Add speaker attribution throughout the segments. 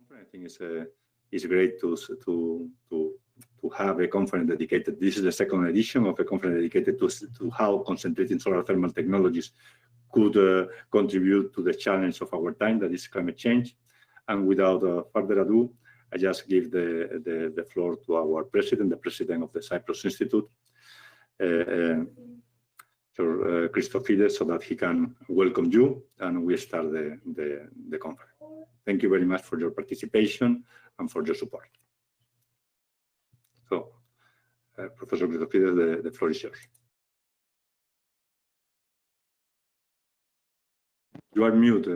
Speaker 1: conference. I think it's great to have a conference dedicated. This is the second edition of a conference dedicated to how concentrating solar thermal technologies could contribute to the challenge of our time, that is climate change. And without further ado, I just give the floor to our president, the president of the Cyprus Institute, Christophides, so that he can welcome you and we start the conference. Thank you very much for your participation and for your support. So, Professor Christophides, the floor is yours. You are mute.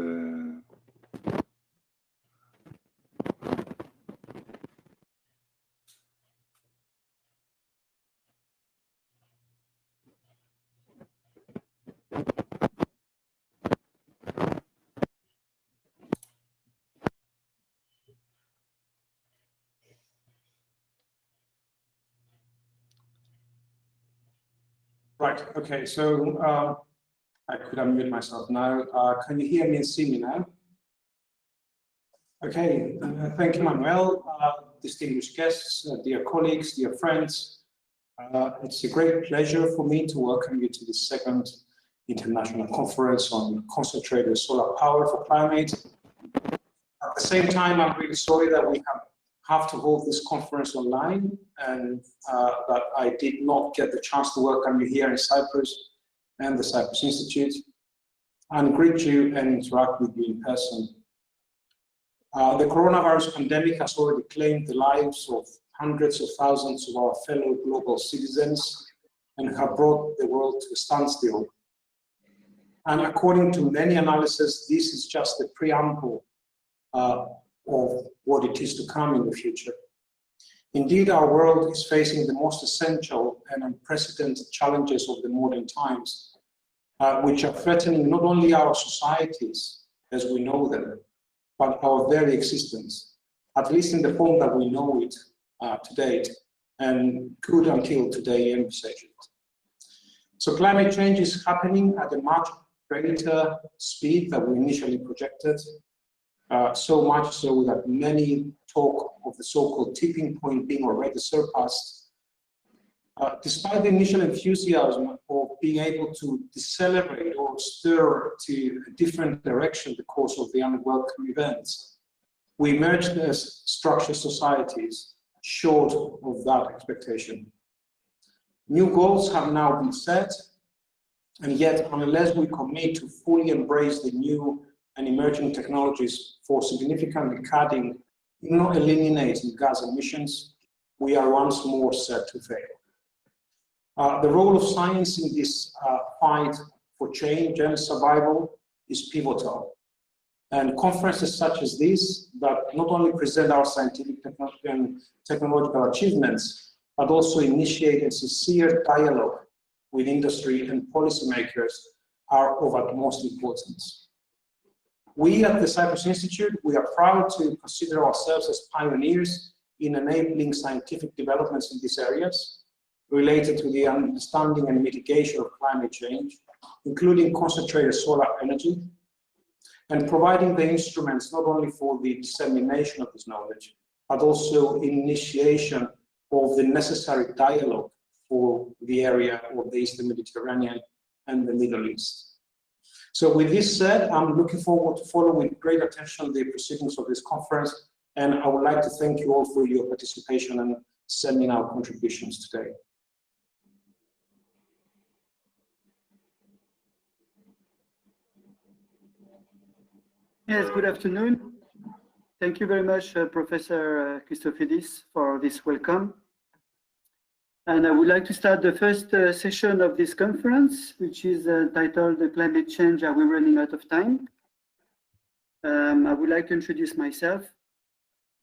Speaker 2: Right, okay, so I could unmute myself now. Can you hear me and see me now? Okay, thank you, Manuel. Distinguished guests, dear colleagues, dear friends. It's a great pleasure for me to welcome you to the second international conference on concentrated solar power for climate. At the same time, I'm really sorry that we have to hold this conference online and that I did not get the chance to welcome you here in Cyprus and the Cyprus Institute and greet you and interact with you in person. The coronavirus pandemic has already claimed the lives of hundreds of thousands of our fellow global citizens and have brought the world to a standstill. And according to many analyses, this is just a preamble of what it is to come in the future. Indeed, our world is facing the most essential and unprecedented challenges of the modern times, which are threatening not only our societies as we know them, but our very existence, at least in the form that we know it to date, and could until today envisage it. So climate change is happening at a much greater speed than we initially projected. So much so that many talk of the so-called tipping point being already surpassed. Despite the initial enthusiasm of being able to decelerate or stir to a different direction the course of the unwelcome events, we emerged as structured societies short of that expectation. New goals have now been set, and yet unless we commit to fully embrace the new and emerging technologies for significantly cutting, if not eliminating, gas emissions, we are once more set to fail. The role of science in this fight for change and survival is pivotal. And conferences such as this that not only present our scientific and technological achievements, but also initiate a sincere dialogue with industry and policymakers are of utmost importance. We at the Cyprus Institute, we are proud to consider ourselves as pioneers in enabling scientific developments in these areas related to the understanding and mitigation of climate change, including concentrated solar energy, and providing the instruments not only for the dissemination of this knowledge, but also initiation of the necessary dialogue for the area of the Eastern Mediterranean and the Middle East. So with this said, I'm looking forward to follow with great attention the proceedings of this conference, and I would like to thank you all for your participation and sending our contributions today.
Speaker 3: Yes, good afternoon. Thank you very much, Professor Christophides, for this welcome. And I would like to start the first session of this conference, which is titled Climate Change, Are We Running Out of Time? I would like to introduce myself.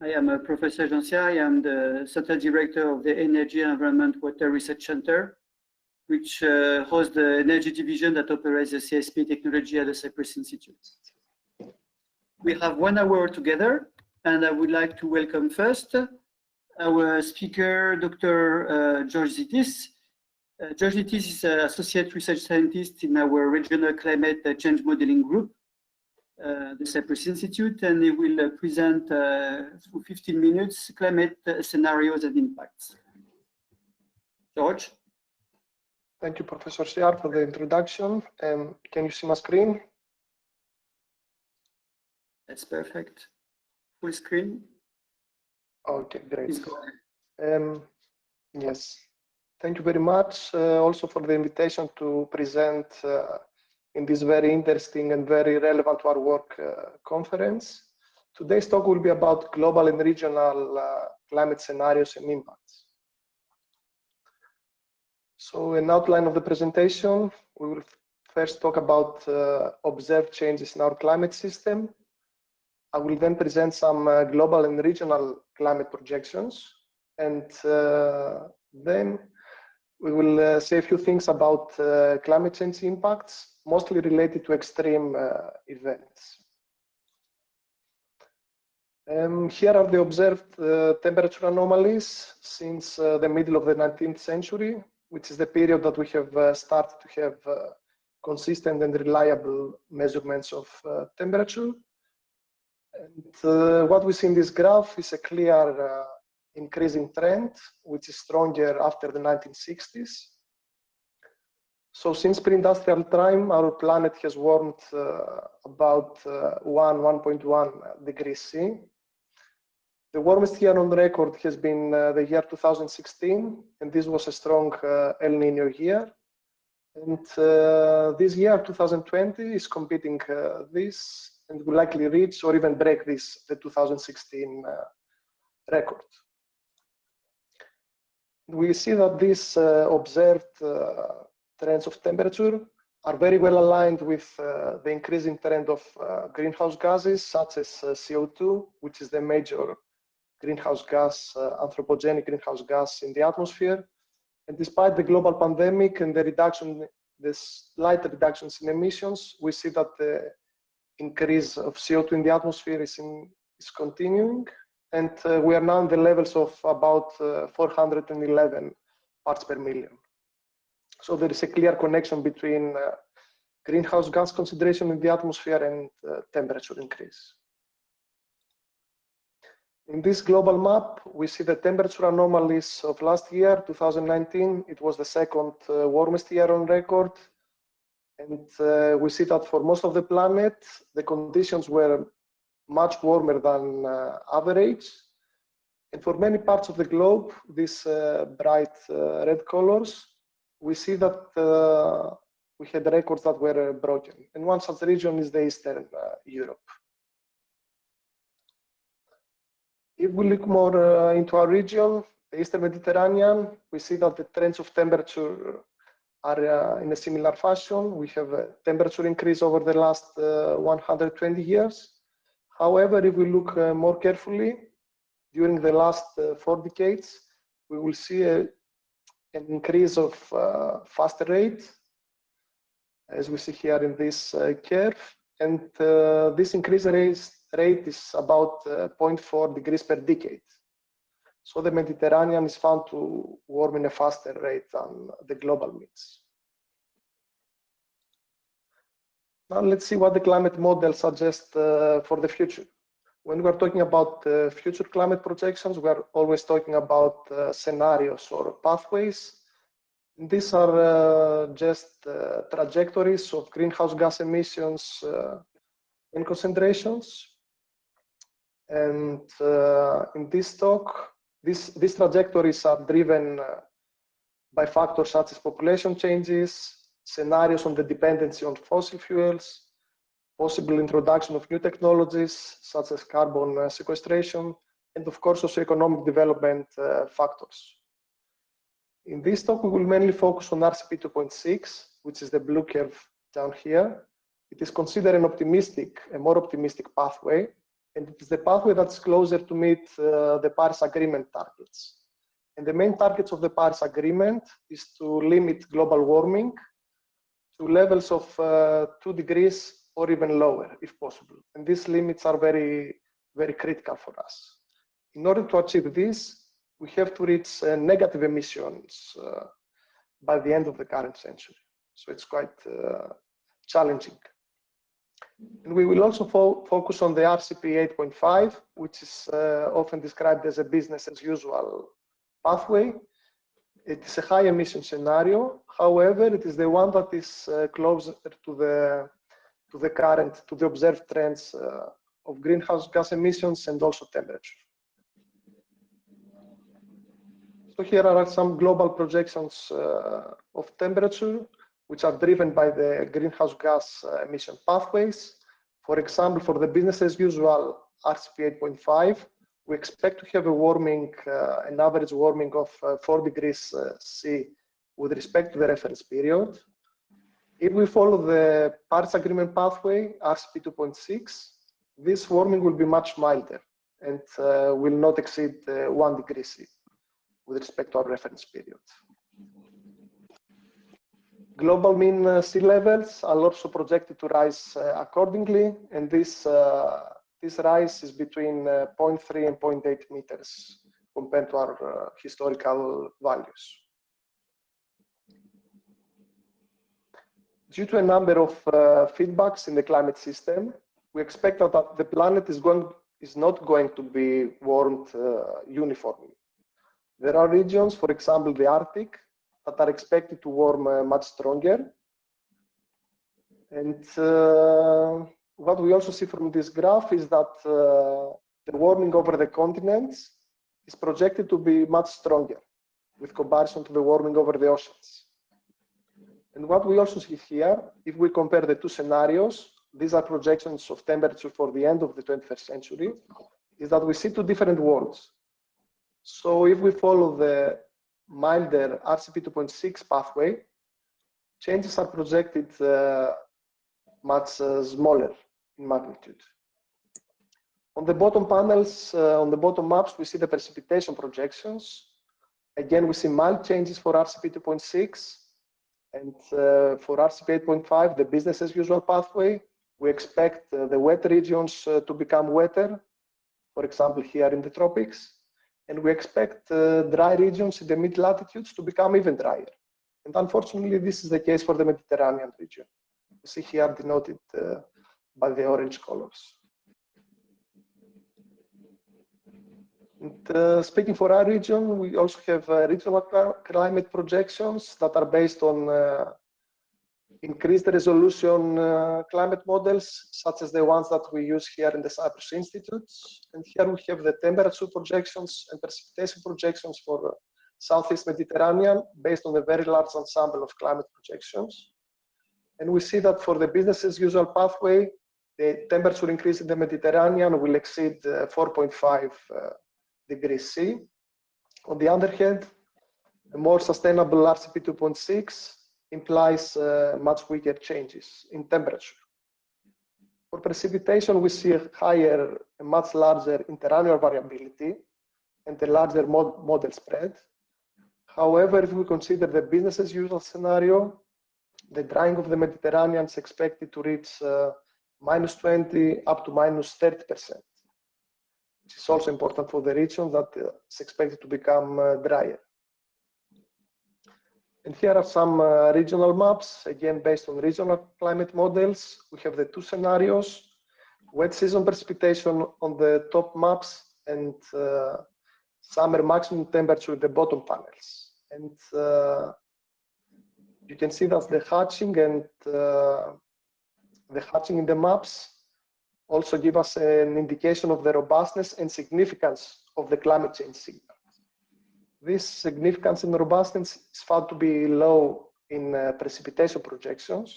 Speaker 3: I am Professor Sciare. I am the Center Director of the Energy, Environment, Water Research Center, which hosts the energy division that operates the CSP technology at the Cyprus Institute. We have 1 hour together, and I would like to welcome first our speaker, Dr. George Zittis. George Zittis is an associate research scientist in our regional climate change modeling group. the Cyprus Institute, and he will present for 15 minutes climate scenarios and impacts. George?
Speaker 4: Thank you, Professor Sciare, for the introduction. Can you see my screen?
Speaker 3: That's perfect. Full screen.
Speaker 4: Okay, great.
Speaker 3: Please go ahead.
Speaker 4: Yes, thank you very much also for the invitation to present in this very interesting and very relevant to our work conference. Today's talk will be about global and regional climate scenarios and impacts. So an outline of the presentation, we will first talk about observed changes in our climate system. I will then present some global and regional climate projections, and then we will say a few things about climate change impacts, mostly related to extreme events. Here are the observed temperature anomalies since the middle of the 19th century, which is the period that we have started to have consistent and reliable measurements of temperature. And what we see in this graph is a clear increasing trend, which is stronger after the 1960s. So since pre-industrial time, our planet has warmed about 1.1 degrees C. The warmest year on record has been the year 2016, and this was a strong El Nino year. And this year, 2020, is competing this and will likely reach or even break the 2016 record. We see that these observed trends of temperature are very well aligned with the increasing trend of greenhouse gases, such as CO2, which is the major greenhouse gas, anthropogenic greenhouse gas in the atmosphere. And despite the global pandemic and the slight reductions in emissions, we see that the increase of CO2 in the atmosphere is continuing, and we are now in the levels of about 411 parts per million. So there is a clear connection between greenhouse gas concentration in the atmosphere and temperature increase. In this global map, we see the temperature anomalies of last year, 2019. It was the second warmest year on record. And we see that for most of the planet, the conditions were much warmer than average. And for many parts of the globe, these bright red colors, we see that we had records that were broken. And one such region is the Eastern Europe. If we look more into our region, the Eastern Mediterranean, we see that the trends of temperature are in a similar fashion. We have a temperature increase over the last 120 years. However, if we look more carefully, during the last 4 decades, we will see an increase of faster rate, as we see here in this curve. And this increase rate is about 0.4 degrees per decade. So the Mediterranean is found to warm in a faster rate than the global means. Now let's see what the climate model suggests for the future. When we're talking about future climate projections, we are always talking about scenarios or pathways. And these are just trajectories of greenhouse gas emissions and concentrations. And in this talk, these trajectories are driven by factors such as population changes, scenarios on the dependency on fossil fuels, possible introduction of new technologies such as carbon sequestration, and of course socioeconomic development factors. In this talk, we will mainly focus on RCP 2.6, which is the blue curve down here. It is considered a more optimistic pathway, and it is the pathway that's closer to meet the Paris Agreement targets. And the main targets of the Paris Agreement is to limit global warming to levels of 2 degrees or even lower, if possible. And these limits are very, very critical for us. In order to achieve this, we have to reach negative emissions by the end of the current century. So it's quite challenging. And we will also focus on the RCP 8.5, which is often described as a business as usual pathway. It is a high emission scenario. However, it is the one that is closer to the observed trends of greenhouse gas emissions and also temperature. So here are some global projections of temperature, which are driven by the greenhouse gas emission pathways. For example, for the business as usual RCP 8.5, we expect to have a warming, an average warming of 4 degrees C with respect to the reference period. If we follow the Paris Agreement pathway, RCP 2.6, this warming will be much milder and will not exceed 1 degree C with respect to our reference period. Global mean sea levels are also projected to rise accordingly, and this rise is between 0.3 and 0.8 meters compared to our historical values. Due to a number of feedbacks in the climate system, we expect that the planet is not going to be warmed uniformly. There are regions, for example, the Arctic, that are expected to warm much stronger. And what we also see from this graph is that the warming over the continents is projected to be much stronger with comparison to the warming over the oceans. And what we also see here, if we compare the two scenarios, these are projections of temperature for the end of the 21st century, is that we see two different worlds. So if we follow the milder RCP 2.6 pathway, changes are projected much smaller in magnitude. On the bottom panels, on the bottom maps, we see the precipitation projections. Again, we see mild changes for RCP 2.6, and for RCP 8.5, the business as usual pathway, we expect the wet regions to become wetter, for example, here in the tropics. And we expect dry regions in the mid-latitudes to become even drier. And unfortunately, this is the case for the Mediterranean region. You see here denoted by the orange colors. And speaking for our region, we also have regional climate projections that are based on increased resolution climate models, such as the ones that we use here in the Cyprus Institute. And here we have the temperature projections and precipitation projections for Southeast Mediterranean based on a very large ensemble of climate projections. And we see that for the business as usual pathway, the temperature increase in the Mediterranean will exceed 4.5 degrees C. On the other hand, a more sustainable RCP 2.6 implies much weaker changes in temperature. For precipitation, we see a higher, a much larger interannual variability and a larger model spread. However, if we consider the business as usual scenario, the drying of the Mediterranean is expected to reach -20 up to -30%, which is also important for the region that is expected to become drier. And here are some regional maps, again, based on regional climate models. We have the two scenarios, wet season precipitation on the top maps and summer maximum temperature in the bottom panels. And you can see that the hatching and the hatching in the maps also give us an indication of the robustness and significance of the climate change signal. This significance and robustness is found to be low in precipitation projections.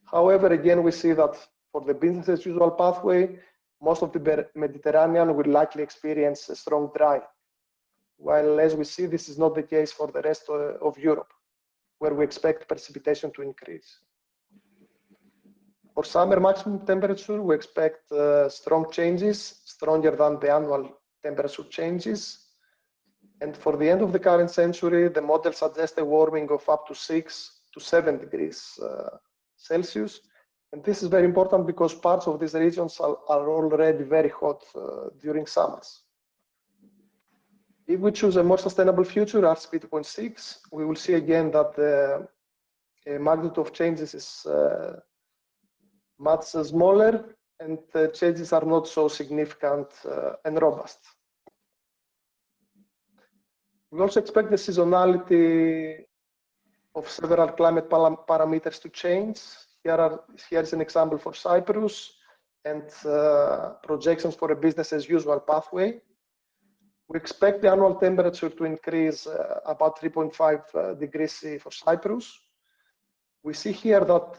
Speaker 4: However, again, we see that for the business as usual pathway, most of the Mediterranean will likely experience a strong dry. While as we see, this is not the case for the rest of Europe, where we expect precipitation to increase. For summer maximum temperature, we expect strong changes, stronger than the annual temperature changes. And for the end of the current century, the model suggests a warming of up to 6 to 7 degrees Celsius. And this is very important because parts of these regions are already very hot during summers. If we choose a more sustainable future, RCP 2.6, we will see again that the magnitude of changes is much smaller, and the changes are not so significant and robust. We also expect the seasonality of several climate parameters to change. Here is an example for Cyprus and projections for a business as usual pathway. We expect the annual temperature to increase about 3.5 degrees C for Cyprus. We see here that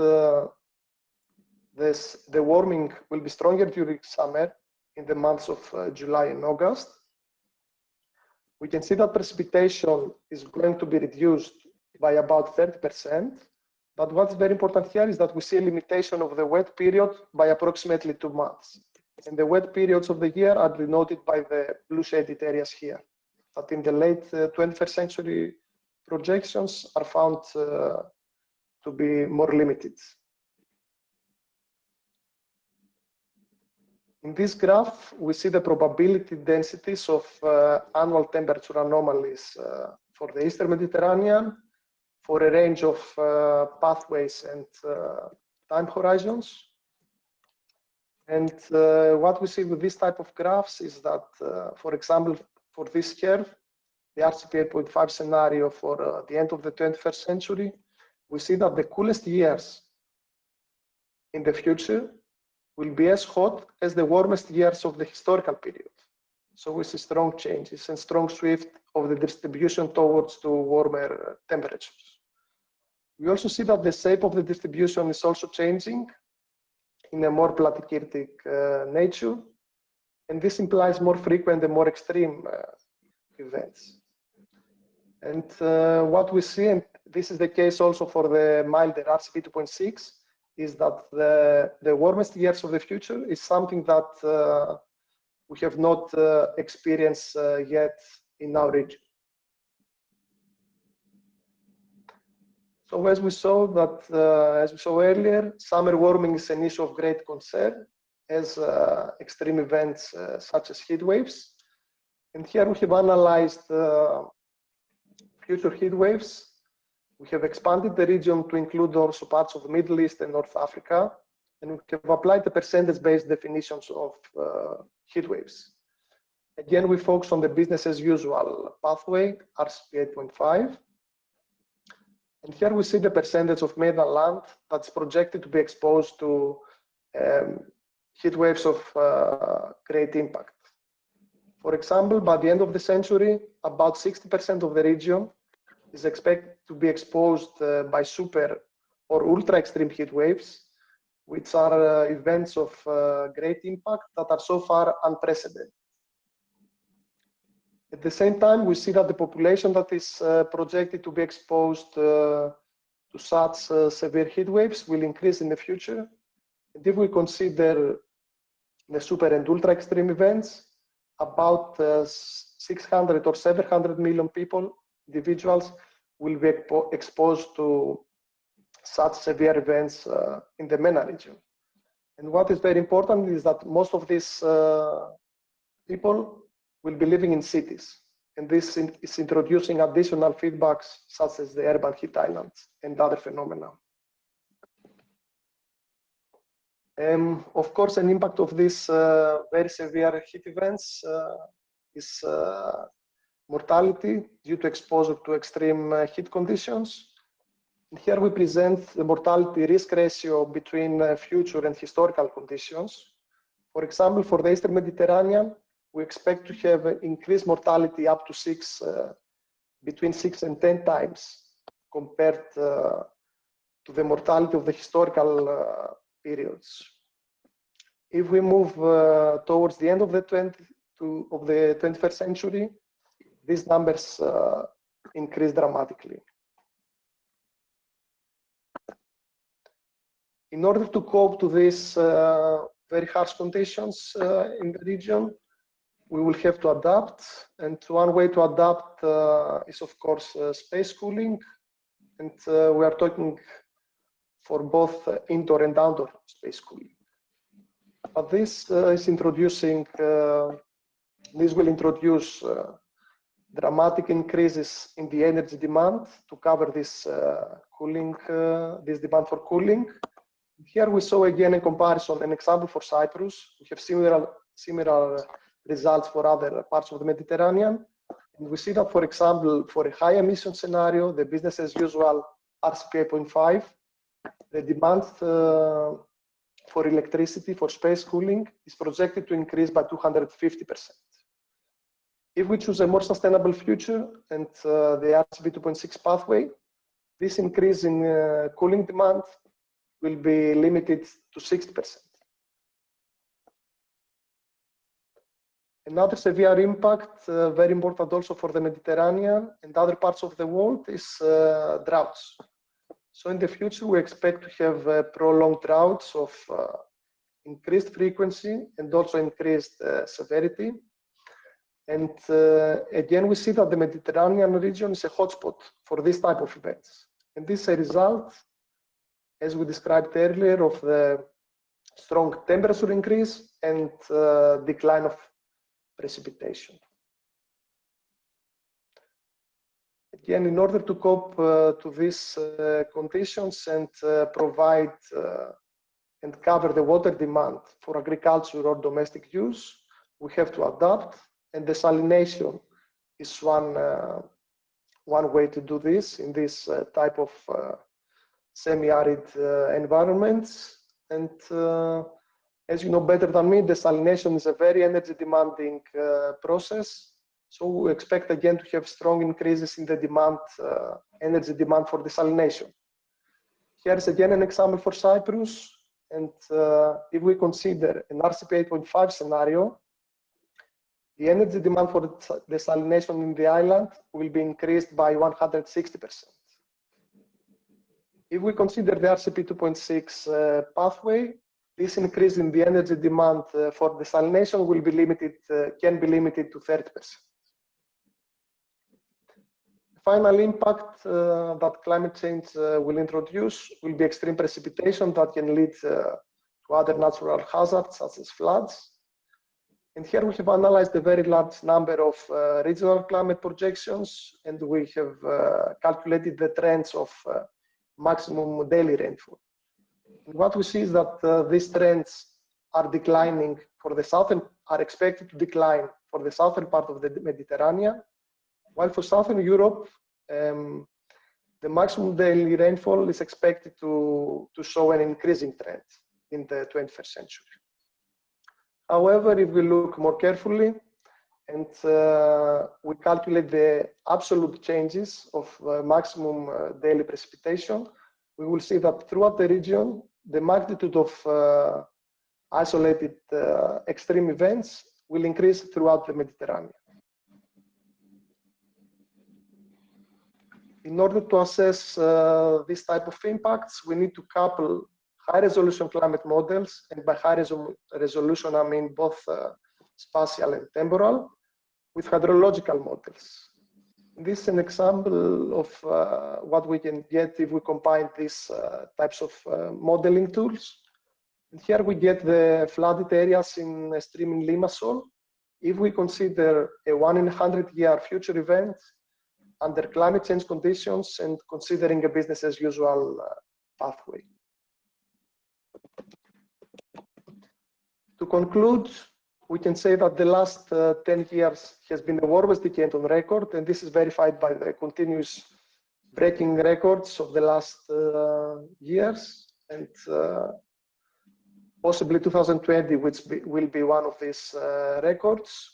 Speaker 4: the warming will be stronger during summer in the months of July and August. We can see that precipitation is going to be reduced by about 30%. But what's very important here is that we see a limitation of the wet period by approximately 2 months. And the wet periods of the year are denoted by the blue shaded areas here. But in the late 21st century, projections are found to be more limited. In this graph, we see the probability densities of annual temperature anomalies for the Eastern Mediterranean for a range of pathways and time horizons. And what we see with this type of graphs is that, for example, for this curve, the RCP8.5 scenario for the end of the 21st century, we see that the coolest years in the future will be as hot as the warmest years of the historical period. So we see strong changes and strong shift of the distribution towards to warmer temperatures. We also see that the shape of the distribution is also changing in a more platycirtic nature, and this implies more frequent and more extreme events. And what we see, and this is the case also for the milder RCP2.6, is that the warmest years of the future is something that we have not experienced yet in our region. So as we saw earlier, summer warming is an issue of great concern as extreme events such as heat waves. And here we have analyzed future heat waves. We have expanded the region to include also parts of the Middle East and North Africa, and we have applied the percentage-based definitions of heat waves. Again, we focus on the business as usual pathway, RCP8.5. And here we see the percentage of mainland land that's projected to be exposed to heat waves of great impact. For example, by the end of the century, about 60% of the region is expected to be exposed by super or ultra extreme heat waves, which are events of great impact that are so far unprecedented. At the same time, we see that the population that is projected to be exposed to such severe heat waves will increase in the future. And if we consider the super and ultra extreme events, about 600 or 700 million people, individuals, will be exposed to such severe events in the MENA region. And what is very important is that most of these people will be living in cities. And this is introducing additional feedbacks such as the urban heat islands and other phenomena. Of course, an impact of these very severe heat events is mortality due to exposure to extreme heat conditions. And here we present the mortality risk ratio between future and historical conditions. For example, for the Eastern Mediterranean, we expect to have increased mortality up to between 6 and 10 times compared to the mortality of the historical periods. If we move towards the end of the 21st century, these numbers increase dramatically. In order to cope to these very harsh conditions in the region, we will have to adapt. And one way to adapt is, of course, space cooling. And we are talking for both indoor and outdoor space cooling. But this is introducing, this will introduce dramatic increases in the energy demand to cover this cooling, this demand for cooling. Here we saw again in comparison an example for Cyprus. We have similar results for other parts of the Mediterranean. And we see that, for example, for a high emission scenario, the business as usual RCP8.5, the demand for electricity for space cooling is projected to increase by 250%. If we choose a more sustainable future and the RCP2.6 pathway, this increase in cooling demand will be limited to 60%. Another severe impact, very important also for the Mediterranean and other parts of the world, is droughts. So in the future, we expect to have prolonged droughts of increased frequency and also increased severity. And again, we see that the Mediterranean region is a hotspot for this type of events. And this is a result, as we described earlier, of the strong temperature increase and decline of precipitation. Again, in order to cope to these conditions and provide and cover the water demand for agriculture or domestic use, we have to adapt, and desalination is one way to do this in this type of semi-arid environments. And as you know better than me, desalination is a very energy demanding process. So we expect again to have strong increases in the demand, energy demand for desalination. Here's again an example for Cyprus. And if we consider an RCP8.5 scenario, the energy demand for desalination in the island will be increased by 160%. If we consider the RCP2.6 pathway, this increase in the energy demand for desalination will be limited, can be limited to 30%. The final impact that climate change will introduce will be extreme precipitation that can lead to other natural hazards such as floods. And here we have analyzed a very large number of regional climate projections, and we have calculated the trends of maximum daily rainfall. And what we see is that these trends are declining for the southern, are expected to decline for the southern part of the Mediterranean, while for Southern Europe, the maximum daily rainfall is expected to show an increasing trend in the 21st century. However, if we look more carefully and we calculate the absolute changes of maximum daily precipitation, we will see that throughout the region, the magnitude of isolated extreme events will increase throughout the Mediterranean. In order to assess this type of impacts, we need to couple high-resolution climate models, and by high resolution, I mean both spatial and temporal, with hydrological models. This is an example of what we can get if we combine these types of modeling tools. And here we get the flooded areas in a stream in Limassol. If we consider a 1 in 100-year future event under climate change conditions and considering a business as usual pathway. To conclude, we can say that the last 10 years has been the warmest decade on record, and this is verified by the continuous breaking records of the last years, and possibly 2020, which will be one of these records.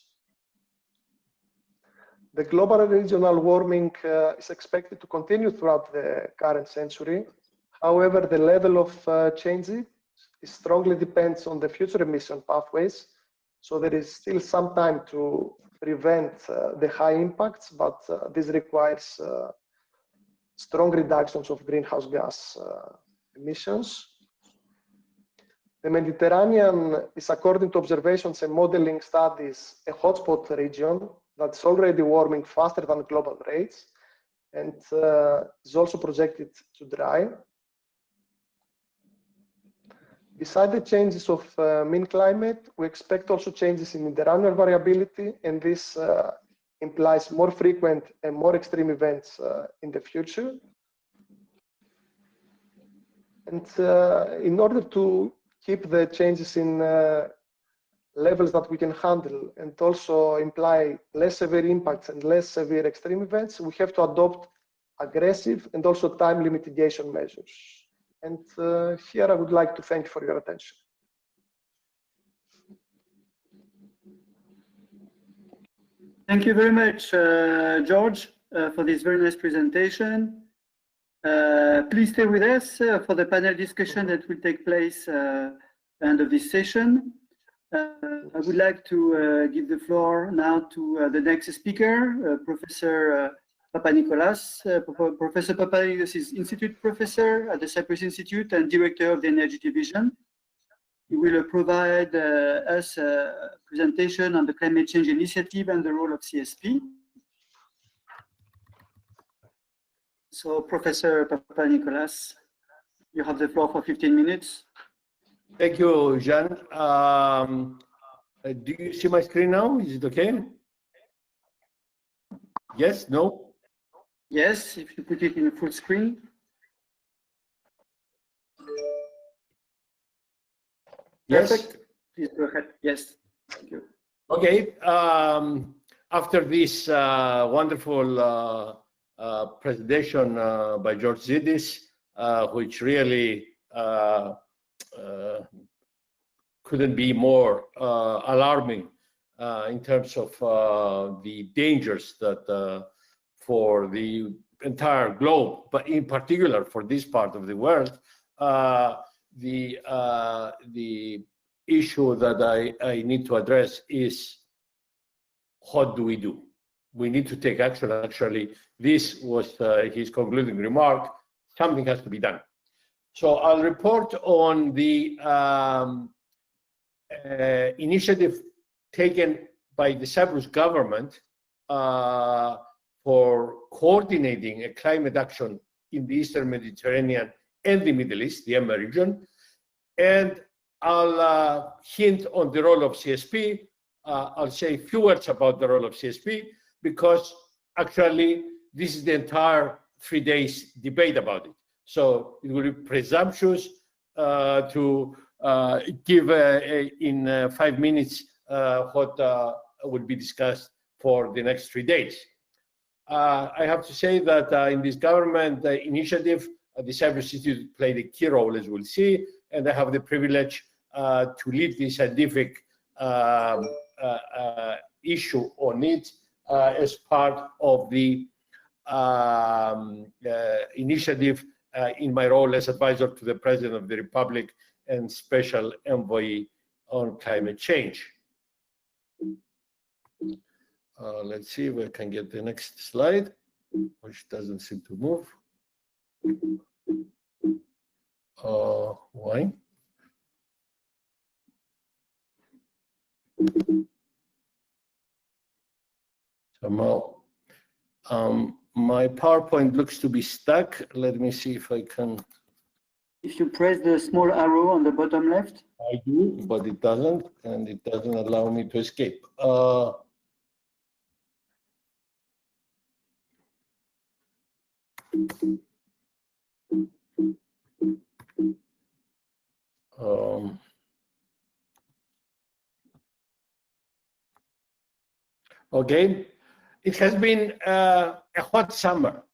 Speaker 4: The global and regional warming is expected to continue throughout the current century. However, the level of change strongly depends on the future emission pathways. So there is still some time to prevent the high impacts, but this requires strong reductions of greenhouse gas emissions. The Mediterranean is, according to observations and modeling studies, a hotspot region that's already warming faster than global rates, and is also projected to dry. Besides the changes of mean climate, we expect also changes in interannual variability, and this implies more frequent and more extreme events in the future. And in order to keep the changes in levels that we can handle and also imply less severe impacts and less severe extreme events, we have to adopt aggressive and also timely mitigation measures. And here I would like to thank you for your attention.
Speaker 3: Thank you very much, George, for this very nice presentation. Please stay with us for the panel discussion that will take place at the end of this session. I would like to give the floor now to the next speaker, Professor Papanicolas. Professor Papanicolas is Institute Professor at the Cyprus Institute and Director of the Energy Division. He will provide us a presentation on the climate change initiative and the role of CSP. So, Professor Papanicolas, you have the floor for 15 minutes.
Speaker 5: Thank you, Jean. Do you see my screen now? Is it okay? Yes? No?
Speaker 3: Yes, if you put it in full screen.
Speaker 5: Yes.
Speaker 3: Perfect. Please go ahead. Yes. Thank you.
Speaker 5: Okay. After this wonderful presentation by George Zittis, which really couldn't be more alarming in terms of the dangers that for the entire globe, but in particular for this part of the world, the issue that I need to address is, what do we do? We need to take action. Actually, this was his concluding remark. Something has to be done. So I'll report on the initiative taken by the Cyprus government for coordinating a climate action in the Eastern Mediterranean and the Middle East, the EMA region. And I'll hint on the role of CSP. I'll say a few words about the role of CSP, because actually this is the entire 3 days debate about it. So it will be presumptuous to give in 5 minutes what will be discussed for the next 3 days. I have to say that in this government initiative, the Cyprus Institute played a key role, as we'll see, and I have the privilege to lead the scientific issue on it as part of the initiative in my role as advisor to the President of the Republic and Special Envoy on Climate Change. Let's see if I can get the next slide, which doesn't seem to move. Why? Somehow, my PowerPoint looks to be stuck. Let me see if I can.
Speaker 3: If you press the small arrow on the bottom left.
Speaker 5: I do, but it doesn't, and it doesn't allow me to escape. Okay, it has been a hot summer.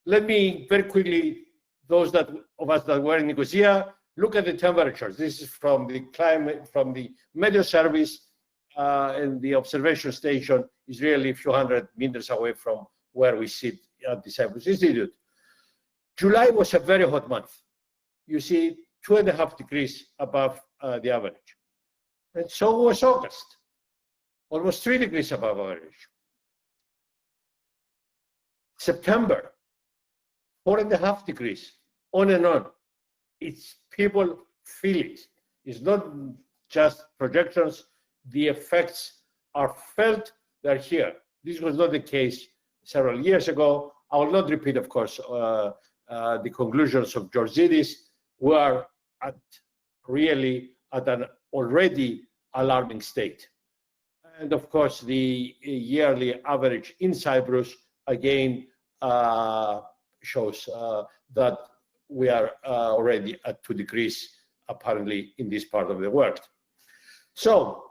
Speaker 5: Let me very quickly, those of us that were in Nicosia, look at the temperatures. This is from the climate, from the Meteo Service, and the observation station is really a few hundred meters away from where we sit at the Cyprus Institute. July was a very hot month. You see 2.5 degrees above the average. And so was August, almost 3 degrees above average. September, 4.5 degrees, on and on. It's people feel it. It's not just projections. The effects are felt, they're here. This was not the case several years ago. I will not repeat, of course, the conclusions of George Zittis. We are really at an already alarming state. And of course, the yearly average in Cyprus, again, shows that we are already at 2 degrees, apparently, in this part of the world. So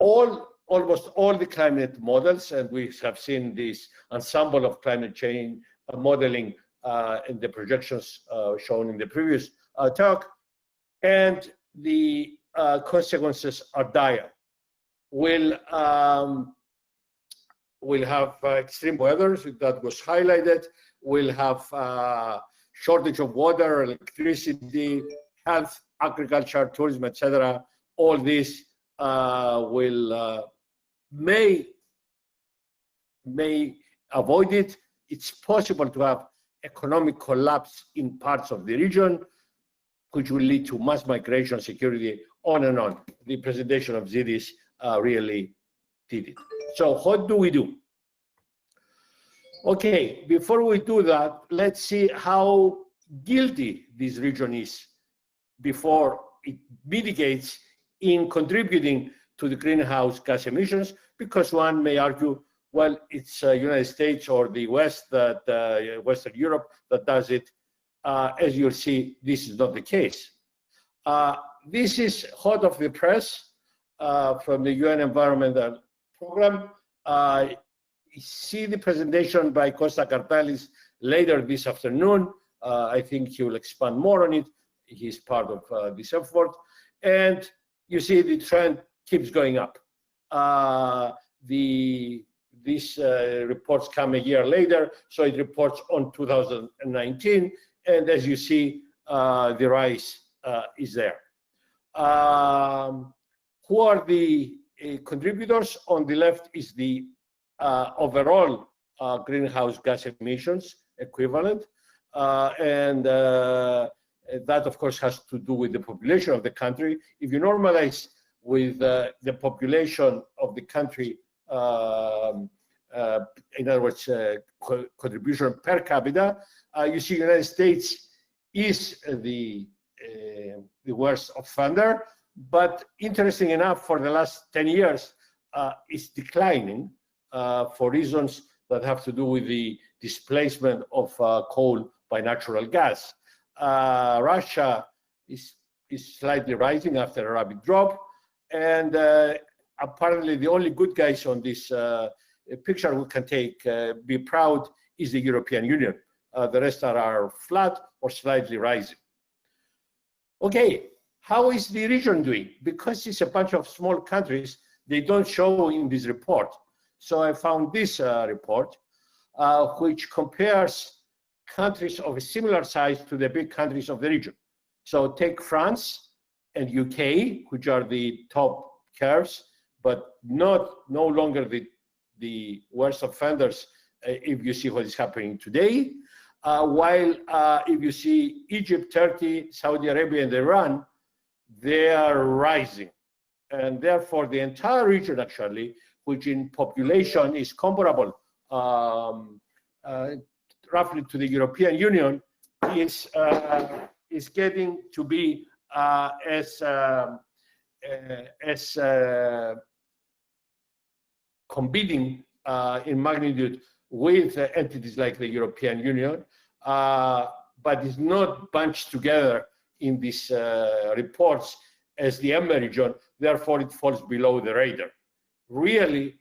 Speaker 5: almost all the climate models, and we have seen this ensemble of climate change modeling in the projections shown in the previous talk, and the consequences are dire. We'll have extreme weather that was highlighted. We'll have shortage of water, electricity, health, agriculture, tourism, etc. All this may avoid it. It's possible to have economic collapse in parts of the region, which will lead to mass migration, security, on and on. The presentation of Zittis really did it. So what do we do? Okay, before we do that, let's see how guilty this region is before it mitigates in contributing to the greenhouse gas emissions, because one may argue, well, it's United States or the West, that Western Europe, that does it. As you'll see, this is not the case. This is hot off the press from the UN Environmental Program. See the presentation by Costas later this afternoon. I think he will expand more on it. He's part of this effort. And you see the trend keeps going up. These reports come a year later, so it reports on 2019. And as you see, the rise is there. Who are the contributors? On the left is the overall greenhouse gas emissions equivalent. And that, of course, has to do with the population of the country. If you normalize with the population of the country, in other words, contribution per capita, you see United States is the worst offender, but interesting enough, for the last 10 years, it's declining for reasons that have to do with the displacement of coal by natural gas. Russia is slightly rising after a rapid drop, and apparently the only good guys on this picture we can be proud is the European Union. The rest are flat or slightly rising. Okay, how is the region doing? Because it's a bunch of small countries, they don't show in this report. So I found this report, which compares countries of a similar size to the big countries of the region. So take France and UK, which are the top curves, but no longer the worst offenders if you see what is happening today. While if you see Egypt, Turkey, Saudi Arabia, and Iran, they are rising. And therefore, the entire region, actually, which in population is comparable roughly to the European Union, is getting to be as competing in magnitude with entities like the European Union, but is not bunched together in these reports as the EMMA region. Therefore, it falls below the radar. Really,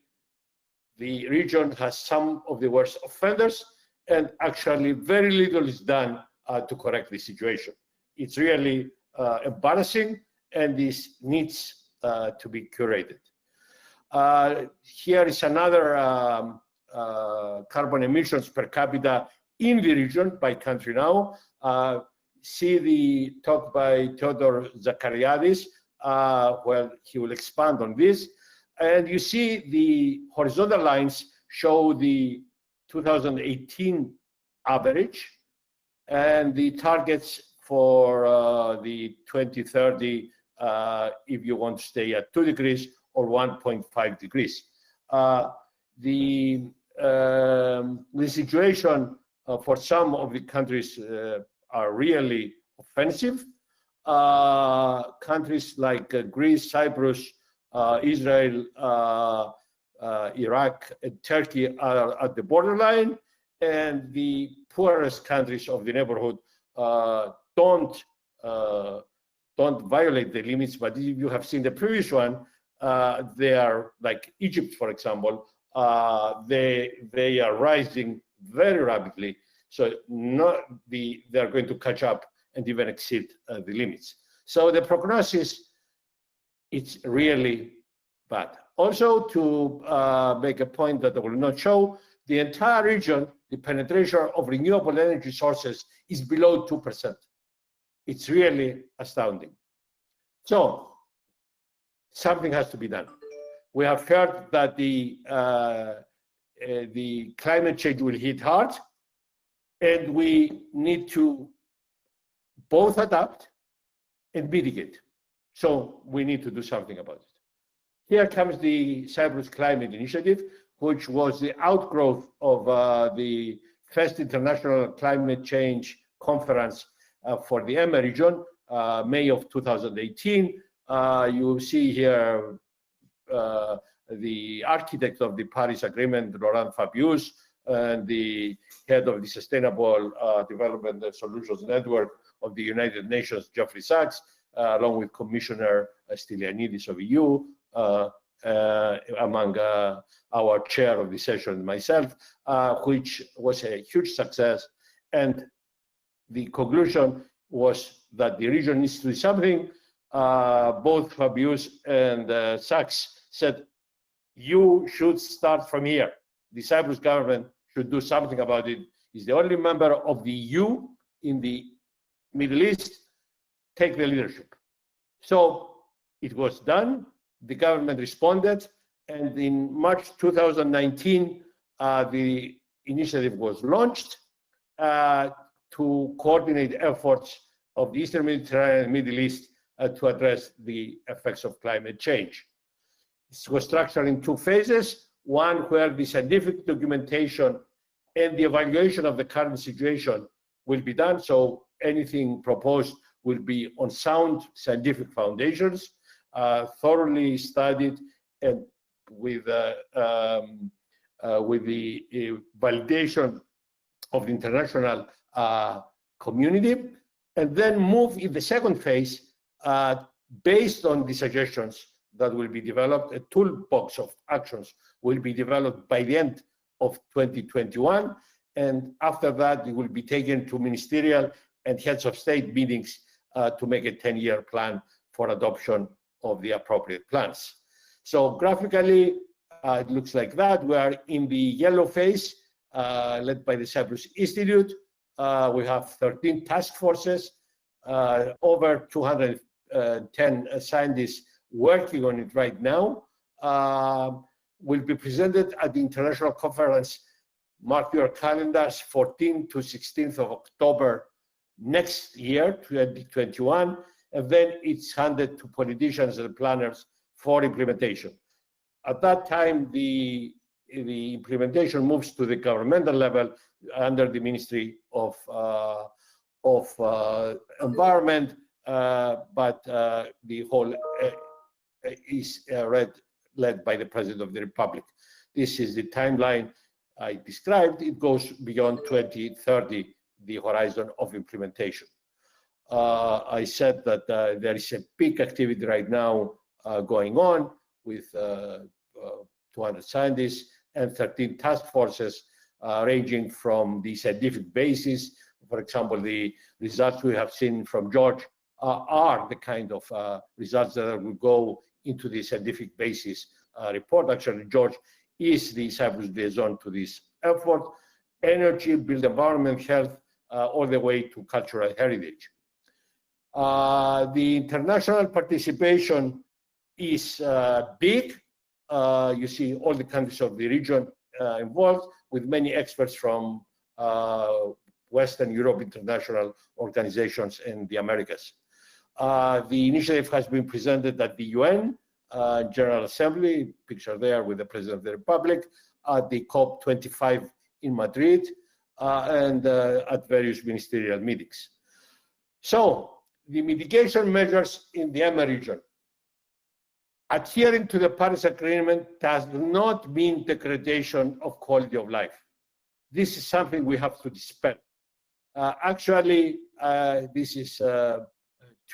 Speaker 5: the region has some of the worst offenders, and actually very little is done to correct the situation. It's really embarrassing, and this needs to be curated. Here is another carbon emissions per capita in the region by country now. See the talk by Theodor Zakariadis, where he will expand on this. And you see the horizontal lines show the 2018 average and the targets for the 2030 if you want to stay at 2 degrees or 1.5 degrees. The situation for some of the countries are really offensive. Countries like Greece, Cyprus, Israel, Iraq, and Turkey are at the borderline, and the poorest countries of the neighborhood don't violate the limits. But if you have seen the previous one, they are like Egypt, for example. They are rising very rapidly, so they are going to catch up and even exceed the limits. So the prognosis, it's really bad. Also, to make a point that I will not show, the entire region, the penetration of renewable energy sources is below 2%. It's really astounding. So something has to be done. We have heard that the climate change will hit hard, and we need to both adapt and mitigate. So we need to do something about it. Here comes the Cyprus Climate Initiative, which was the outgrowth of the first International Climate Change Conference for the EMA region, May of 2018. You see here the architect of the Paris Agreement, Laurent Fabius, and the head of the Sustainable Development and Solutions Network of the United Nations, Geoffrey Sachs, along with Commissioner Stylianidis of EU, among our chair of the session and myself, which was a huge success. And the conclusion was that the region needs to do something. Both Fabius and Sachs said, you should start from here. The Cyprus government should do something about it. It's the only member of the EU in the Middle East. Take the leadership. So it was done. The government responded, and in March 2019, the initiative was launched to coordinate efforts of the Eastern Mediterranean and Middle East to address the effects of climate change. It was structured in two phases, one where the scientific documentation and the evaluation of the current situation will be done, so anything proposed will be on sound scientific foundations, thoroughly studied, and with the validation of the international community, and then move in the second phase based on the suggestions that will be developed. A toolbox of actions will be developed by the end of 2021, and after that it will be taken to ministerial and heads of state meetings to make a 10-year plan for adoption of the appropriate plans. So graphically, it looks like that. We are in the yellow phase, led by the Cyprus Institute. We have 13 task forces, over 210 scientists working on it right now. Will be presented at the international conference, mark your calendars, 14th to 16th of October next year, 2021, and then it's handed to politicians and planners for implementation. At that time, the implementation moves to the governmental level under the Ministry of Environment, but the whole is led by the President of the Republic. This is the timeline I described. It goes beyond 2030, the horizon of implementation. I said that there is a peak activity right now going on with 200 scientists and 13 task forces ranging from the scientific basis. For example, the results we have seen from George are the kind of results that will go into the scientific basis report. Actually, George is the Cyprus liaison to this effort: energy, built environment, health, all the way to cultural heritage. The international participation is big. You see all the countries of the region involved, with many experts from Western Europe, international organizations, and the Americas. The initiative has been presented at the UN General Assembly, picture there with the President of the Republic, at the COP25 in Madrid, and at various ministerial meetings. So, the mitigation measures in the EMA region. Adhering to the Paris Agreement does not mean degradation of quality of life. this is something we have to dispel. Actually, this is 2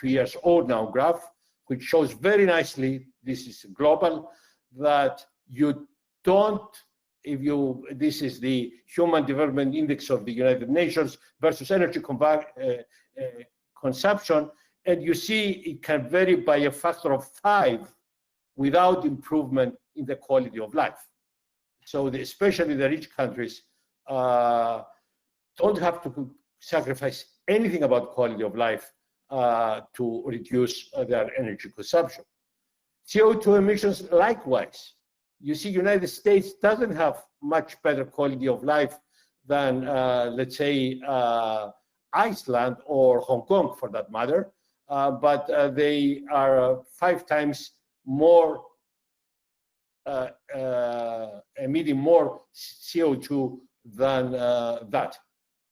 Speaker 5: years old now graph, which shows very nicely, this is global, that you don't, this is the Human Development Index of the United Nations versus energy consumption, and you see it can vary by a factor of 5 without improvement in the quality of life. So especially the rich countries don't have to sacrifice anything about quality of life to reduce their energy consumption. CO2 emissions, likewise. You see, United States doesn't have much better quality of life than, let's say, Iceland or Hong Kong, for that matter, but they are 5 times more emitting more CO2 than that.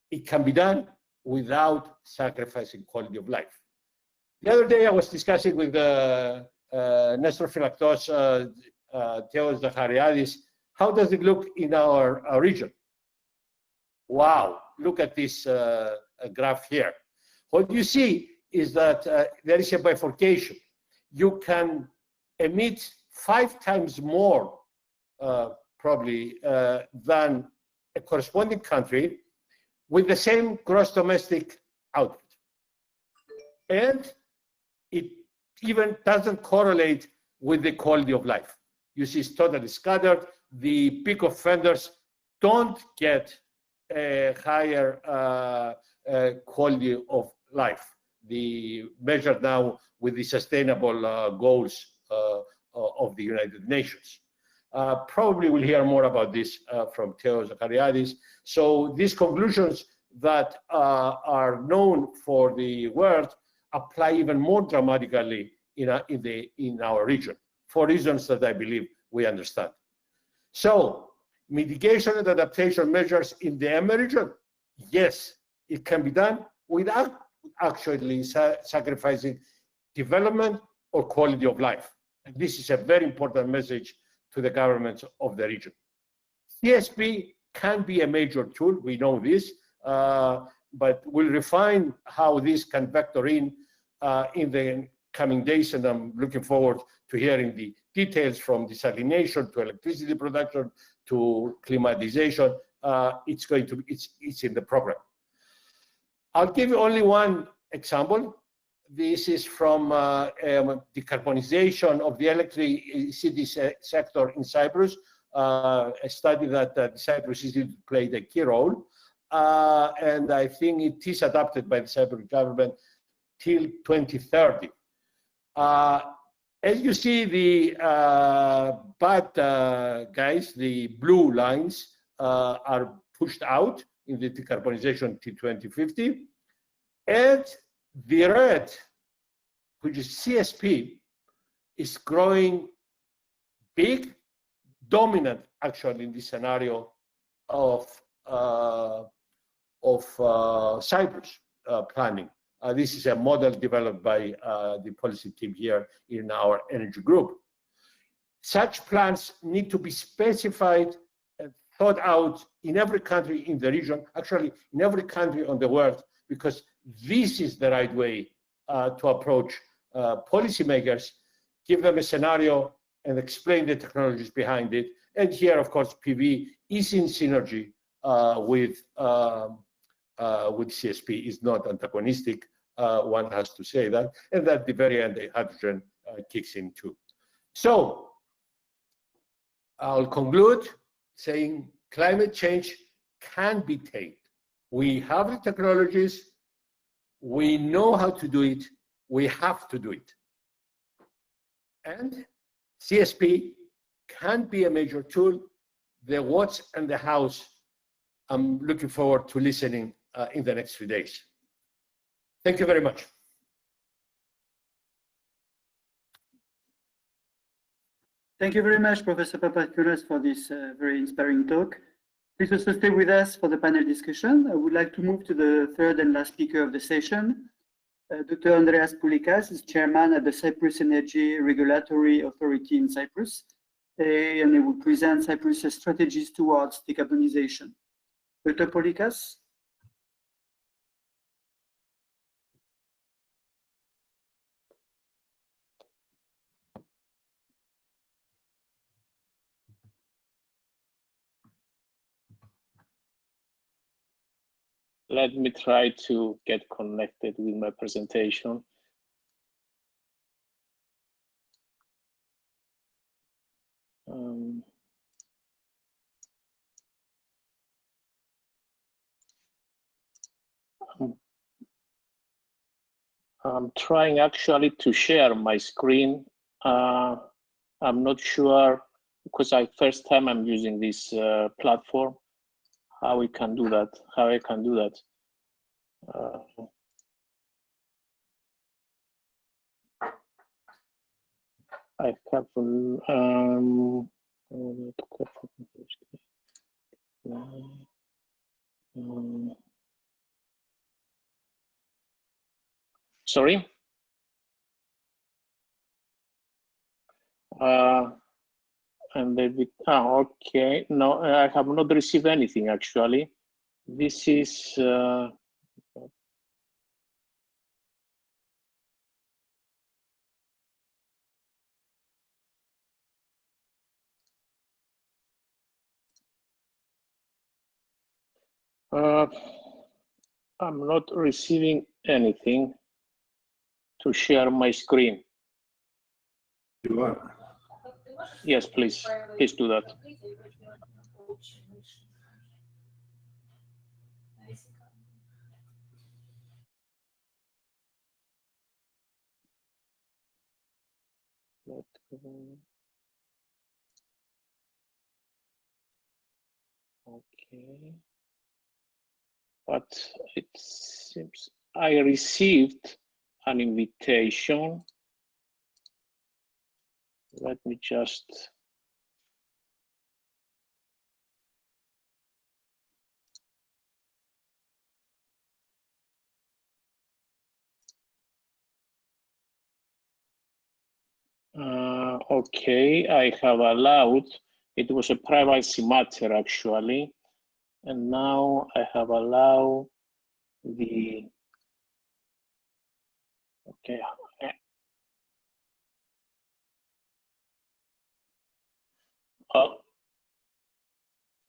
Speaker 5: It can be done without sacrificing quality of life. The other day I was discussing with Nestor Phylaktos, Theos Zachariadis, how does it look in our region? Wow, look at this graph here. What you see is that there is a bifurcation. You can emit 5 times more, probably, than a corresponding country with the same gross domestic output. And it even doesn't correlate with the quality of life. You see, it's totally scattered. The peak offenders don't get a higher quality of life. The measured now with the sustainable goals of the United Nations. Probably we'll hear more about this from Theos Zachariadis. So these conclusions that are known for the world apply even more dramatically in our region, for reasons that I believe we understand. So mitigation and adaptation measures in the EMA region, yes, it can be done without actually sacrificing development or quality of life. And this is a very important message to the governments of the region. CSP can be a major tool, we know this, but we'll refine how this can vector in the coming days, and I'm looking forward to hearing the details from desalination to electricity production to climatization. It's in the program. I'll give you only one example. This is from decarbonization of the electricity sector in Cyprus, a study that the Cyprus Institute played a key role, and I think it is adopted by the Cyprus government till 2030. As you see, the bad guys, the blue lines, are pushed out in the decarbonization till 2050, and the red, which is CSP, is growing big, dominant actually in this scenario of Cyprus planning. This is a model developed by the policy team here in our energy group. Such plans need to be specified and thought out in every country in the region, actually in every country on the world, because this is the right way to approach policymakers, give them a scenario and explain the technologies behind it. And here, of course, PV is in synergy with CSP, is not antagonistic, one has to say that, and at the very end, the hydrogen kicks in too. So I'll conclude saying climate change can be tamed. We have the technologies, we know how to do it, we have to do it. And CSP can be a major tool. The what's and the how's, I'm looking forward to listening in the next few days. Thank you very much.
Speaker 3: Thank you very much, Professor Papanicolas, for this very inspiring talk. Please also stay with us for the panel discussion. I would like to move to the third and last speaker of the session. Dr. Andreas Poullikkas is chairman at the Cyprus Energy Regulatory Authority in Cyprus, and he will present Cyprus' strategies towards decarbonization. Dr. Poullikkas?
Speaker 6: Let me try to get connected with my presentation. I'm trying actually to share my screen. I'm not sure, because first time I'm using this platform, how we can do that, how I can do that. I have sorry. And okay. No, I have not received anything actually. This is I'm not receiving anything to share my screen.
Speaker 1: You are.
Speaker 6: Yes, please. Please do that. Okay. But it seems I received an invitation. Let me just. Okay, I have allowed. It was a privacy matter actually, and now I have allowed the. Okay.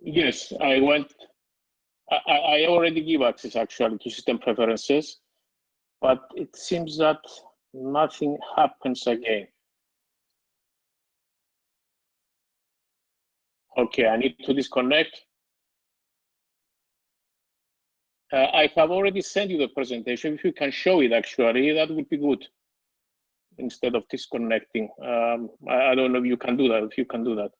Speaker 6: Yes, I went. I already give access actually to system preferences, but it seems that nothing happens again. Okay, I need to disconnect. I have already sent you the presentation. If you can show it actually, that would be good. Instead of disconnecting. I don't know if you can do that, if you can do that.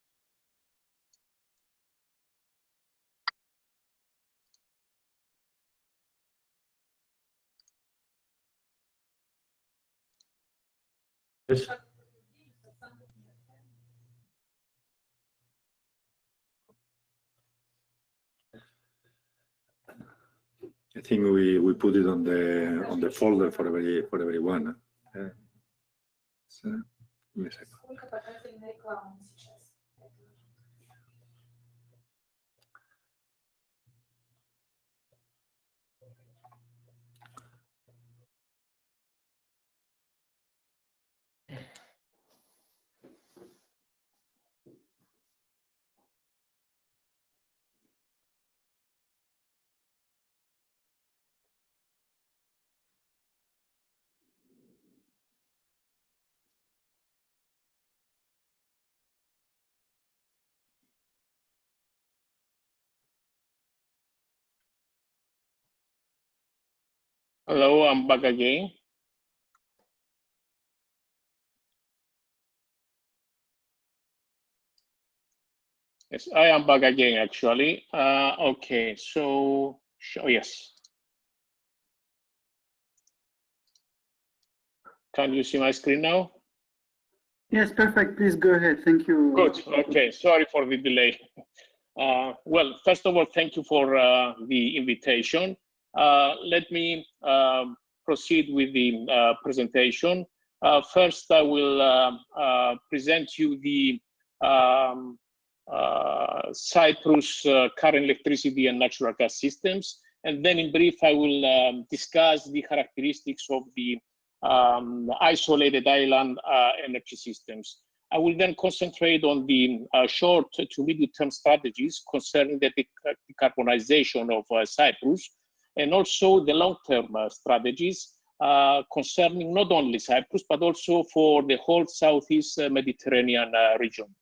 Speaker 1: Yes. I think we put it on the folder for everyone. So, give me a second.
Speaker 6: Hello, I'm back again. Yes, I am back again actually. Okay, so yes. Can you see my screen now?
Speaker 3: Yes, perfect. Please go ahead. Thank you.
Speaker 6: Good. Okay. Sorry for the delay. Well, first of all, thank you for the invitation. Let me proceed with the presentation. First, I will present you the Cyprus current electricity and natural gas systems. And then in brief, I will discuss the characteristics of the isolated island energy systems. I will then concentrate on the short to medium-term strategies concerning the decarbonization of Cyprus, and also the long-term strategies concerning not only Cyprus, but also for the whole Southeast Mediterranean region.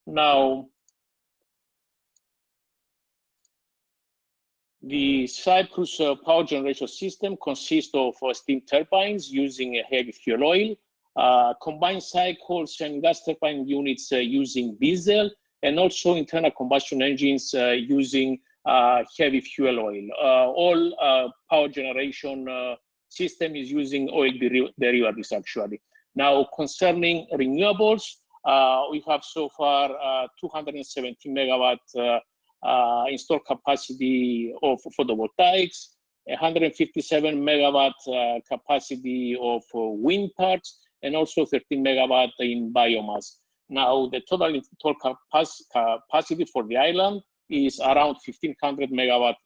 Speaker 6: Now, the Cyprus power generation system consists of steam turbines using heavy fuel oil, combined cycles and gas turbine units using diesel, and also internal combustion engines using heavy fuel oil. All power generation system is using oil derivatives actually. Now, concerning renewables, we have so far 270 megawatt installed capacity of photovoltaics, 157 megawatt capacity of wind parks, and also 13 megawatt in biomass. Now, the total installed capacity for the island is around 1,500 megawatt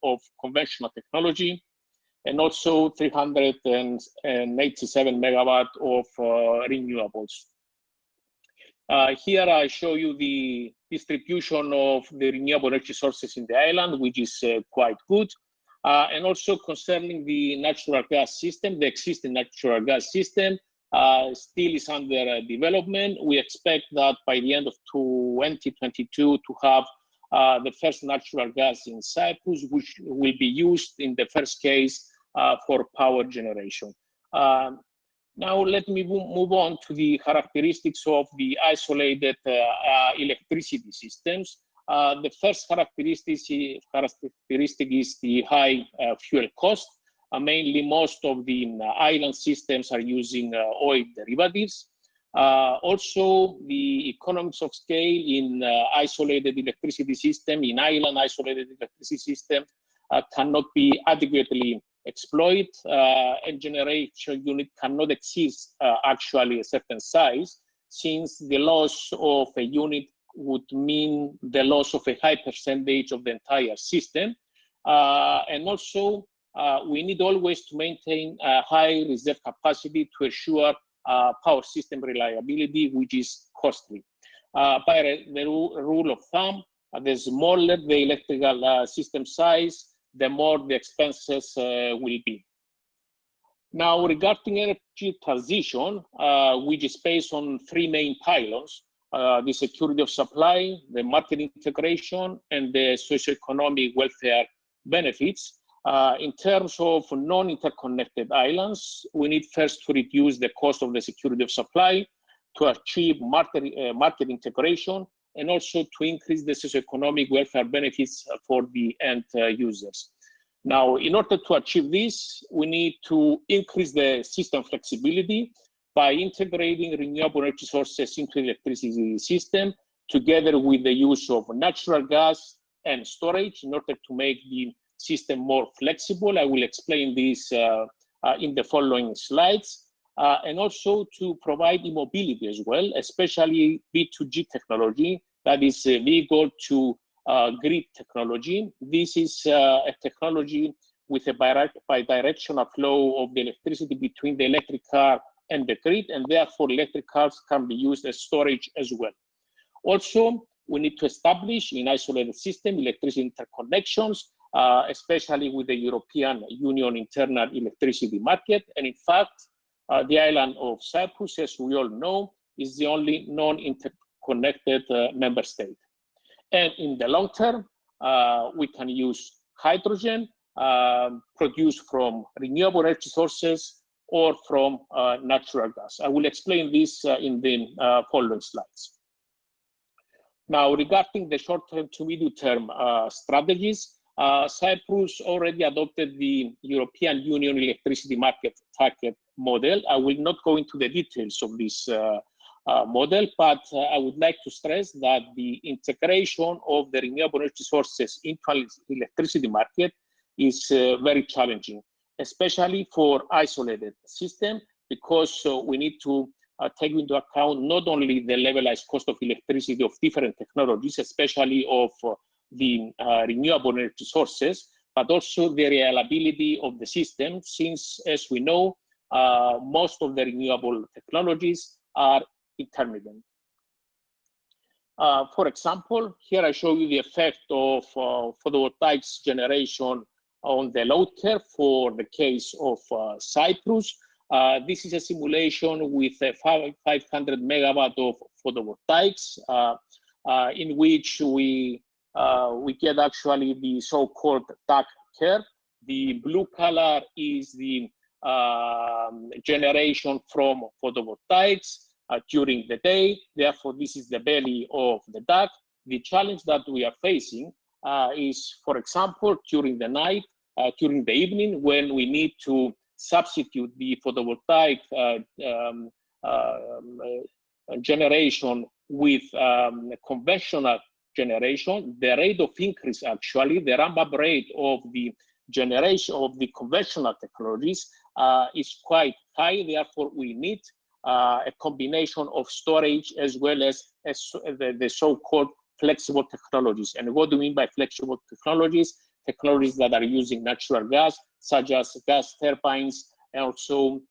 Speaker 6: of conventional technology, and also 387 megawatt of renewables. Here I show you the distribution of the renewable energy sources in the island, which is quite good. And also concerning the natural gas system, the existing natural gas system still is under development. We expect that by the end of 2022 to have the first natural gas in Cyprus, which will be used in the first case for power generation. Now let me move on to the characteristics of the isolated electricity systems. The first characteristic is the high fuel cost. Mainly, most of the island systems are using oil derivatives. Also, the economies of scale in isolated electricity system, in island isolated electricity system, cannot be adequately exploit, and generation unit cannot exceed actually a certain size, since the loss of a unit would mean the loss of a high percentage of the entire system. And also, we need always to maintain a high reserve capacity to ensure power system reliability, which is costly. By the rule of thumb, the smaller the electrical system size, the more the expenses will be. Now, regarding energy transition, which is based on three main pylons, the security of supply, the market integration, and the socioeconomic welfare benefits. In terms of non-interconnected islands, we need first to reduce the cost of the security of supply, to achieve market integration, and also to increase the socioeconomic welfare benefits for the end users. Now, in order to achieve this, we need to increase the system flexibility by integrating renewable energy sources into the electricity system, together with the use of natural gas and storage in order to make the system more flexible. I will explain this in the following slides. And also to provide e-mobility as well, especially B2G technology, that is vehicle to grid technology. This is a technology with a bidirectional flow of the electricity between the electric car and the grid, and therefore electric cars can be used as storage as well. Also, we need to establish in isolated system electricity interconnections, especially with the European Union internal electricity market. And in fact, the island of Cyprus, as we all know, is the only non-interconnected member state. And in the long term, we can use hydrogen produced from renewable energy sources or from natural gas. I will explain this in the following slides. Now, regarding the short-term to medium-term strategies, Cyprus already adopted the European Union electricity market target model. I will not go into the details of this model, but I would like to stress that the integration of the renewable energy sources into the electricity market is very challenging, especially for isolated system, because we need to take into account not only the levelized cost of electricity of different technologies, especially of the renewable energy sources, but also the reliability of the system, since, as we know, most of the renewable technologies are intermittent. For example, here I show you the effect of photovoltaics generation on the load curve for the case of Cyprus. This is a simulation with 500 megawatt of photovoltaics, in which we get actually the so-called DAC curve. The blue color is the generation from photovoltaics during the day. Therefore, this is the belly of the DAC. The challenge that we are facing is, for example, during the night, during the evening, when we need to substitute the photovoltaic generation with conventional generation. The rate of increase, actually, the ramp-up rate of the generation of the conventional technologies is quite high. Therefore, we need a combination of storage as well as the so-called flexible technologies. And what do we mean by flexible technologies? Technologies that are using natural gas, such as gas turbines and also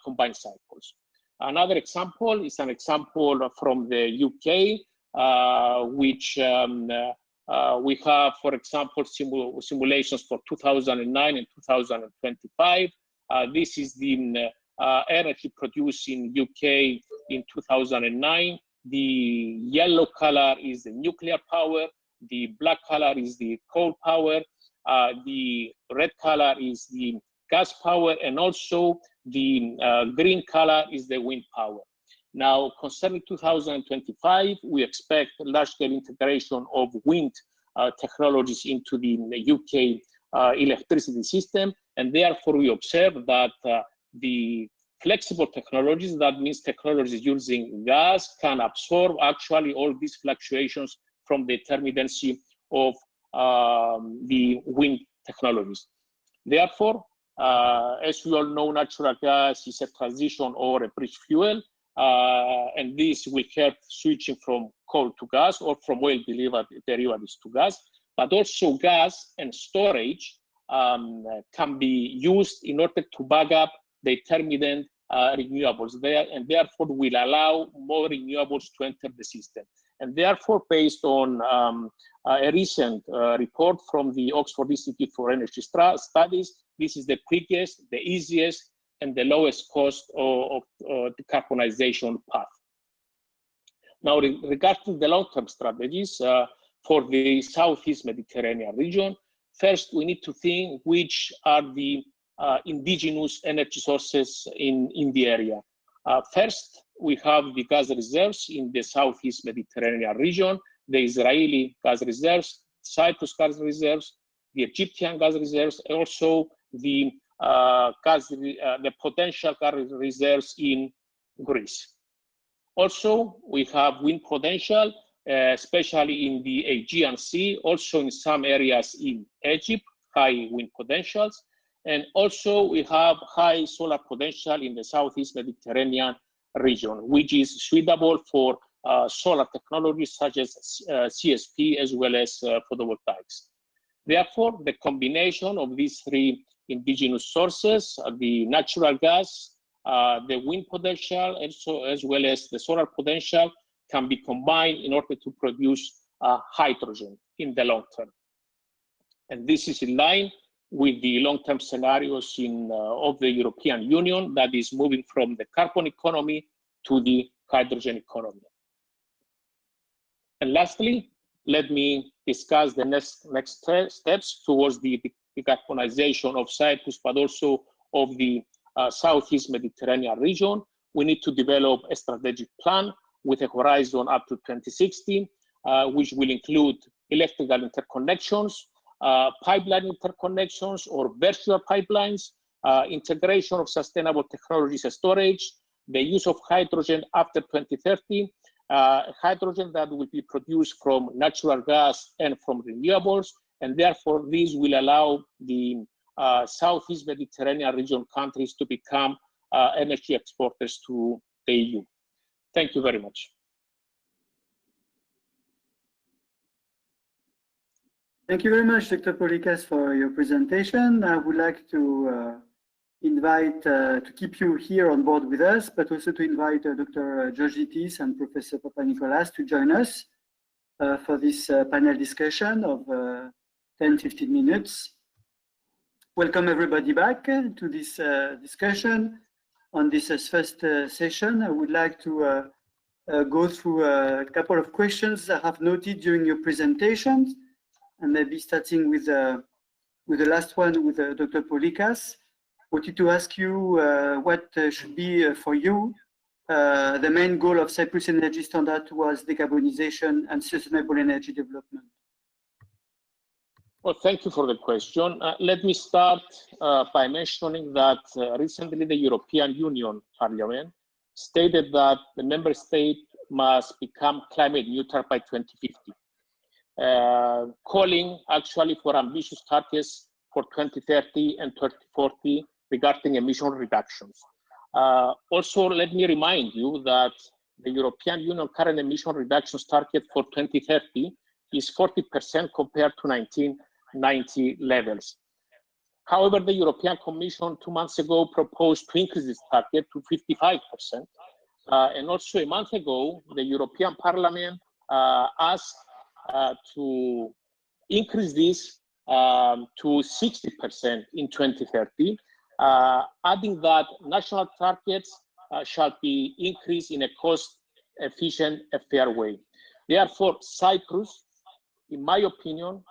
Speaker 6: combined cycles. Another example is an example from the UK, which we have, for example, simulations for 2009 and 2025. This is the energy produced in UK in 2009. The yellow color is the nuclear power. The black color is the coal power. The red color is the gas power, and also the green color is the wind power. Now, concerning 2025, we expect large-scale integration of wind technologies into the UK electricity system, and therefore we observe that the flexible technologies, that means technologies using gas, can absorb actually all these fluctuations from the intermittency of the wind technologies. Therefore, as we all know, natural gas is a transition or a bridge fuel, and this will help switching from coal to gas or from oil derivatives to gas. But also gas and storage can be used in order to back up the intermittent renewables there, and therefore will allow more renewables to enter the system. And therefore, based on a recent report from the Oxford Institute for Energy Studies, this is the quickest, the easiest, and the lowest cost of decarbonization path. Now, regarding the long-term strategies for the Southeast Mediterranean region, first we need to think which are the indigenous energy sources in the area. First, we have the gas reserves in the Southeast Mediterranean region, the Israeli gas reserves, Cyprus gas reserves, the Egyptian gas reserves, and also the potential gas reserves in Greece. Also, we have wind potential, especially in the Aegean Sea, also in some areas in Egypt, high wind potentials. And also we have high solar potential in the Southeast Mediterranean region, which is suitable for solar technologies such as CSP as well as photovoltaics. Therefore, the combination of these three indigenous sources, the natural gas, the wind potential, as well as the solar potential, can be combined in order to produce hydrogen in the long term. And this is in line with the long-term scenarios of the European Union that is moving from the carbon economy to the hydrogen economy. And lastly, let me discuss the next steps towards the decarbonization of Cyprus, but also of the Southeast Mediterranean region. We need to develop a strategic plan with a horizon up to 2060, which will include electrical interconnections, pipeline interconnections or virtual pipelines, integration of sustainable technologies and storage, the use of hydrogen after 2030, hydrogen that will be produced from natural gas and from renewables, and therefore these will allow the Southeast Mediterranean region countries to become energy exporters to the EU. Thank you very much.
Speaker 3: Thank you very much, Dr. Poullikkas, for your presentation. I would like to invite to keep you here on board with us, but also to invite Dr. Zittis and Professor Papanicolas to join us for this panel discussion of 10-15 minutes. Welcome everybody back to this discussion. On this first session, I would like to go through a couple of questions I have noted during your presentations, and maybe starting with the last one with Dr. Poullikkas. Wanted to ask you what should be for you the main goal of Cyprus Energy Standard towards decarbonization and sustainable energy development.
Speaker 6: Well, thank you for the question. Let me start by mentioning that recently the European Union Parliament stated that the member state must become climate neutral by 2050, calling actually for ambitious targets for 2030 and 2040 regarding emission reductions. Also, let me remind you that the European Union current emission reductions target for 2030 is 40% compared to 1990 levels. However, the European Commission 2 months ago proposed to increase this target to 55%. And also a month ago, the European Parliament asked to increase this to 60% in 2030, adding that national targets shall be increased in a cost-efficient, fair way. Therefore, Cyprus, in my opinion,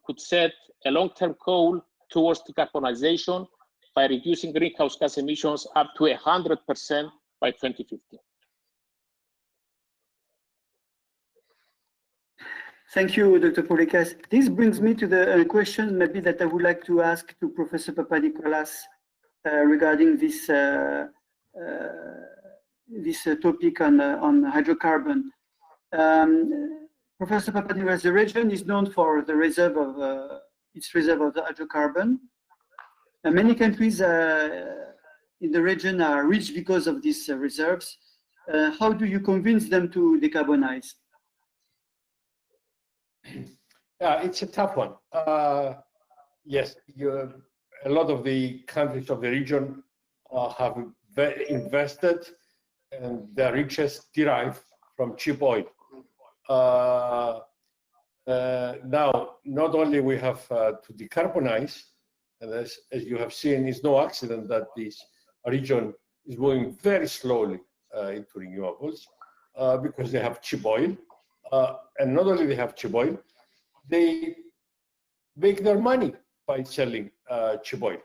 Speaker 6: could set a long-term goal towards decarbonization by reducing greenhouse gas emissions up to 100% by 2050.
Speaker 3: Thank you, Dr. Poullikkas. This brings me to the question maybe that I would like to ask to Professor Papanicolas regarding this topic on hydrocarbon. Professor Papanicolas, the region is known for the reserve of its reserve of the hydrocarbon. Many countries in the region are rich because of these reserves. How do you convince them to decarbonize?
Speaker 5: Yeah, it's a tough one. Yes, a lot of the countries of the region have invested, and their riches derive from cheap oil. Now, not only we have to decarbonize, and as you have seen, it's no accident that this region is moving very slowly into renewables because they have cheap oil. And not only they have cheap oil, they make their money by selling cheap oil.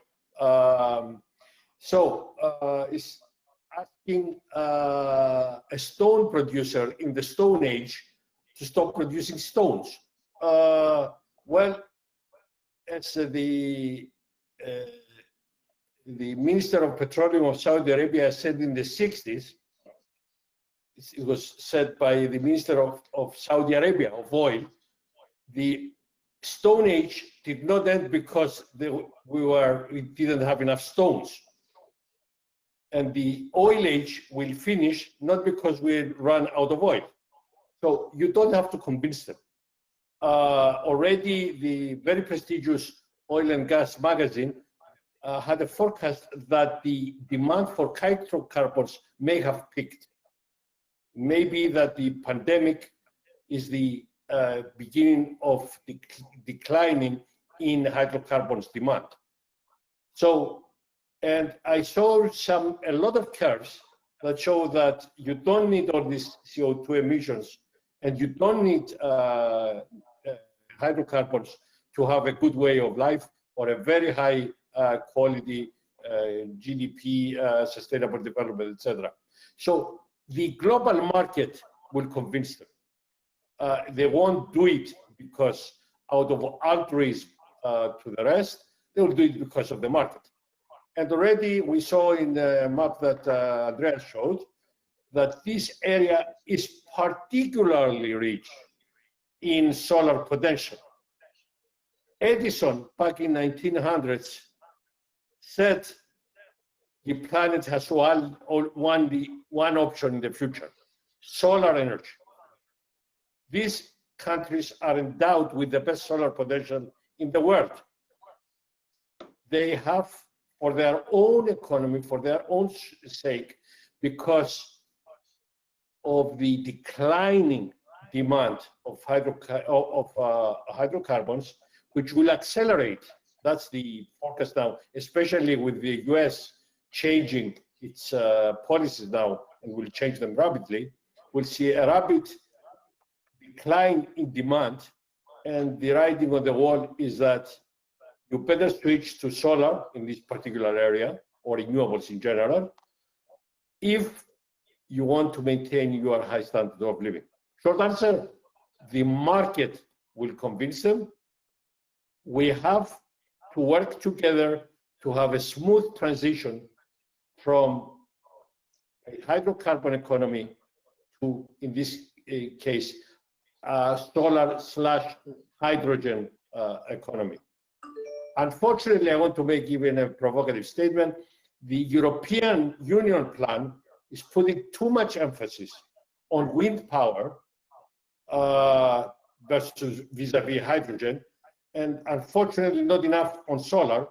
Speaker 5: So it's asking a stone producer in the Stone Age to stop producing stones. Well, as the Minister of Petroleum of Saudi Arabia said in the 60s, it was said by the Minister of Saudi Arabia of oil, the Stone Age did not end because we didn't have enough stones. And the oil age will finish not because we run out of oil. So you don't have to convince them. Already the very prestigious Oil and Gas magazine had a forecast that the demand for hydrocarbons may have peaked. Maybe that the pandemic is the beginning of declining in hydrocarbons demand. So, and I saw a lot of curves that show that you don't need all these CO2 emissions, and you don't need hydrocarbons to have a good way of life or a very high quality GDP, sustainable development, etc. So the global market will convince them. They won't do it because out of altruism to the rest, they will do it because of the market. And already we saw in the map that Andreas showed that this area is particularly rich in solar potential. Edison, back in 1900s, said the planet has one option in the future: solar energy. These countries are endowed with the best solar potential in the world. They have, for their own economy, for their own sake, because of the declining demand of hydrocarbons, which will accelerate. That's the forecast now, especially with the US changing its policies now and will change them rapidly. We'll see a rapid decline in demand, and the writing on the wall is that you better switch to solar in this particular area, or renewables in general, if you want to maintain your high standard of living. Short answer, the market will convince them. We have to work together to have a smooth transition from a hydrocarbon economy to, in this case, solar/hydrogen economy. Unfortunately, I want to make even a provocative statement. The European Union plan is putting too much emphasis on wind power versus vis-a-vis hydrogen, and unfortunately not enough on solar,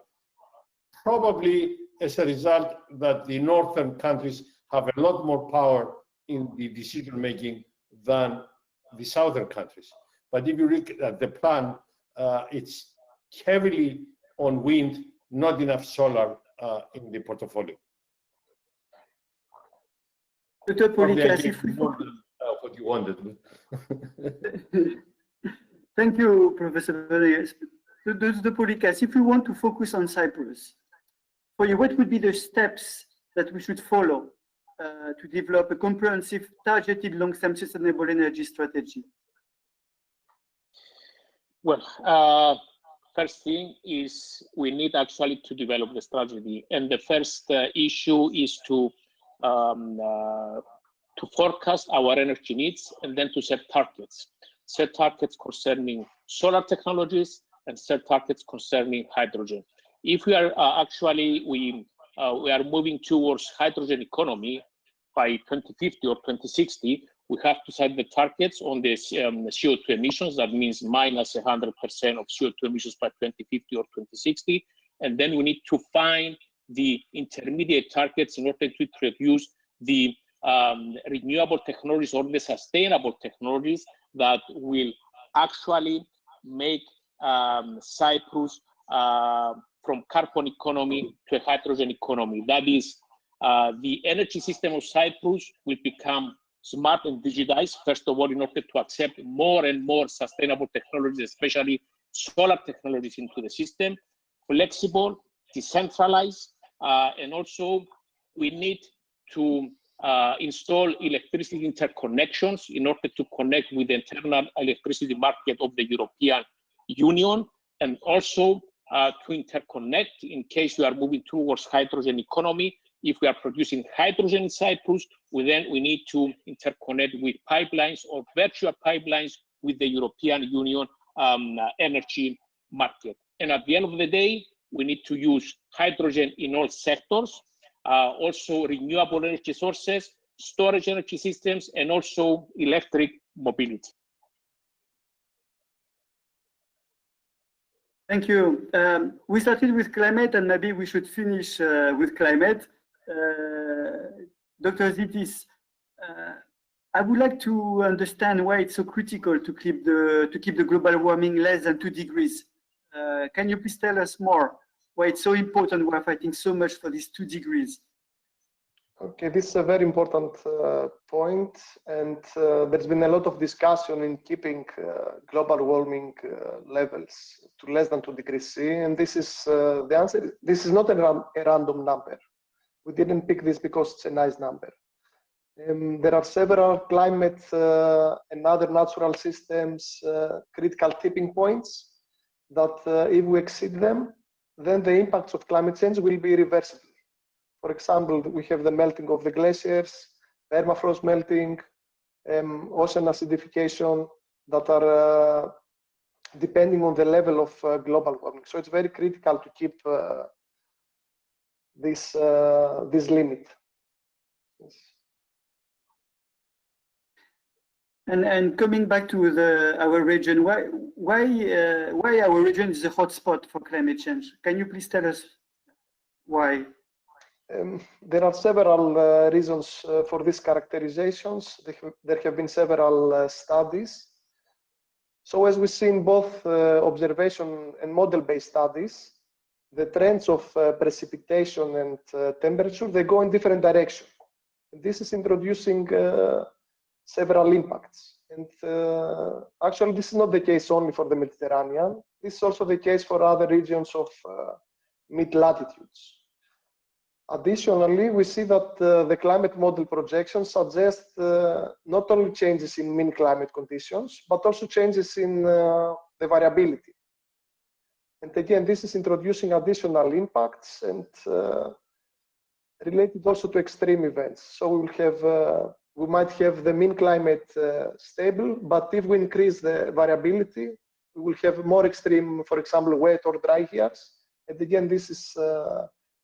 Speaker 5: probably as a result that the northern countries have a lot more power in the decision-making than the southern countries. But if you look at the plan, it's heavily on wind, not enough solar in the portfolio.
Speaker 3: Dr. Poullikkas,
Speaker 5: what you wanted.
Speaker 3: Thank you, Professor Andreas. Dr. Poullikkas, if we want to focus on Cyprus, for you, what would be the steps that we should follow to develop a comprehensive, targeted, long-term sustainable energy strategy?
Speaker 6: Well, first thing is we need actually to develop the strategy, and the first issue is to forecast our energy needs and then to set targets. Set targets concerning solar technologies and set targets concerning hydrogen. If we are we are moving towards hydrogen economy by 2050 or 2060, we have to set the targets on the CO2 emissions. That means minus 100% of CO2 emissions by 2050 or 2060. And then we need to find the intermediate targets in order to introduce the renewable technologies or the sustainable technologies that will actually make Cyprus from carbon economy to a hydrogen economy. That is, the energy system of Cyprus will become smart and digitized, first of all, in order to accept more and more sustainable technologies, especially solar technologies into the system, flexible, decentralized, and also we need to install electricity interconnections in order to connect with the internal electricity market of the European Union, and also to interconnect in case we are moving towards hydrogen economy. If we are producing hydrogen in Cyprus, we need to interconnect with pipelines or virtual pipelines with the European Union energy market. And at the end of the day, we need to use hydrogen in all sectors, also renewable energy sources, storage energy systems, and also electric mobility.
Speaker 3: Thank you. We started with climate, and maybe we should finish with climate. Dr. Zittis, I would like to understand why it's so critical to keep the global warming less than 2 degrees. Can you please tell us more why it's so important? We're fighting so much for these 2 degrees.
Speaker 4: Okay, this is a very important point, and there's been a lot of discussion in keeping global warming levels to less than 2 degrees C, and this is the answer. This is not a random number. We didn't pick this because it's a nice number. There are several climate and other natural systems critical tipping points that if we exceed them, then the impacts of climate change will be reversible. For example, we have the melting of the glaciers, permafrost melting, ocean acidification that are depending on the level of global warming. So it's very critical to keep this limit. Yes.
Speaker 3: And coming back to our region, why our region is a hotspot for climate change? Can you please tell us why?
Speaker 4: There are several reasons for these characterizations. There have been several studies. So as we see in both observation and model-based studies, the trends of precipitation and temperature, they go in different directions. This is introducing several impacts. And actually, this is not the case only for the Mediterranean. This is also the case for other regions of mid-latitudes. Additionally, we see that the climate model projections suggest not only changes in mean climate conditions, but also changes in the variability. And again, this is introducing additional impacts and related also to extreme events. So we will have we might have the mean climate stable, but if we increase the variability, we will have more extreme, for example, wet or dry years. And again, this is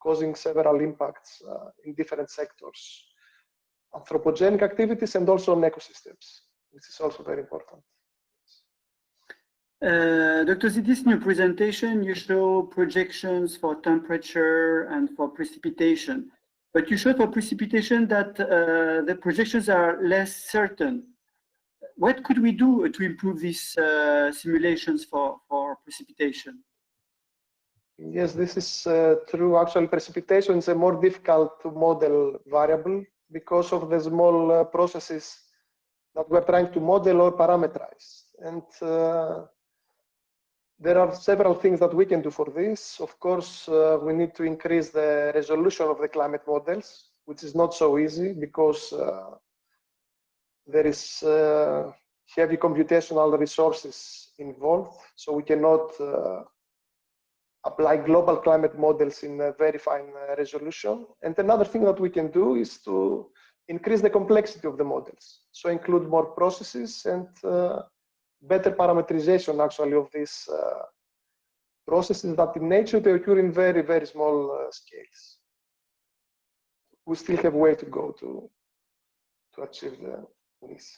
Speaker 4: causing several impacts in different sectors, anthropogenic activities and also on ecosystems, which is also very important.
Speaker 3: Dr. Zittis, in your presentation, you show projections for temperature and for precipitation. But you showed for precipitation that the projections are less certain. What could we do to improve these simulations for precipitation?
Speaker 4: Yes, this is true. Actually, precipitation is a more difficult to model variable because of the small processes that we're trying to model or parameterize. And there are several things that we can do for this. Of course, we need to increase the resolution of the climate models, which is not so easy because there is heavy computational resources involved. So we cannot apply global climate models in a very fine resolution. And another thing that we can do is to increase the complexity of the models. So include more processes and better parameterization actually of these processes that in nature they occur in very, very small scales. We still have a way to go to achieve this.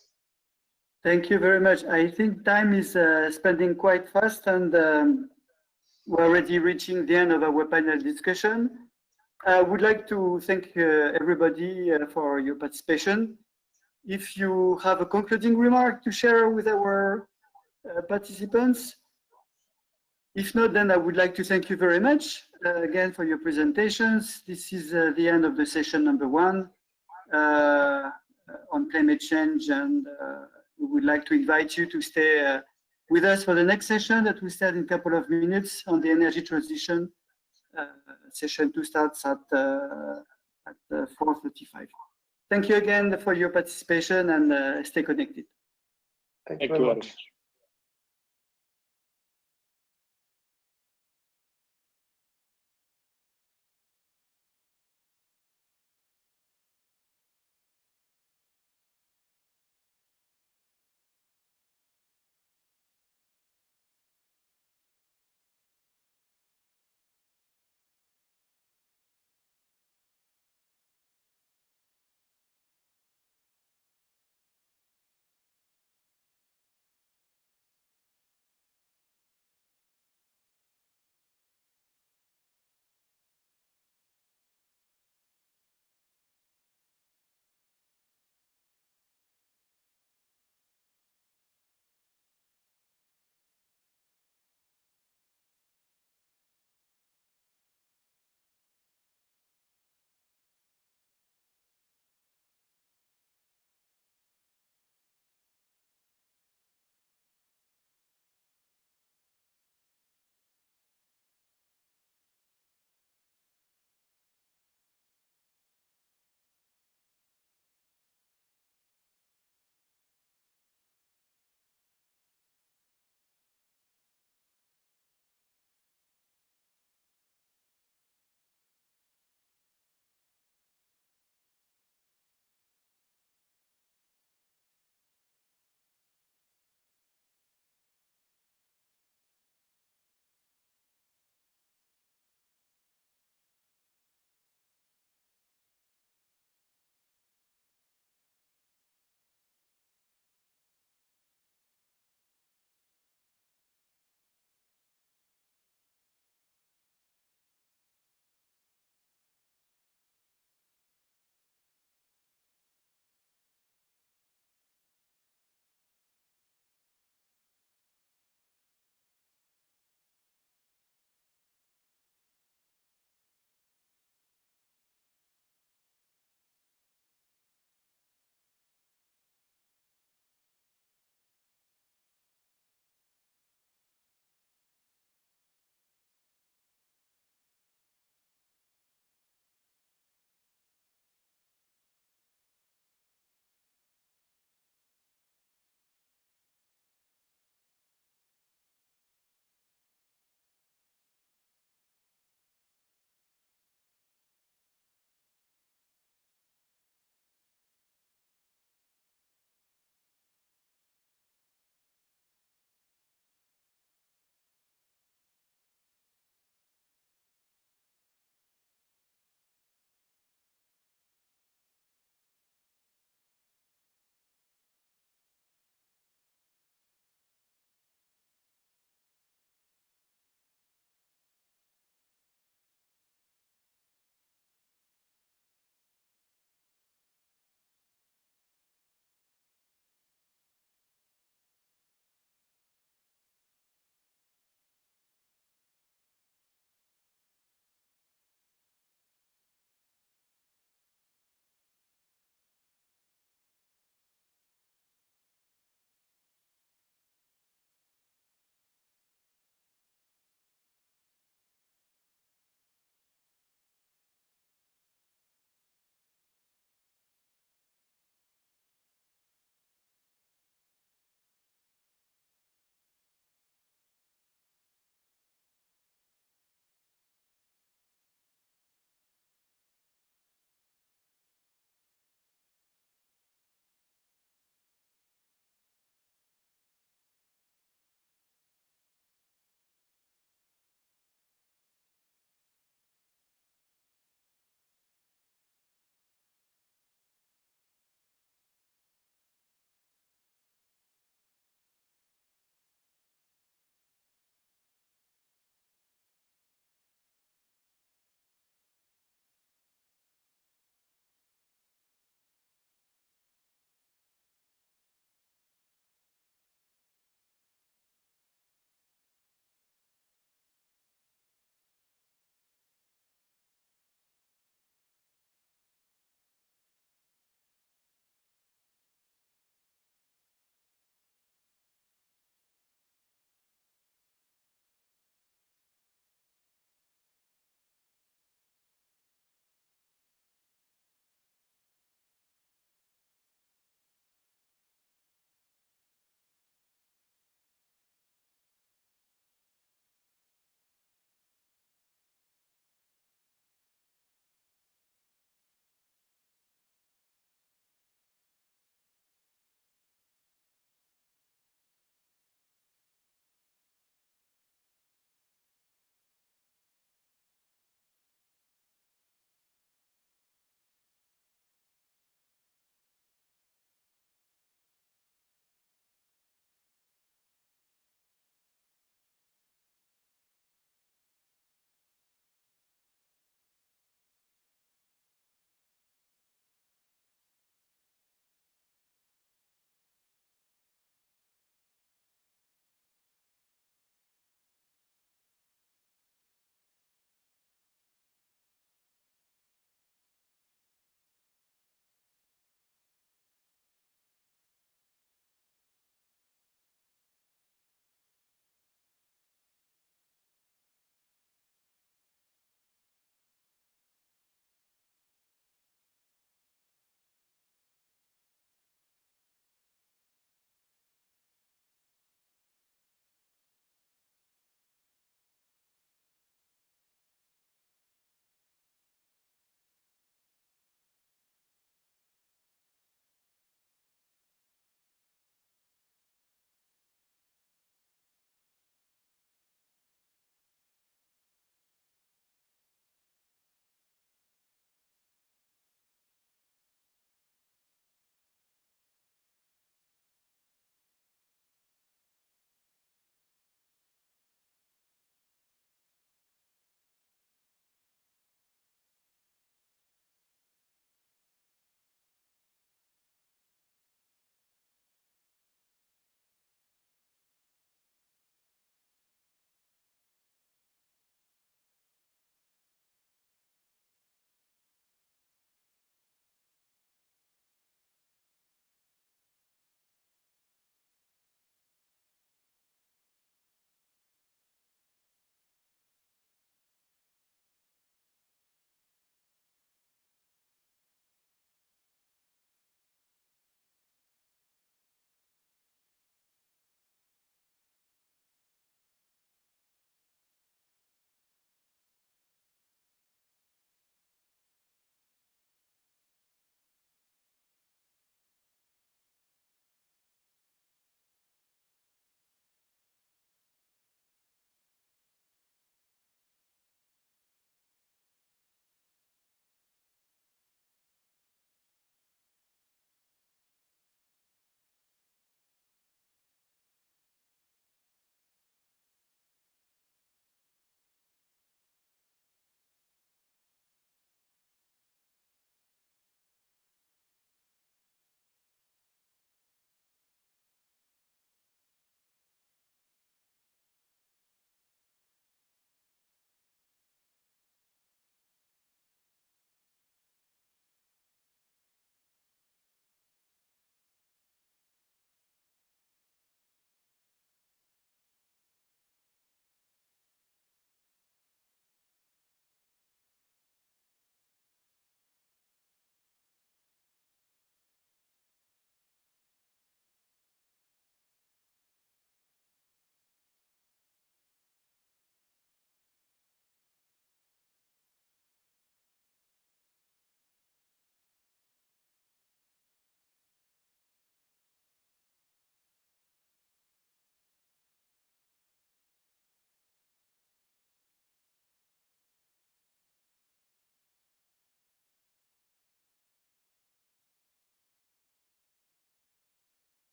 Speaker 3: Thank you very much. I think time is spending quite fast, and we're already reaching the end of our panel discussion. I would like to thank everybody for your participation. If you have a concluding remark to share with our participants. If not, then I would like to thank you very much again for your presentations. This is the end of the session number 1 on climate change, and we would like to invite you to stay with us for the next session that will start in a couple of minutes on the energy transition. Session 2 starts at 4:35. Thank you again for your participation, and stay connected.
Speaker 4: Thank you very much.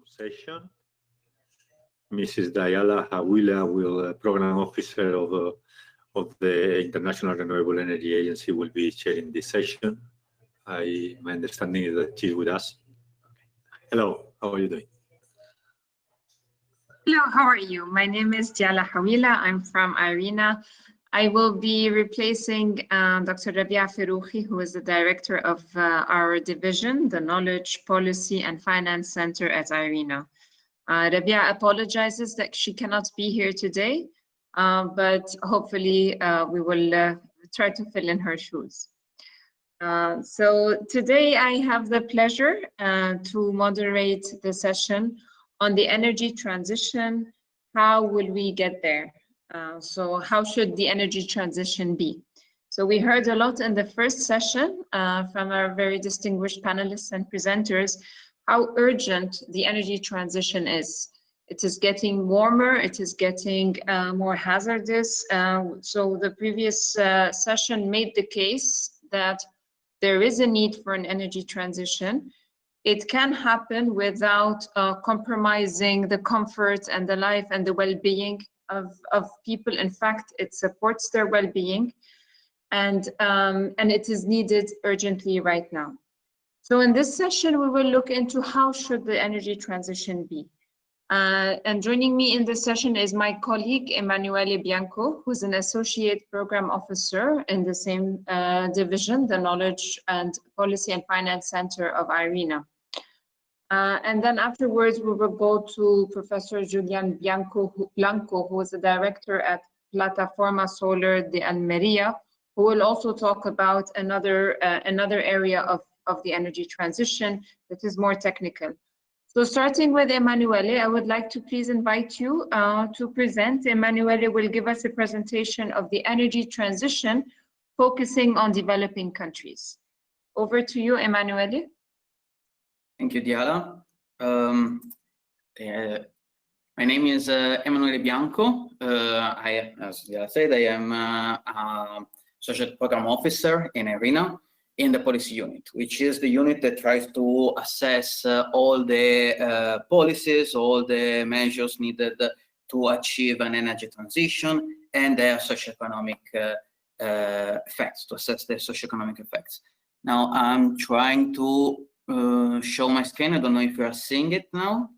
Speaker 1: session. Mrs. Diala Hawila, Program Officer of the International Renewable Energy Agency, will be chairing this session. My understanding is that she's with us. Hello, how are you doing?
Speaker 7: Hello, how are you? My name is Diala Hawila. I'm from IRENA. I will be replacing Dr. Rabia Firouhi, who is the director of our division, the Knowledge, Policy and Finance Center at IRENA. Rabia apologizes that she cannot be here today, but hopefully we will try to fill in her shoes. So today I have the pleasure to moderate the session on the energy transition. How will we get there? So how should the energy transition be? So we heard a lot in the first session from our very distinguished panelists and presenters, how urgent the energy transition is. It is getting warmer, it is getting more hazardous. So the previous session made the case that there is a need for an energy transition. It can happen without compromising the comfort and the life and the well-being of people. In fact, it supports their well-being, and it is needed urgently right now. So in this session, we will look into how should the energy transition be. And joining me in this session is my colleague, Emanuele Bianco, who's an Associate Program Officer in the same division, the Knowledge and Policy and Finance Center of IRENA. And then afterwards, we will go to Professor Julian Blanco, who is the director at Plataforma Solar de Almeria, who will also talk about another area of the energy transition that is more technical. So starting with Emanuele, I would like to please invite you to present. Emanuele will give us a presentation of the energy transition, focusing on developing countries. Over to you, Emanuele.
Speaker 8: Thank you, Diala. My name is Emanuele Bianco. As Diala said, I am Associate Program Officer in IRENA in the Policy Unit, which is the unit that tries to assess all the policies, all the measures needed to achieve an energy transition and their socioeconomic effects, to assess their socioeconomic effects. Now, I'm trying to show my screen. I don't know if you are seeing it now.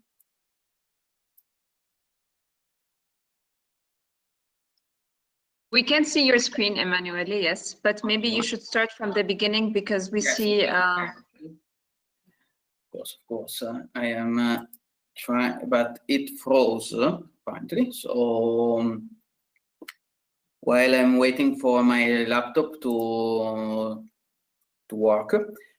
Speaker 7: We can see your screen, Emanuele, yes, but maybe you should start from the beginning because we see.
Speaker 8: Of course. I am trying, but it froze apparently. So while I'm waiting for my laptop to work,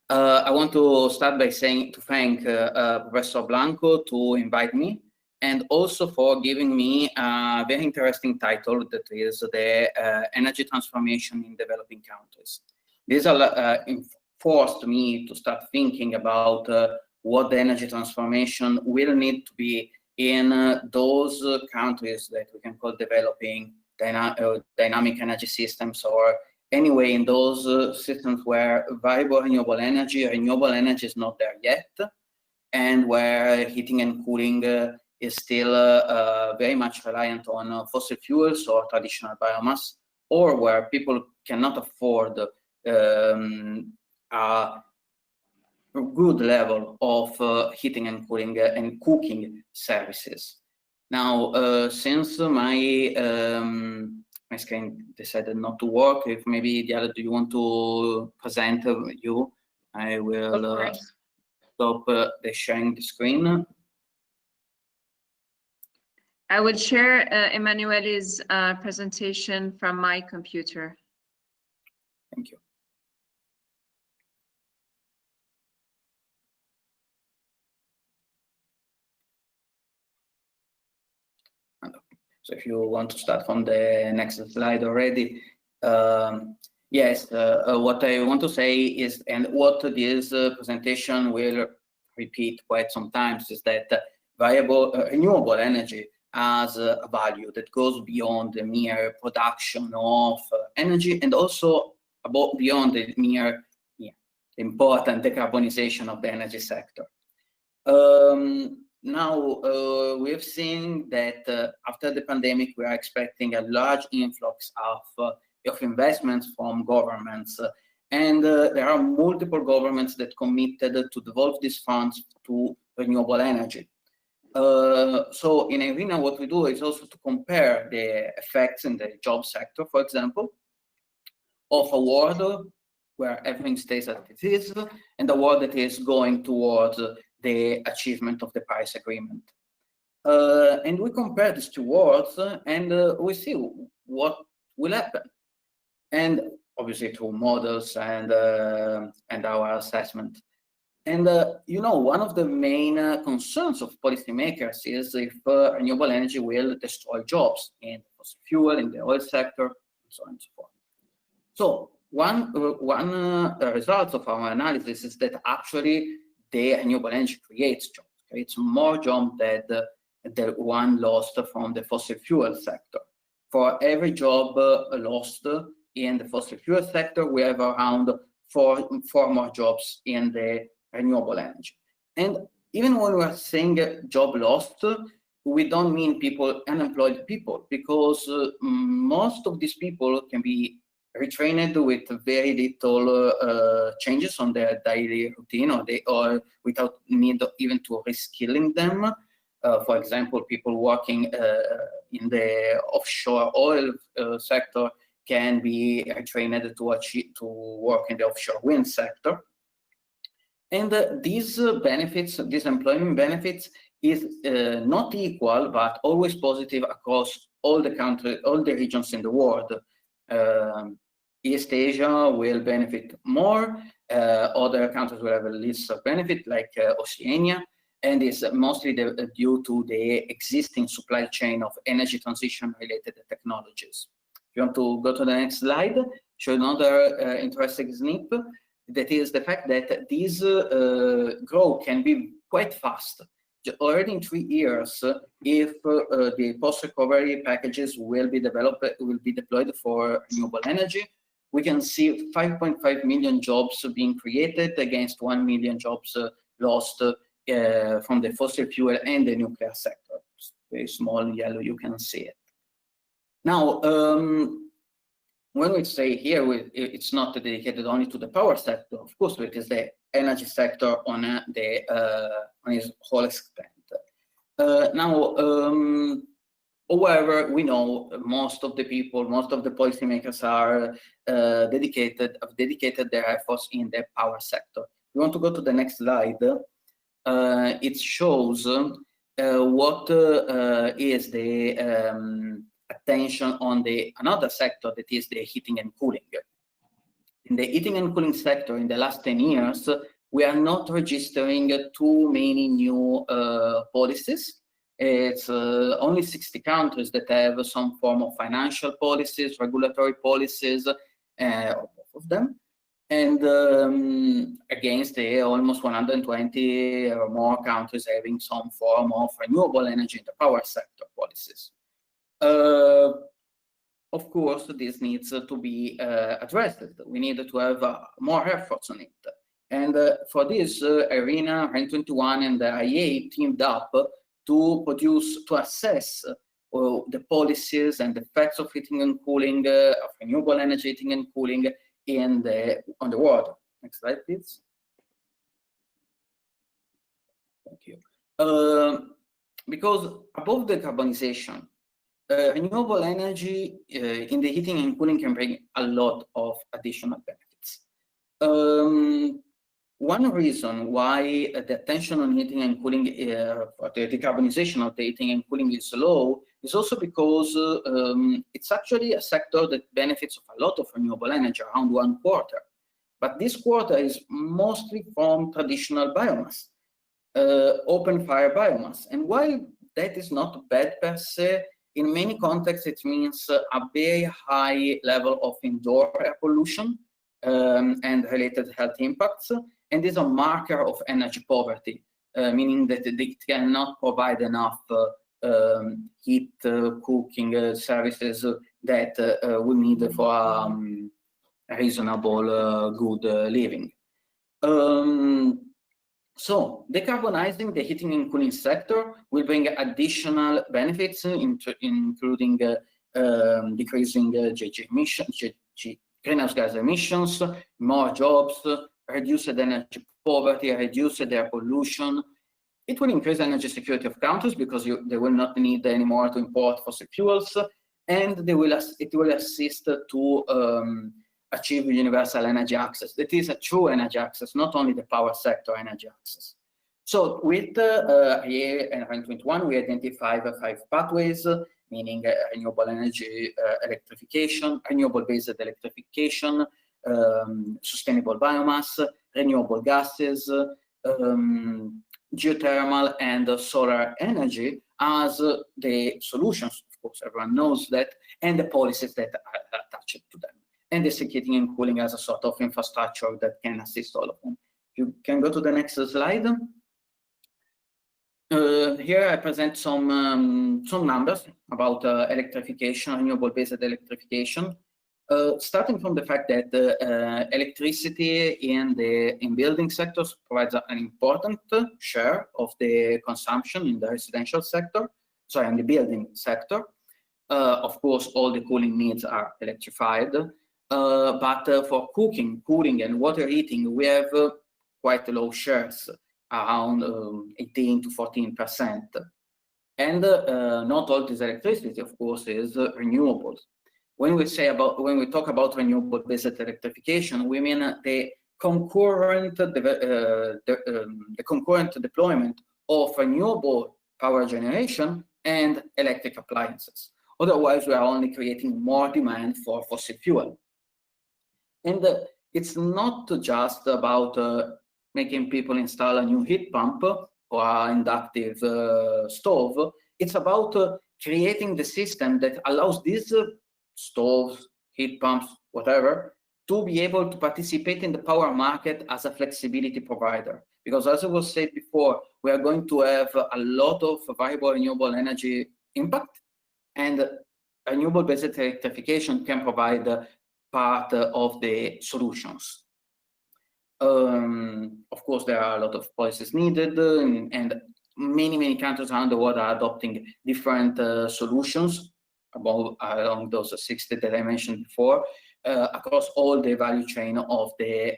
Speaker 8: I want to start by saying to thank Professor Blanco to invite me, and also for giving me a very interesting title that is the energy transformation in developing countries. This forced me to start thinking about what the energy transformation will need to be in those countries that we can call developing dynamic energy systems, or anyway in those systems where viable renewable energy is not there yet, and where heating and cooling is still very much reliant on fossil fuels or traditional biomass, or where people cannot afford a good level of heating and cooling and cooking services. Now, since my screen decided not to work, if maybe Diala, do you want to present you? I will stop the sharing the screen.
Speaker 7: I will share Emanuele's presentation from my computer.
Speaker 8: Thank you. So if you want to start from the next slide already, yes, what I want to say is, and what this presentation will repeat quite sometimes, is that viable renewable energy has a value that goes beyond the mere production of energy, and also beyond the mere important decarbonization of the energy sector. now we've seen that after the pandemic, we are expecting a large influx of investments from governments. And there are multiple governments that committed to devote these funds to renewable energy. So in IRENA, what we do is also to compare the effects in the job sector, for example, of a world where everything stays as it is, and a world that is going towards the achievement of the Paris Agreement. And we compare these two worlds, and we see what will happen. And obviously through models and our assessment. And you know, one of the main concerns of policymakers is if renewable energy will destroy jobs in fossil fuel, in the oil sector, and so on and so forth. So one result of our analysis is that actually the renewable energy creates jobs, creates more jobs than the one lost from the fossil fuel sector. For every job lost in the fossil fuel sector, we have around four more jobs in the renewable energy. And even when we are saying job lost, we don't mean unemployed people, because most of these people can be retrained with very little changes on their daily routine, or without need even to reskilling them. For example, people working in the offshore oil sector can be trained to work in the offshore wind sector. And these benefits, these employment benefits, is not equal, but always positive across all the countries, all the regions in the world. East Asia will benefit more, other countries will have a lesser benefit, like Oceania, and it's mostly due to the existing supply chain of energy transition related technologies. If you want to go to the next slide, show another interesting snip, that is the fact that these growth can be quite fast. Already in 3 years, if the post-recovery packages will be developed, will be deployed for renewable energy, we can see 5.5 million jobs being created against 1 million jobs lost from the fossil fuel and the nuclear sector. It's very small yellow, you can see it. Now, when we say here, it's not dedicated only to the power sector. Of course, it is the energy sector on its whole extent. However, we know most of the people, most of the policymakers are have dedicated their efforts in the power sector. We want to go to the next slide. It shows what is the attention on another sector, that is the heating and cooling. In the heating and cooling sector, in the last 10 years, we are not registering too many new policies. It's only 60 countries that have some form of financial policies, regulatory policies, or both of them, and against almost 120 or more countries having some form of renewable energy in the power sector policies. Of course, this needs to be addressed. We need to have more efforts on it. And for this, IRENA, REN21, and the IEA teamed up to assess the policies and the effects of heating and cooling, of renewable energy heating and cooling on the world. Next slide, please. Thank you. Because above decarbonization, renewable energy in the heating and cooling can bring a lot of additional benefits. One reason why the attention on heating and cooling, for the decarbonization of the heating and cooling is low, is also because it's actually a sector that benefits of a lot of renewable energy, around 1/4. But this quarter is mostly from traditional biomass, open fire biomass. And while that is not bad per se, in many contexts it means a very high level of indoor air pollution and related health impacts, and is a marker of energy poverty, meaning that they cannot provide enough heat, cooking services that we need for reasonable, good living. So decarbonizing the heating and cooling sector will bring additional benefits, including decreasing greenhouse gas emissions, more jobs, reduced energy poverty, reduced air pollution. It will increase energy security of countries because they will not need anymore to import fossil fuels, and it will assist to achieve universal energy access. That is a true energy access, not only the power sector energy access. So with RIE and 2021, we identified 5 pathways, meaning renewable energy electrification, renewable-based electrification, sustainable biomass, renewable gases, geothermal and solar energy as the solutions. Of course, everyone knows that, and the policies that are attached to them, and the heating and cooling as a sort of infrastructure that can assist all of them. You can go to the next slide. Here I present some numbers about electrification, renewable-based electrification. Starting from the fact that electricity in building sectors provides an important share of the consumption in the residential sector, sorry, in the building sector. Of course, all the cooling needs are electrified, but for cooking, cooling, and water heating, we have quite low shares, around 18 to 14%. And not all this electricity, of course, is renewable. When we talk about renewable-based electrification, we mean the concurrent deployment of renewable power generation and electric appliances. Otherwise, we are only creating more demand for fossil fuel. And it's not just about making people install a new heat pump or an inductive stove. It's about creating the system that allows these stoves, heat pumps, whatever, to be able to participate in the power market as a flexibility provider. Because as I was said before, we are going to have a lot of variable renewable energy impact, and renewable-based electrification can provide part of the solutions. Of course, there are a lot of policies needed, and many countries around the world are adopting different solutions along those 60 that I mentioned before, across all the value chain of the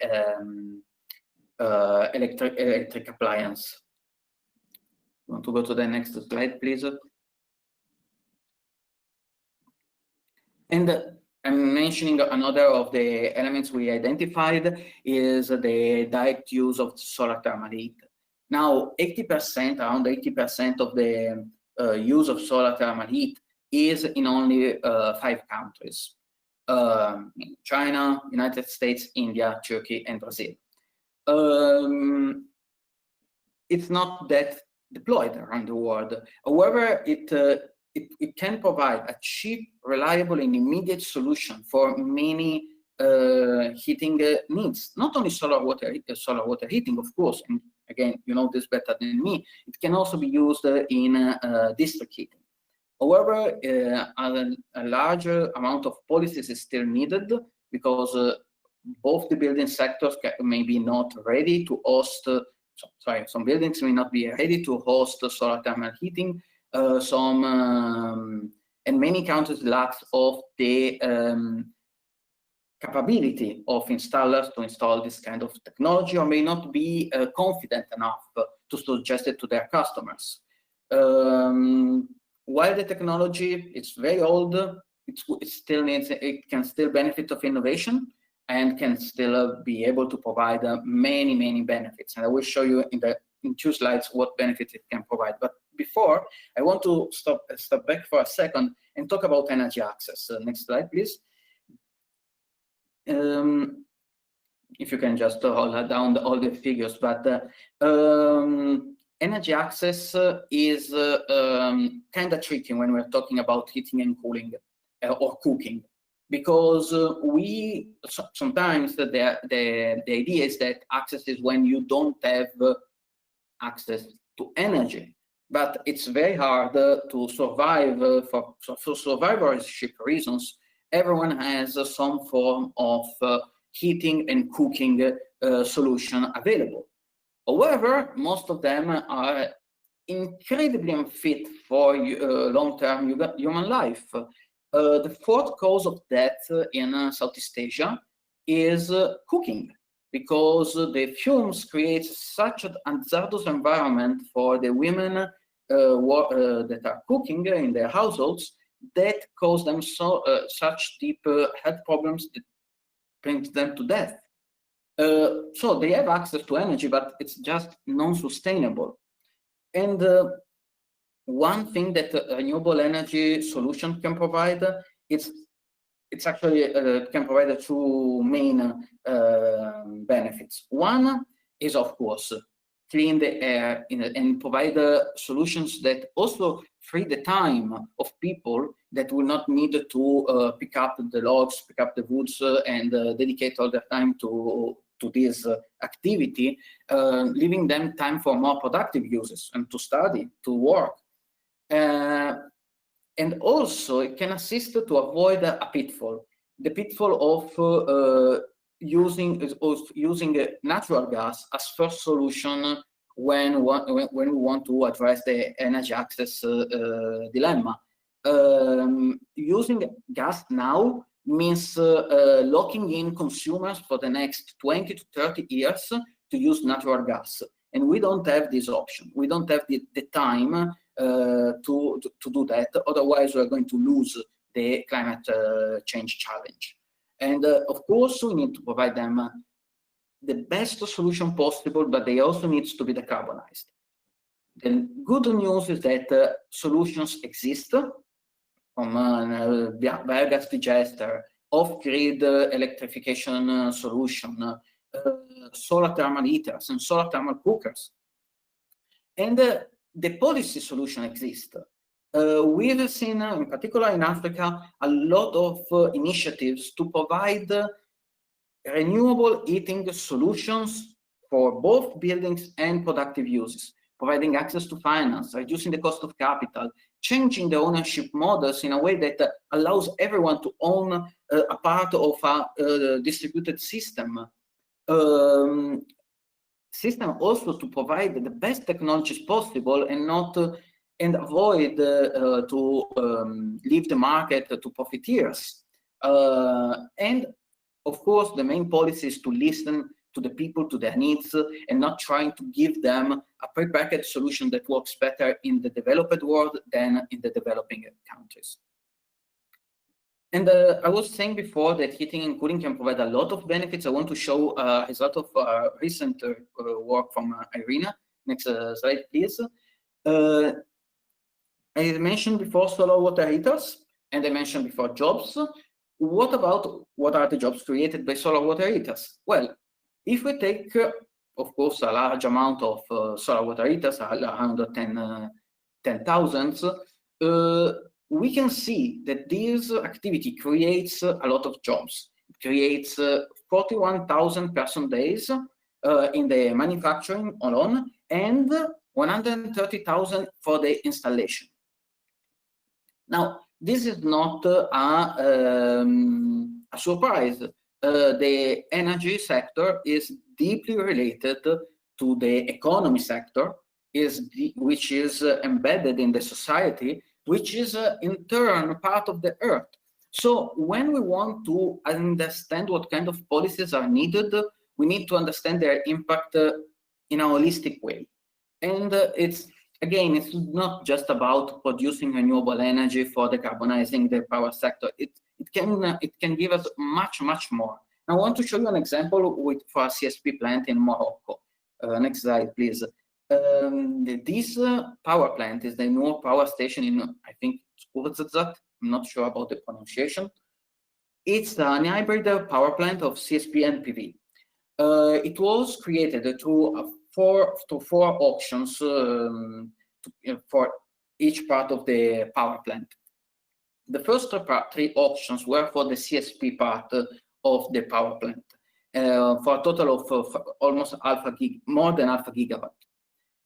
Speaker 8: electric appliance. You want to go to the next slide, please? And I'm mentioning another of the elements we identified is the direct use of solar thermal heat. Now, 80%, around 80% of the use of solar thermal heat is in only 5 countries: China, United States, India, Turkey, and Brazil. It's not that deployed around the world. However, it can provide a cheap, reliable, and immediate solution for many heating needs. Not only solar water heating, of course, and again, you know this better than me. It can also be used in district heating. However, a larger amount of policies is still needed because both the building sectors may be not ready to host, some buildings may not be ready to host solar thermal heating. And many countries lack of the capability of installers to install this kind of technology, or may not be confident enough to suggest it to their customers. While the technology is very old, it can still benefit of innovation and can still be able to provide many benefits. And I will show you in 2 slides what benefits it can provide. But before, I want to step back for a second and talk about energy access. Next slide, please. If you can just hold down all the figures, but energy access is kind of tricky when we're talking about heating and cooling or cooking, because sometimes the idea is that access is when you don't have access to energy. But it's very hard to survive for survivorship reasons. Everyone has some form of heating and cooking solution available. However, most of them are incredibly unfit for long-term human life. The fourth cause of death in Southeast Asia is cooking, because the fumes create such an hazardous environment for the women that are cooking in their households that cause them such deep health problems that brings them to death. So they have access to energy, but it's just non-sustainable. And one thing that a renewable energy solution can provide, it's actually can provide two main benefits. One is, of course, clean the air and provide solutions that also free the time of people that will not need to pick up the logs, pick up the woods, and dedicate all their time to this activity, leaving them time for more productive uses and to study, to work. And also it can assist to avoid a pitfall, the pitfall of using natural gas as first solution when we want to address the energy access dilemma. Using gas now means locking in consumers for the next 20 to 30 years to use natural gas. And we don't have this option. We don't have the time to do that. Otherwise, we're going to lose the climate change challenge. And of course, we need to provide them the best solution possible, but they also need to be decarbonized. The good news is that solutions exist, from biogas digester, off-grid electrification solution, solar thermal heaters, and solar thermal cookers. And the policy solution exists. We've seen, in particular in Africa, a lot of initiatives to provide renewable heating solutions for both buildings and productive uses, providing access to finance, reducing the cost of capital, changing the ownership models in a way that allows everyone to own a part of a distributed system. System also to provide the best technologies possible and not and avoid to leave the market to profiteers. And of course, the main policy is to listen to the people, to their needs, and not trying to give them a prepackaged solution that works better in the developed world than in the developing countries. And I was saying before that heating and cooling can provide a lot of benefits. I want to show a result of recent work from Irina. Next slide, please. I mentioned before solar water heaters, and I mentioned before jobs. What about what are the jobs created by solar water heaters? Well, if we take, of course, a large amount of solar water heaters, around 10,000, we can see that this activity creates a lot of jobs. It creates 41,000 person days in the manufacturing alone, and 130,000 for the installation. Now, this is not a surprise. The energy sector is deeply related to the economy sector, which is embedded in the society, which is in turn part of the earth. So when we want to understand what kind of policies are needed, we need to understand their impact in a holistic way. And it's not just about producing renewable energy for decarbonizing the power sector. It can give us much more. I want to show you an example for a CSP plant in Morocco. Next slide, please. This power plant is the new power station in, I think, Zittis. I'm not sure about the pronunciation. It's an hybrid power plant of CSP and PV. It was created through four auctions for each part of the power plant. The first three auctions were for the CSP part of the power plant, for a total of almost more than half a gigawatt.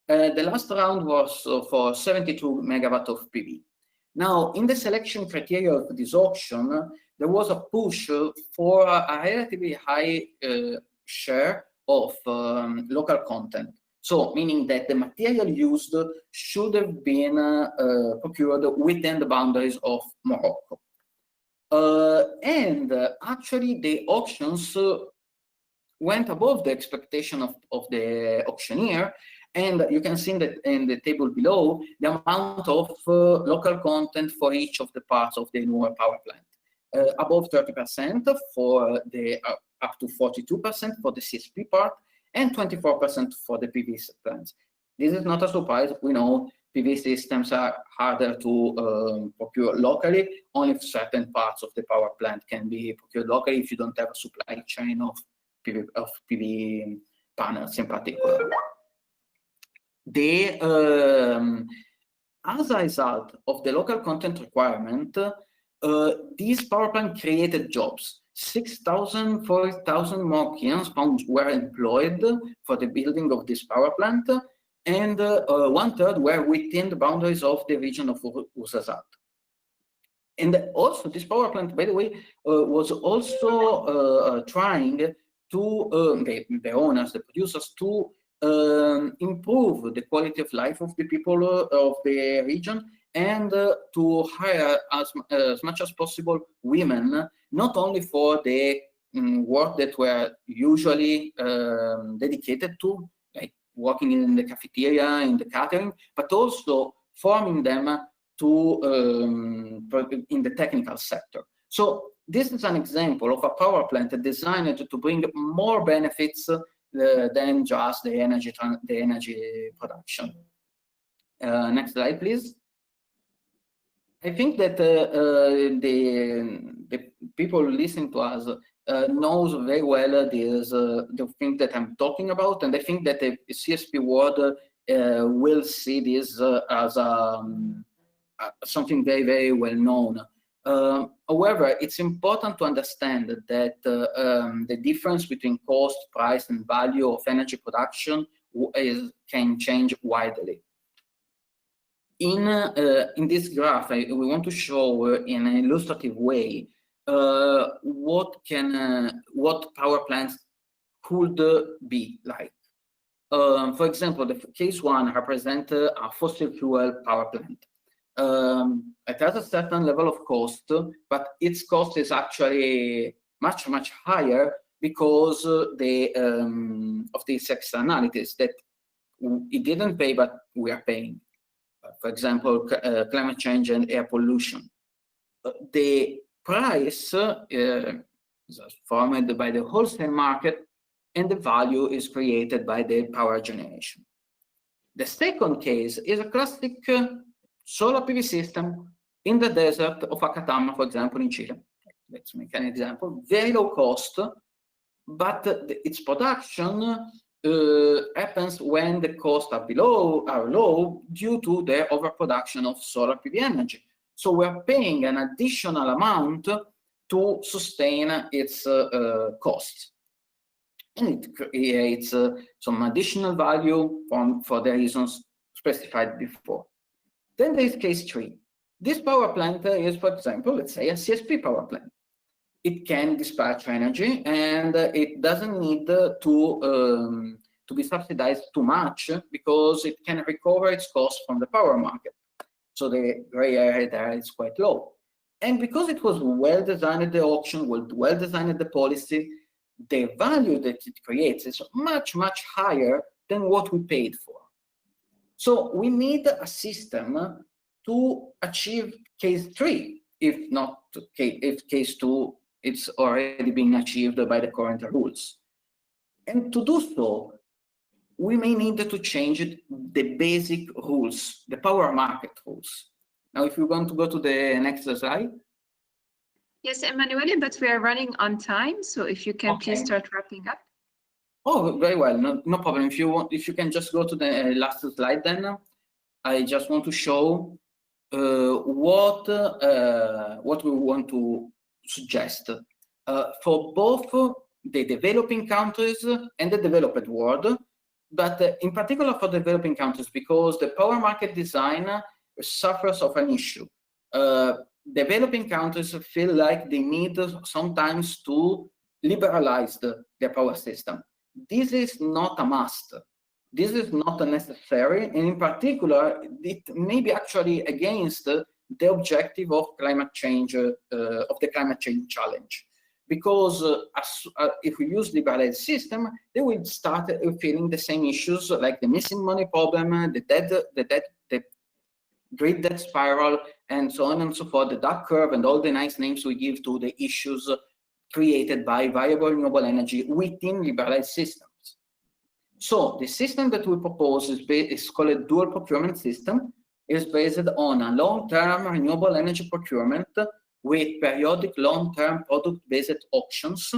Speaker 8: The last round was for 72 megawatt of PV. Now, in the selection criteria of this auction, there was a push for a relatively high share of local content. So meaning that the material used should have been procured within the boundaries of Morocco. And actually the auctions went above the expectation of the auctioneer. And you can see that in the table below, the amount of local content for each of the parts of the new power plant. Above 30% for the, up to 42% for the CSP part, and 24% for the PV plants. This is not a surprise. We know PV systems are harder to procure locally. Only certain parts of the power plant can be procured locally if you don't have a supply chain of PV panels in particular. As a result of the local content requirement, these power plants created jobs. 6,000, 4,000 more pounds were employed for the building of this power plant, and 1/3 were within the boundaries of the region of Ouarzazate. And also, this power plant, by the way, was also trying to, the owners, the producers, to improve the quality of life of the people of the region, and to hire as much as possible women, not only for the work that were usually dedicated to, like working in the cafeteria, in the catering, but also forming them to in the technical sector. So this is an example of a power plant designed to bring more benefits than just the energy production. Next slide, please. I think that the people listening to us knows very well the thing that I'm talking about, and I think that the CSP world will see this as something very, very well known. However, it's important to understand that the difference between cost, price, and value of energy production can change widely. In this graph, we want to show in an illustrative way what power plants could be like. For example, the case one represents a fossil fuel power plant. It has a certain level of cost, but its cost is actually much, much higher because of these externalities that it didn't pay, but we are paying. For example, climate change and air pollution. The price is formed by the wholesale market, and the value is created by the power generation. The second case is a classic solar PV system in the desert of Atacama, for example, in Chile. Let's make an example. Very low cost, but its production happens when the costs are low due to the overproduction of solar PV energy. So we're paying an additional amount to sustain its costs. And it creates some additional value for the reasons specified before. Then there is case 3. This power plant is, for example, let's say a CSP power plant. It can dispatch energy, and it doesn't need to be subsidized too much because it can recover its costs from the power market. So the gray area there is quite low. And because it was well designed, the auction, well designed, the policy, the value that it creates is much, much higher than what we paid for. So we need a system to achieve case 3, if not if case 2 it's already being achieved by the current rules. And to do so, we may need to change the basic rules, the power market rules. Now, if you want to go to the next slide.
Speaker 7: Yes, Emanuele, but we are running on time, so if you can please start wrapping up.
Speaker 8: Oh, very well, no problem. If you can just go to the last slide, then I just want to show what we want to suggest for both the developing countries and the developed world, but in particular for developing countries, because the power market design suffers of an issue. Developing countries feel like they need sometimes to liberalize their power system. This is not a must. this is not necessary, and in particular, it may be actually against the objective of climate change, of the climate change challenge. Because if we use liberalized system, they will start feeling the same issues like the missing money problem, the great debt spiral, and so on and so forth, the duck curve, and all the nice names we give to the issues created by viable renewable energy within liberalized systems. So the system that we propose is called a dual procurement system. It is based on a long-term renewable energy procurement with periodic long-term product-based auctions,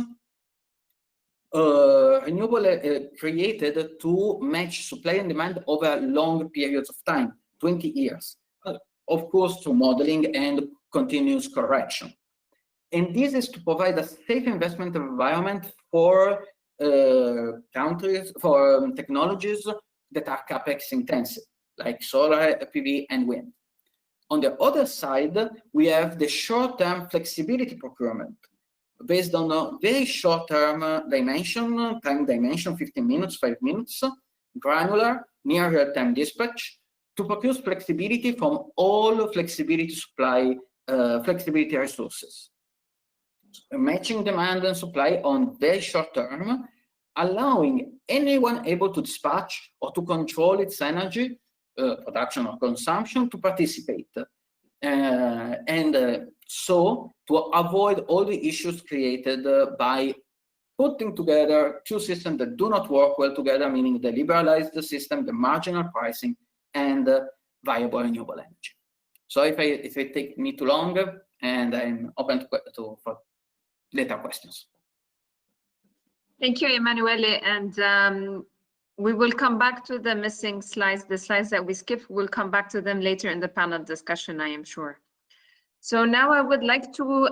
Speaker 8: created to match supply and demand over long periods of time, 20 years, of course, through modeling and continuous correction. And this is to provide a safe investment environment for countries, for technologies that are capex intensive, like solar, PV, and wind. On the other side, we have the short-term flexibility procurement based on a very short-term dimension, time dimension, 15 minutes, 5 minutes, granular, near real-time dispatch, to procure flexibility from all flexibility supply, flexibility resources. Matching demand and supply on very short term, allowing anyone able to dispatch or to control its energy, production or consumption, to participate. So to avoid all the issues created by putting together two systems that do not work well together, meaning the liberalized system, the marginal pricing, and viable renewable energy. So if it takes me too long, and I'm open for later questions.
Speaker 7: Thank you, Emanuele. And we will come back to the missing slides, the slides that we skipped. We'll come back to them later in the panel discussion, I am sure. So now I would like to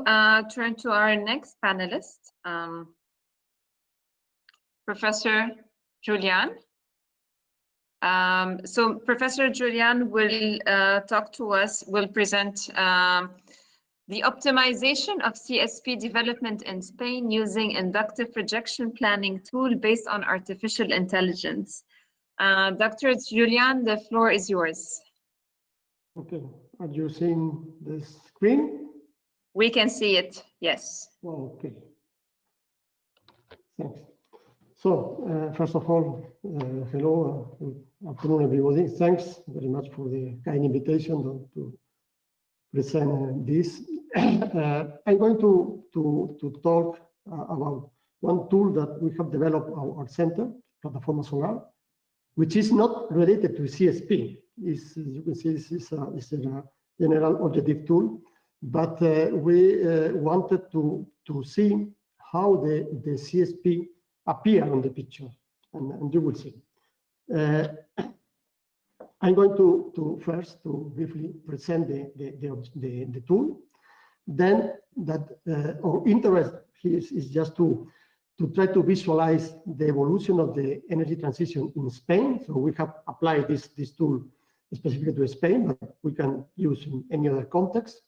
Speaker 7: turn to our next panelist, Professor Julian. So Professor Julian will talk to us, will present the optimization of CSP development in Spain using inductive projection planning tool based on artificial intelligence. Dr. Julian, the floor is yours.
Speaker 9: Okay, are you seeing the screen?
Speaker 7: We can see it, yes.
Speaker 9: Okay, thanks. So, first of all, hello, good afternoon, everybody. Thanks very much for the kind invitation to present this. I'm going to talk about one tool that we have developed our center, Plataforma Solar, which is not related to CSP. As you can see, this is a general objective tool, but we wanted to see how the CSP appear on the picture, and you will see. I'm going to first briefly present the tool. Then our interest here is just to try to visualize the evolution of the energy transition in Spain. So we have applied this tool specifically to Spain, but we can use in any other context.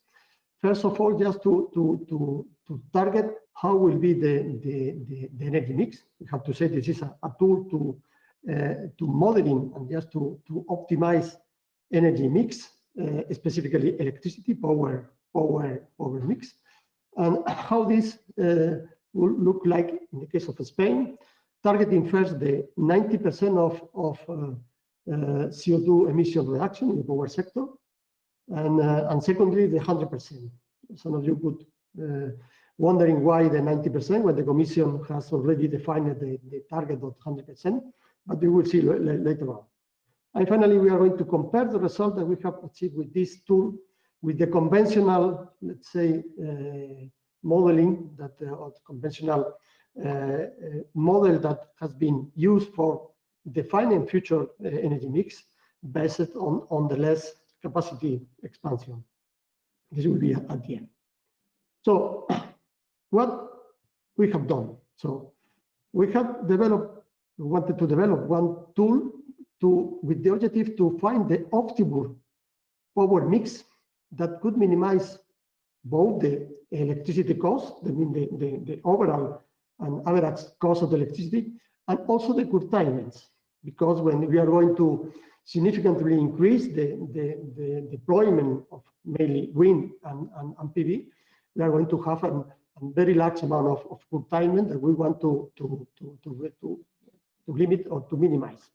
Speaker 9: First of all, just to target how will be the energy mix. We have to say this is a tool to modeling and just to optimize energy mix, specifically electricity power mix, and how this will look like in the case of Spain, targeting first the 90% of CO2 emission reduction in the power sector, and secondly the 100%. Some of you could wondering why the 90% when the Commission has already defined the target of 100%, but we will see later on. And finally, we are going to compare the result that we have achieved with this tool with the conventional, let's say, modeling that or conventional model that has been used for defining future energy mix based on the less capacity expansion. This will be at the end. So what we have done. So we have wanted to develop one tool with the objective to find the optimal power mix that could minimize both the electricity cost, I mean the overall and average cost of the electricity, and also the curtailments. because when we are going to significantly increase the deployment of mainly wind and PV, we are going to have a very large amount of curtailment that we want to limit or to minimize.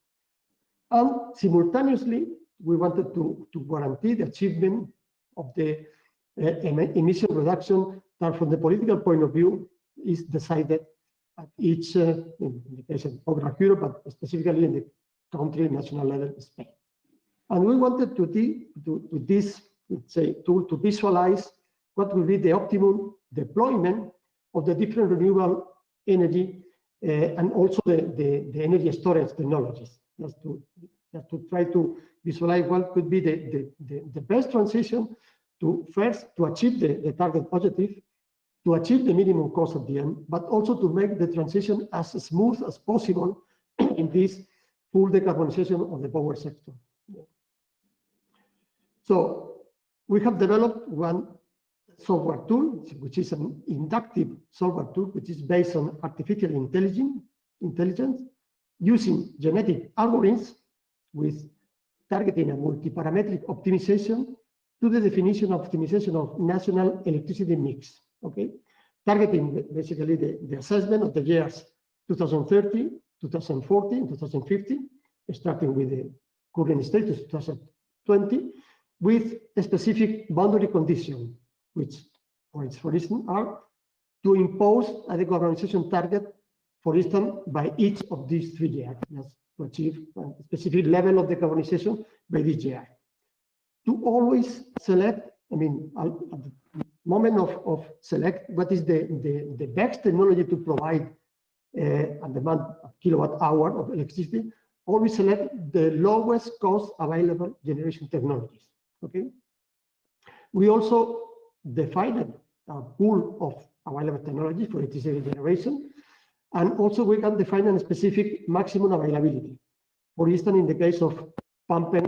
Speaker 9: And simultaneously, we wanted to guarantee the achievement of the emission reduction that from the political point of view is decided at each, in the case of Europe, but specifically in the country national level, Spain. And we wanted with this, let's say, tool to visualize what will be the optimum deployment of the different renewable energy and also the energy storage technologies, just to try to visualize what could be the best transition to first to achieve the target objective, to achieve the minimum cost at the end, but also to make the transition as smooth as possible in this full decarbonization of the power sector. So we have developed one software tool, which is an inductive software tool, which is based on artificial intelligence using genetic algorithms with targeting a multi-parametric optimization to the definition of optimization of national electricity mix. Okay, targeting basically the assessment of the years 2030, 2040, and 2050, starting with the current status 2020, with a specific boundary condition, which, for instance, are to impose a decarbonization target, for instance, by each of these 3 years, just to achieve a specific level of decarbonization by this year. To always select, I mean, at the moment of select what is the best technology to provide a demand kilowatt hour of electricity, always select the lowest cost available generation technologies. Okay. We also defined a pool of available technologies for electricity generation, and also we can define a specific maximum availability. For instance, in the case of pumped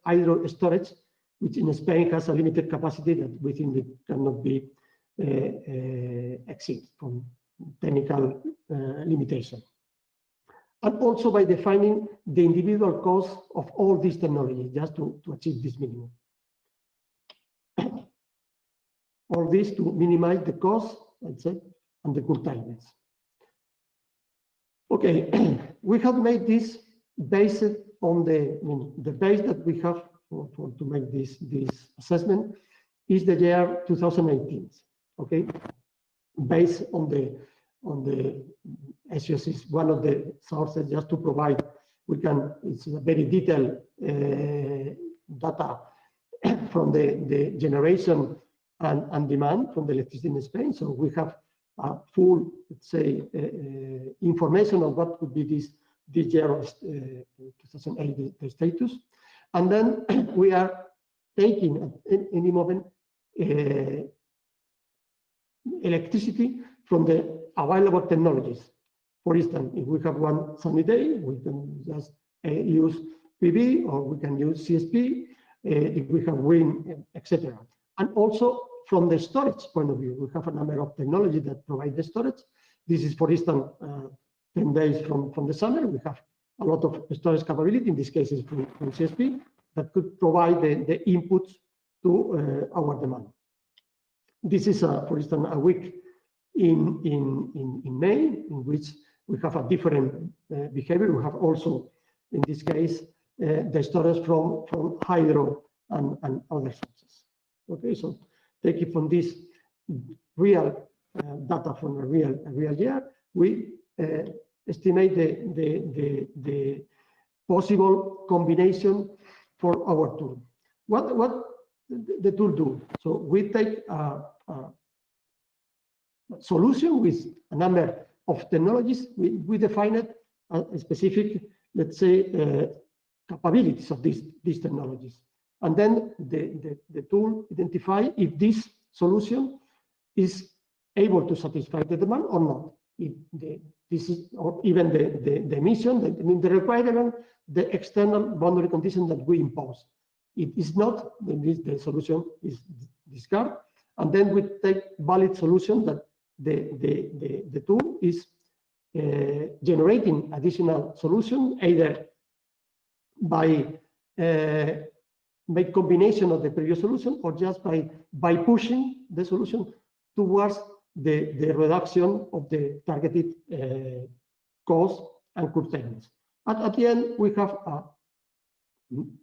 Speaker 9: hydro storage, which in Spain has a limited capacity that we think it cannot be exceeded from technical limitation. And also by defining the individual cost of all these technologies, just to achieve this minimum. All this to minimize the cost, let's say, and the curtailments. Okay, we have made this based on the base that we have to make this assessment is the year 2018. Okay, based on the SUS is one of the sources just to provide. It's a very detailed data from the generation and demand from the electricity in Spain. So we have a full, let's say, information of what could be this year of 2008 the status. And then we are taking at any moment electricity from the available technologies. For instance, if we have one sunny day, we can just use PV, or we can use CSP, if we have wind, etc. And also from the storage point of view, we have a number of technologies that provide the storage. This is, for instance, 10 days from the summer, we have a lot of storage capability, in this case is from CSP, that could provide the inputs to our demand. This is, for instance, a week in May, in which we have a different behavior. We have also, in this case, the storage from hydro and other sources. Okay, so take it from this real data from a real year, we estimate the possible combination for our tool. What the tool do? So we take a solution with a number of technologies. We define it a specific, let's say, capabilities of these technologies. And then the tool identify if this solution is able to satisfy the demand or not. If this is, or even the emission, the requirement, the external boundary condition that we impose. It is not, then the solution is discarded, and then we take valid solution that the tool is generating additional solution, either by make combination of the previous solution or just by pushing the solution towards the reduction of the targeted cost and curtailments. At the end, we have a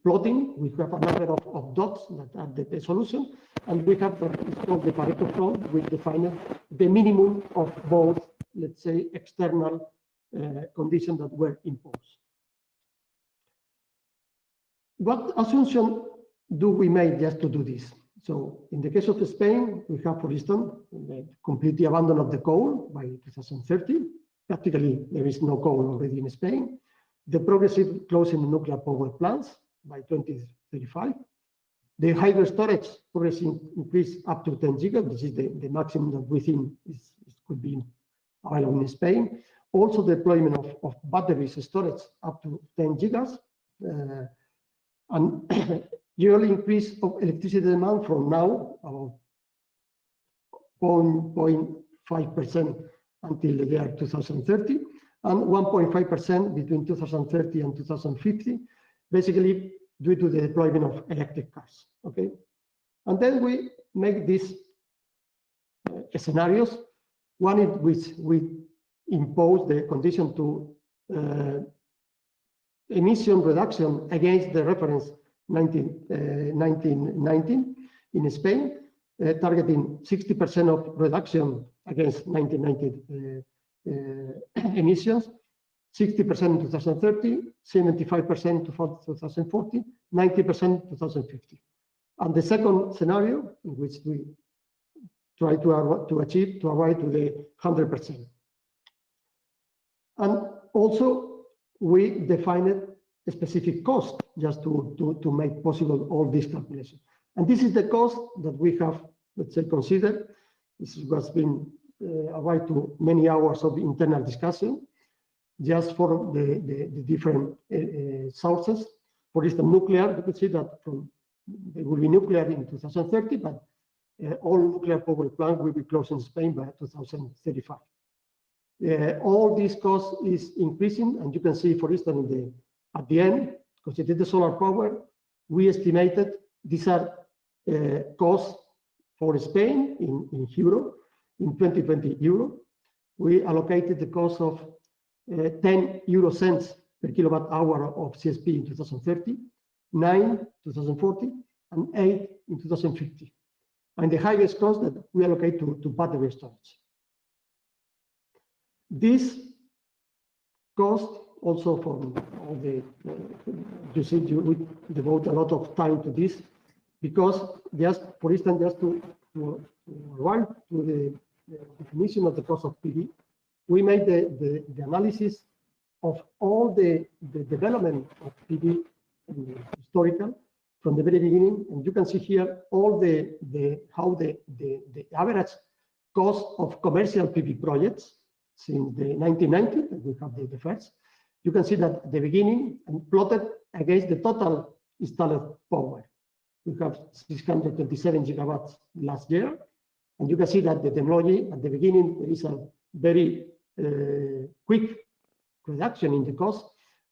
Speaker 9: plotting, we have a number of dots that are the solution, and we have what is called the Pareto flow, which defines the minimum of both, let's say, external conditions that were imposed. What assumption do we make just to do this? So in the case of Spain, we have, for instance, the complete abandon of the coal by 2030. Practically, there is no coal already in Spain. The progressive closing of nuclear power plants by 2035. The hydro storage progressive increase up to 10 gigas. This is the maximum that we think could be available in Spain. Also, the deployment of batteries storage up to 10 gigas. And yearly increase of electricity demand from now about 0.5% until the year 2030, and 1.5% between 2030 and 2050, basically due to the deployment of electric cars. Okay, and then we make these scenarios. One in which we impose the condition to emission reduction against the reference 1919 in Spain, targeting 60% of reduction against 1990 emissions, 60% in 2030, 75% to 2040, 90% 2050. And the second scenario, in which we try to arrive to the 100%. And also, we defined a specific cost just to make possible all these calculations. And this is the cost that we have, let's say, considered. This has been arrived to many hours of internal discussion, just for the different sources. For instance, nuclear, you can see that there will be nuclear in 2030, but all nuclear power plants will be closed in Spain by 2035. All these costs is increasing, and you can see, for instance, at the end, because it is the solar power, we estimated these are costs for Spain in euro, in 2020 euro. We allocated the cost of 10 euro cents per kilowatt hour of CSP in 2030, 9 in 2040, and 8 in 2050. And the highest cost that we allocate to battery storage. This cost also from all the, you see, we devote a lot of time to this, because just, for instance, just to arrive to the definition of the cost of PV, we made the analysis of all the development of PV historical from the very beginning, and you can see here all how the average cost of commercial PV projects since the 1990, we have the first. You can see that at the beginning and plotted against the total installed power. We have 627 gigawatts last year, and you can see that the technology at the beginning there is a very quick reduction in the cost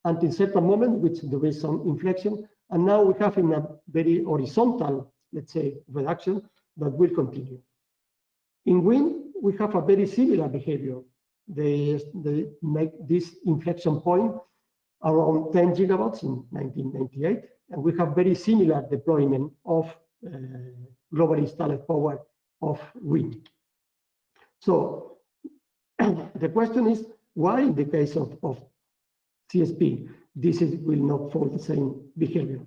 Speaker 9: until certain moment, which there is some inflection, and now we have in a very horizontal, let's say, reduction that will continue. In wind, we have a very similar behavior. They make this inflection point around 10 gigawatts in 1998, and we have very similar deployment of global installed power of wind. So the question is, why in the case of CSP, will not follow the same behavior?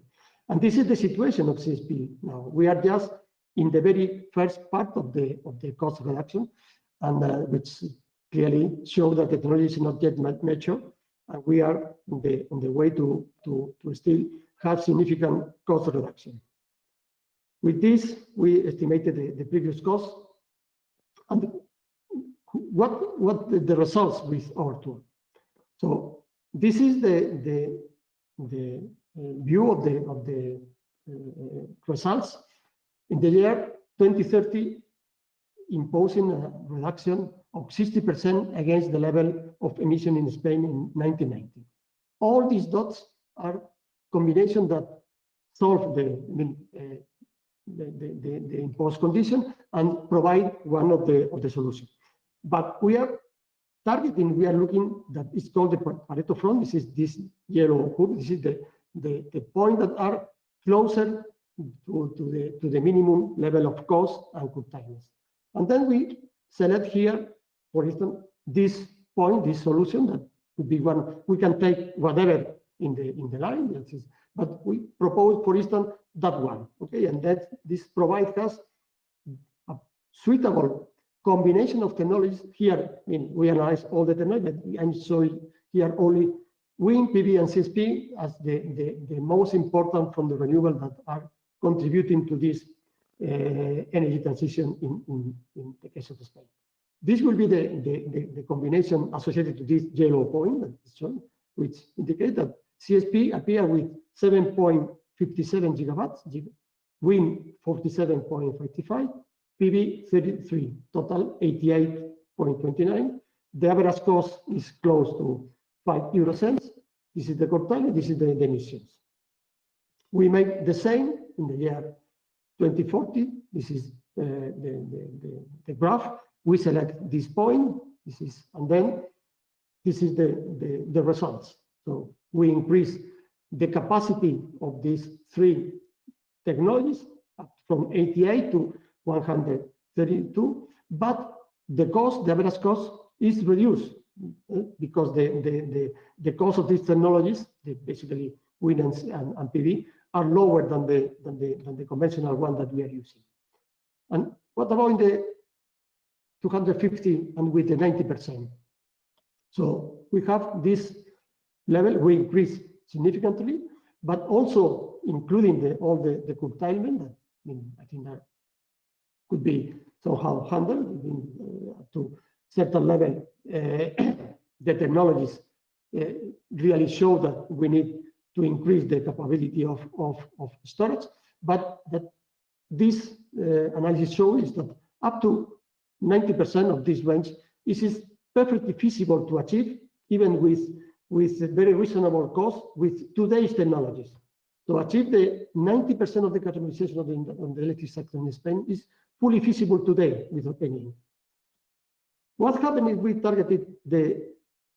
Speaker 9: And this is the situation of CSP now. We are just in the very first part of the cost reduction, and which clearly show that the technology is not yet mature, and we are on the way to still have significant cost reduction. With this, we estimated the previous cost, and what the results with our tool. So this is the view of the results in the year 2030, imposing a reduction of 60% against the level of emission in Spain in 1990. All these dots are combination that solve the imposed condition and provide one of the solutions. But we are targeting, we are looking that it's called the Pareto front. This is this yellow curve. This is the point that are closer to the minimum level of cost and curtailment. And then we select here, for instance, this point, this solution that could be one. We can take whatever in the line, but we propose, for instance, that one. Okay, and that this provides us a suitable combination of technologies. Here, I mean, we analyze all the technologies. I'm showing here only wind, PV, and CSP as the most important from the renewable that are contributing to this energy transition in the case of Spain. This will be the combination associated to this yellow point that is shown, which indicates that CSP appear with 7.57 gigawatts, wind 47.55, PV 33, total 88.29. The average cost is close to 5 €. This is the curtailment, this is the emissions. We make the same in the year 2040. This is the graph. We select this point, this is, and then this is the results. So we increase the capacity of these three technologies from 88 to 132, but the cost, the average cost, is reduced because the cost of these technologies, basically wind and PV, are lower than the conventional one that we are using. And what about in the 250 and with the 90%? So we have this level, we increase significantly, but also including all the curtailment that, I mean, I think that could be somehow handled to certain level. The technologies really show that we need to increase the capability of storage, but that this analysis shows that up to 90% of this range is perfectly feasible to achieve, even with very reasonable cost with today's technologies. To achieve the 90% of the decarbonization of the electric sector in Spain is fully feasible today, without any. What happened if we targeted the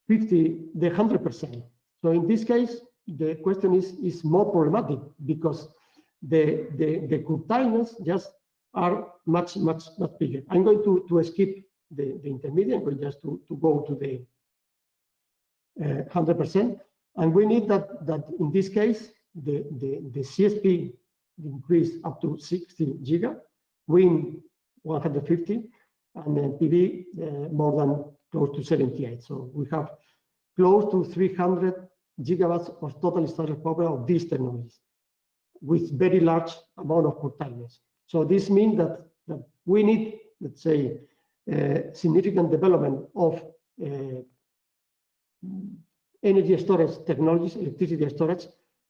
Speaker 9: 100%? So in this case, the question is more problematic because the curtailments just are much bigger. I'm going to skip the intermediate. I'm going just to go to the 100%, and we need that in this case the CSP increase up to 60 giga, wind 150, and then PV more than close to 78. So we have close to 300 gigawatts of total installed power of these technologies with very large amount of curtailments. So this means that we need, let's say, significant development of energy storage technologies, electricity storage,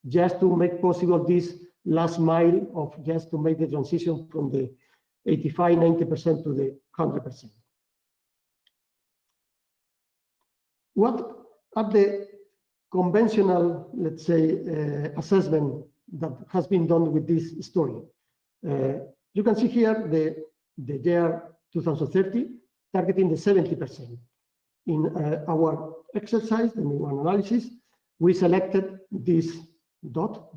Speaker 9: just to make possible this last mile of just to make the transition from the 85-90% to the 100%. What are the conventional, let's say, assessment that has been done with this story? You can see here the year 2030 targeting the 70%. In our exercise, the new analysis, we selected this dot,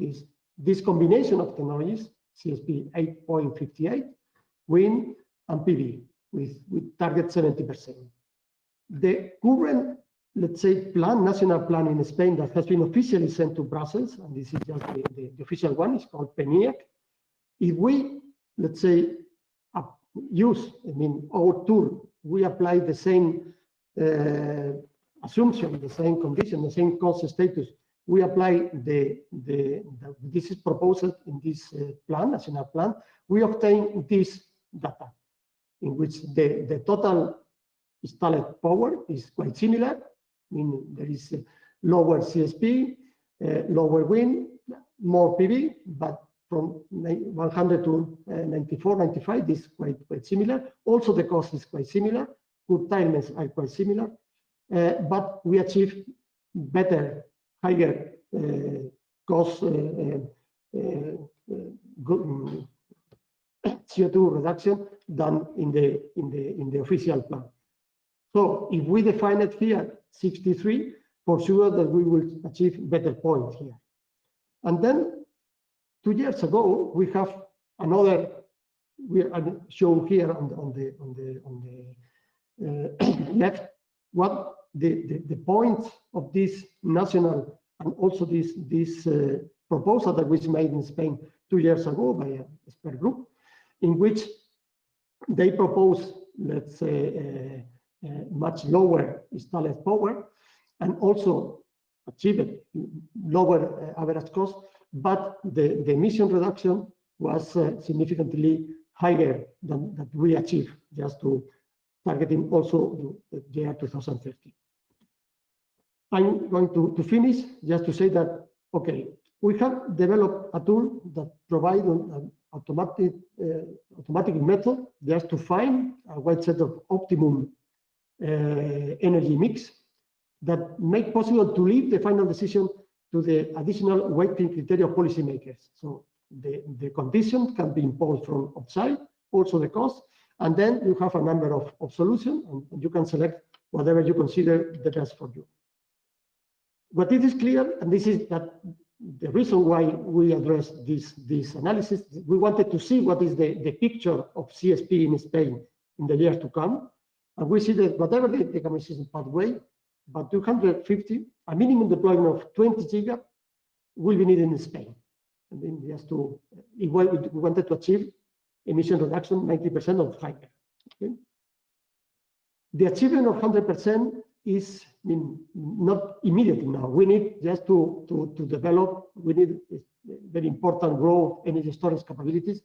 Speaker 9: this combination of technologies, CSP 8.58, wind and PV, with target 70%. The current, let's say, national plan in Spain that has been officially sent to Brussels, and this is just the official one, is called PNIEC. If we, let's say, use, our tool, we apply the same assumption, the same condition, the same cost status, we apply this is proposed in this national plan, we obtain this data, in which the total installed power is quite similar. There is lower CSP, lower wind, more PV, but from 100 to 94, 95, this is quite similar. Also, the cost is quite similar. curtailments are quite similar, but we achieve better, higher cost CO2 reduction than in the official plan. So if we define it here 63, for sure that we will achieve better point here. And then 2 years ago we have another. We show here on the left what the point of this national and also this proposal that was made in Spain 2 years ago by a expert group, in which they propose, let's say, much lower installed power and also achieve lower average cost, but the emission reduction was significantly higher than that we achieve, just to targeting also the year 2030. I'm going to finish just to say that, okay, we have developed a tool that provides an automatic method just to find a wide set of optimum energy mix that make possible to leave the final decision to the additional weighting criteria of policymakers. So the condition can be imposed from outside, also the cost, and then you have a number of solutions, and you can select whatever you consider the best for you. But it is clear, and this is that the reason why we address this analysis, we wanted to see what is the picture of CSP in Spain in the years to come, and we see that whatever the decarbonization pathway, but 250, a minimum deployment of 20 giga will be needed in Spain. And then just to, we wanted to achieve emission reduction 90% of higher. Okay? The achievement of 100% is not immediate now. We need just to develop, we need very important growth energy storage capabilities,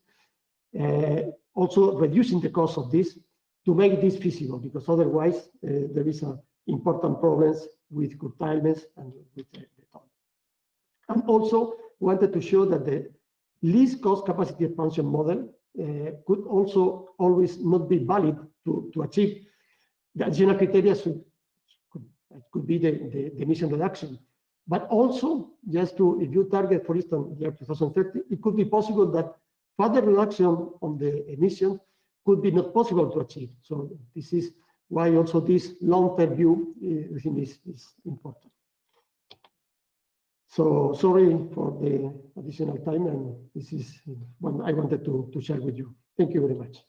Speaker 9: also reducing the cost of this to make this feasible, because otherwise there is important problems with curtailments and with the time. And also wanted to show that the least cost capacity expansion model could also always not be valid to achieve the additional criteria. Could be the emission reduction, but also just to, if you target, for instance, year 2030, it could be possible that further reduction on the emissions could be not possible to achieve. So this is why also this long-term view I think is important. So sorry for the additional time, and this is what I wanted to share with you. Thank you very much.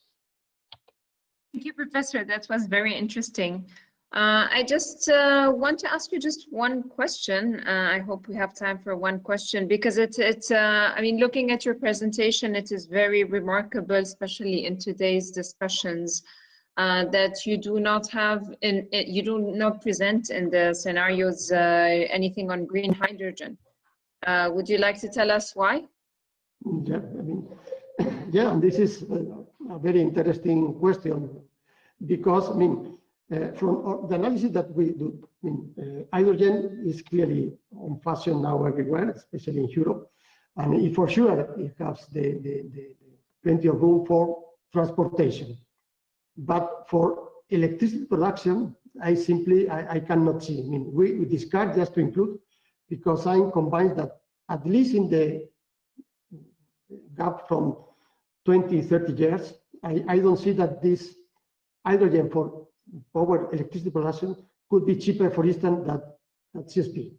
Speaker 7: Thank you, Professor. That was very interesting. I just want to ask you just one question. I hope we have time for one question, because I mean, looking at your presentation, it is very remarkable, especially in today's discussions, that you do not have, you do not present in the scenarios anything on green hydrogen. Would you like to tell us why?
Speaker 9: Yeah, I mean, yeah, and this is a very interesting question, because I mean, from the analysis that we do, hydrogen is clearly on fashion now everywhere, especially in Europe, and for sure it has the plenty of room for transportation. But for electricity production, I cannot see. I mean, we discard just to include, because I'm convinced that at least in the gap from 20, 30 years, I don't see that this hydrogen for power electricity production could be cheaper, for instance, than CSP.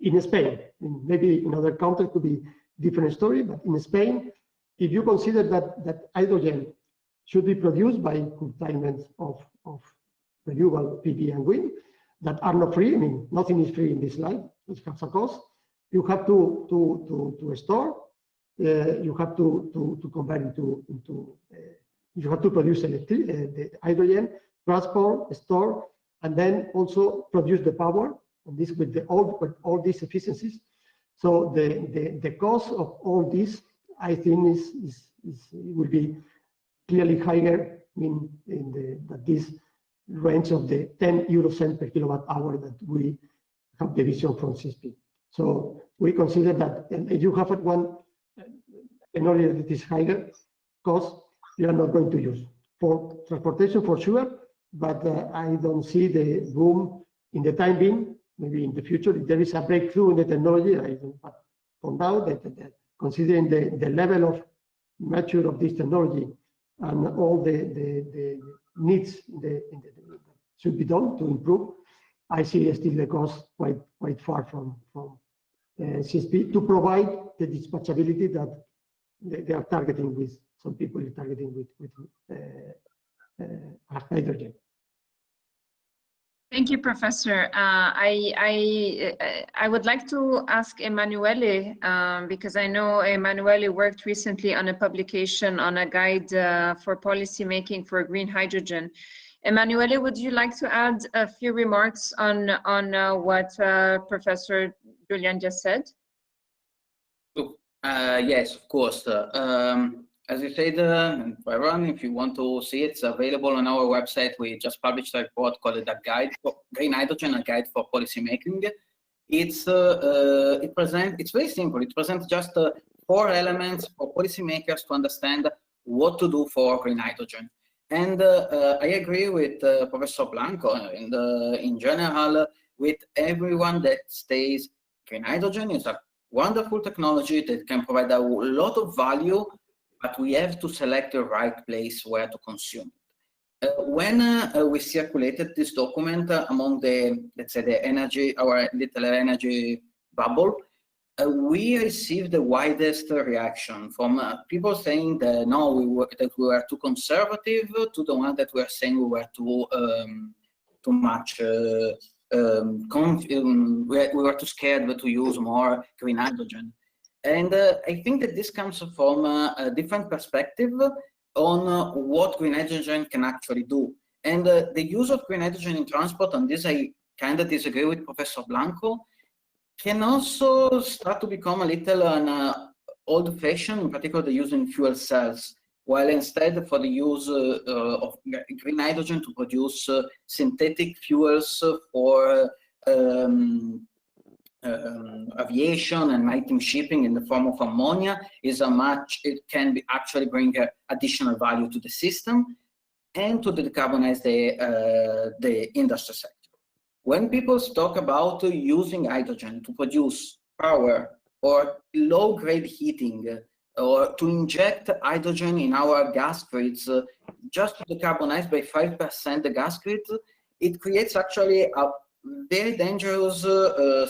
Speaker 9: In Spain, maybe in other countries could be different story, but in Spain, if you consider that hydrogen should be produced by curtailment of renewable PV and wind that are not free. I mean, nothing is free in this life. It has a cost. You have to store. You have to convert into. You have to produce the hydrogen, transport, store, and then also produce the power. And this with all these efficiencies. So the cost of all this, I think, will be clearly higher in this range of the 10 euro cent per kilowatt hour that we have the vision from CSP. So we consider that if you have one technology that is higher cost, you are not going to use. For transportation, for sure, but I don't see the room in the time being. Maybe in the future, if there is a breakthrough in the technology, I don't, but for now, that considering the level of mature of this technology and all the needs that should be done to improve, I see still the cost quite far from CSP to provide the dispatchability that they are targeting with, some people are targeting with hydrogen.
Speaker 7: Thank you, Professor. I would like to ask Emanuele, because I know Emanuele worked recently on a publication on a guide for policy making for green hydrogen. Emanuele, would you like to add a few remarks on what Professor Julian just said?
Speaker 8: Yes, of course. As you said, everyone, if you want to see it, it's available on our website. We just published a report called "A Guide for Green Hydrogen: A Guide for Policy Making." It's very simple. It presents just 4 elements for policymakers to understand what to do for green hydrogen. And I agree with Professor Blanco and in general with everyone that stays green hydrogen is a wonderful technology that can provide a lot of value, but we have to select the right place where to consume it. When we circulated this document among the, let's say, the energy, our little energy bubble, we received the widest reaction from people saying that no, that we were too conservative, to the one that were saying we were too much. We were too scared to use more green hydrogen. And I think that this comes from a different perspective on what green hydrogen can actually do. And the use of green hydrogen in transport, on this I kind of disagree with Professor Blanco, can also start to become a little old-fashioned, in particular the use in fuel cells, while instead for the use of green hydrogen to produce synthetic fuels for aviation and maritime shipping in the form of ammonia it can be actually bring additional value to the system and to decarbonize the industry sector. When people talk about using hydrogen to produce power or low-grade heating or to inject hydrogen in our gas grids just to decarbonize by 5% the gas grid, it creates actually a very dangerous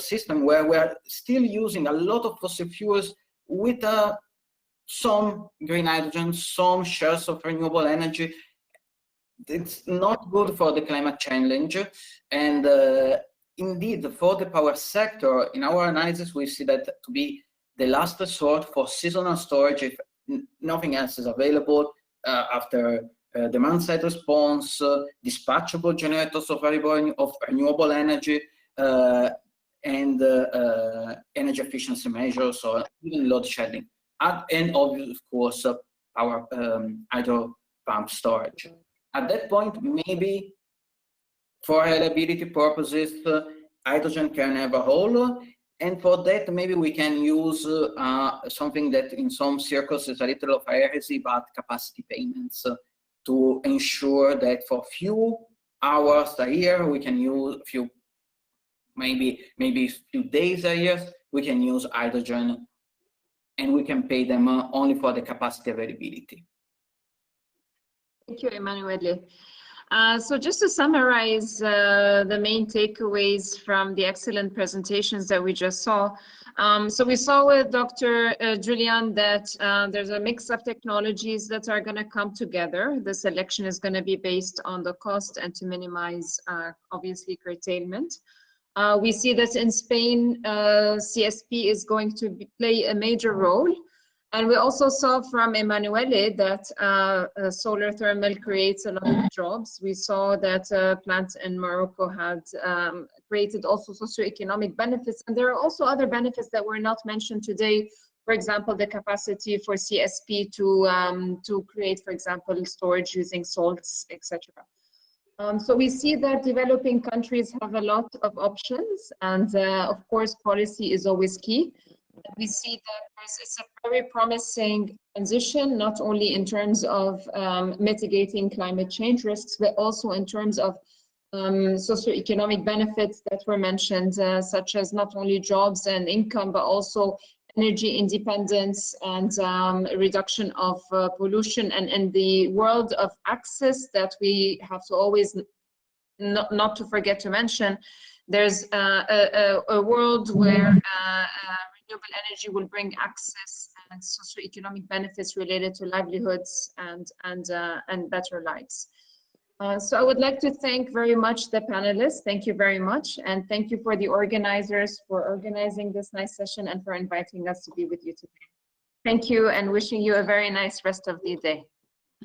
Speaker 8: system where we're still using a lot of fossil fuels with some green hydrogen, some shares of renewable energy. It's not good for the climate challenge. And indeed, for the power sector, in our analysis, we see that to be the last resort for seasonal storage if nothing else is available after demand-side response, dispatchable generators of renewable energy, and energy efficiency measures, or even load shedding, and obviously, of course, power hydro pump storage. At that point, maybe for reliability purposes, hydrogen can have a role, and for that, maybe we can use something that in some circles is a little of heresy, but capacity payments to ensure that for few hours a year, we can use maybe few days a year, we can use hydrogen, and we can pay them only for the capacity availability.
Speaker 7: Thank you, Emanuele. So just to summarize the main takeaways from the excellent presentations that we just saw. So we saw with Dr. Julian that there's a mix of technologies that are going to come together. The selection is going to be based on the cost and to minimize, obviously, curtailment. We see that in Spain, CSP is going to play a major role. And we also saw from Emanuele that solar thermal creates a lot of jobs. We saw that plants in Morocco had created also socioeconomic benefits. And there are also other benefits that were not mentioned today. For example, the capacity for CSP to create, for example, storage using salts, etc. So we see that developing countries have a lot of options. And of course, policy is always key. We see that it's a very promising transition, not only in terms of mitigating climate change risks, but also in terms of socioeconomic benefits that were mentioned, such as not only jobs and income, but also energy independence and reduction of pollution. And in the world of access that we have to always not to forget to mention, there's a world where renewable energy will bring access and socioeconomic benefits related to livelihoods and better lives. So I would like to thank very much the panelists. Thank you very much. And thank you for the organizers for organizing this nice session and for inviting us to be with you today. Thank you, and wishing you a very nice rest of the day.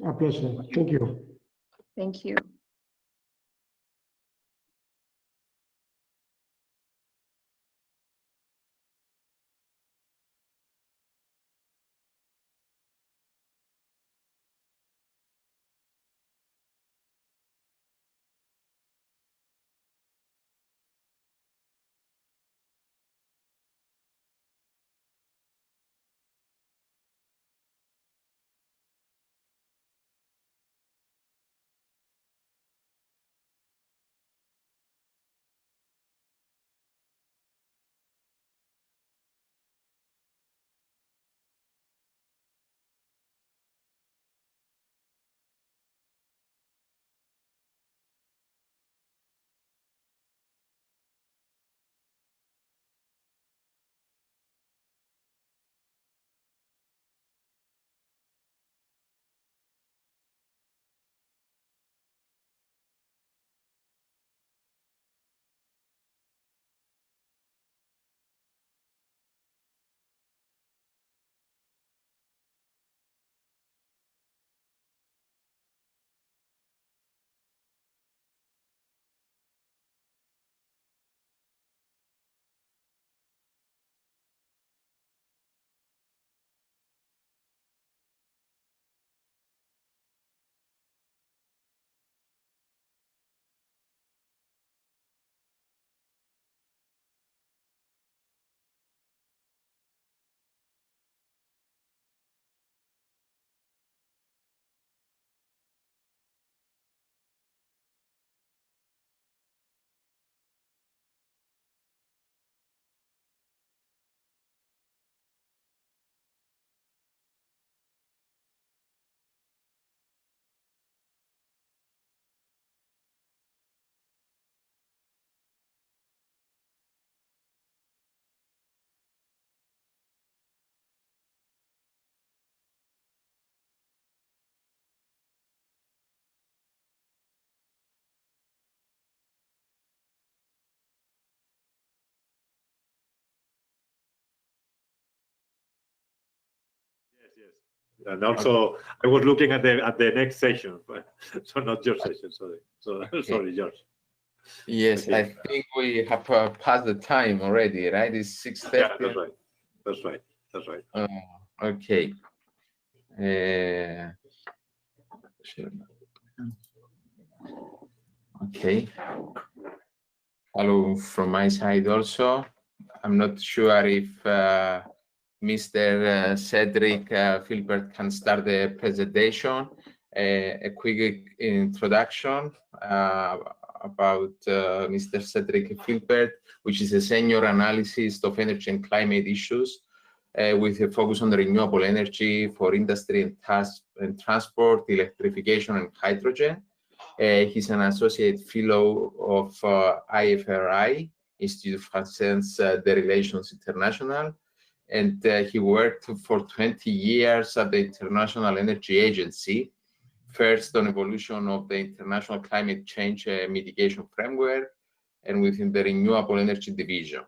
Speaker 9: A pleasure. Thank you.
Speaker 7: Thank you.
Speaker 1: Yes. And also, I was looking at the next session, so not your session. Sorry. So okay. Sorry, George.
Speaker 10: Yes, okay. I think we have passed the time already, right? It's 6:30.
Speaker 1: Yeah, that's right.
Speaker 10: Okay. Sure. Okay. Hello from my side also. I'm not sure if Mr. Cedric Filbert can start the presentation. A quick introduction about Mr. Cedric Filbert, which is a senior analyst of energy and climate issues with a focus on the renewable energy for industry and transport, electrification, and hydrogen. He's an associate fellow of IFRI, Institute of Science de Relations International, and he worked for 20 years at the International Energy Agency, first on evolution of the International Climate Change Mitigation Framework, and within the Renewable Energy Division.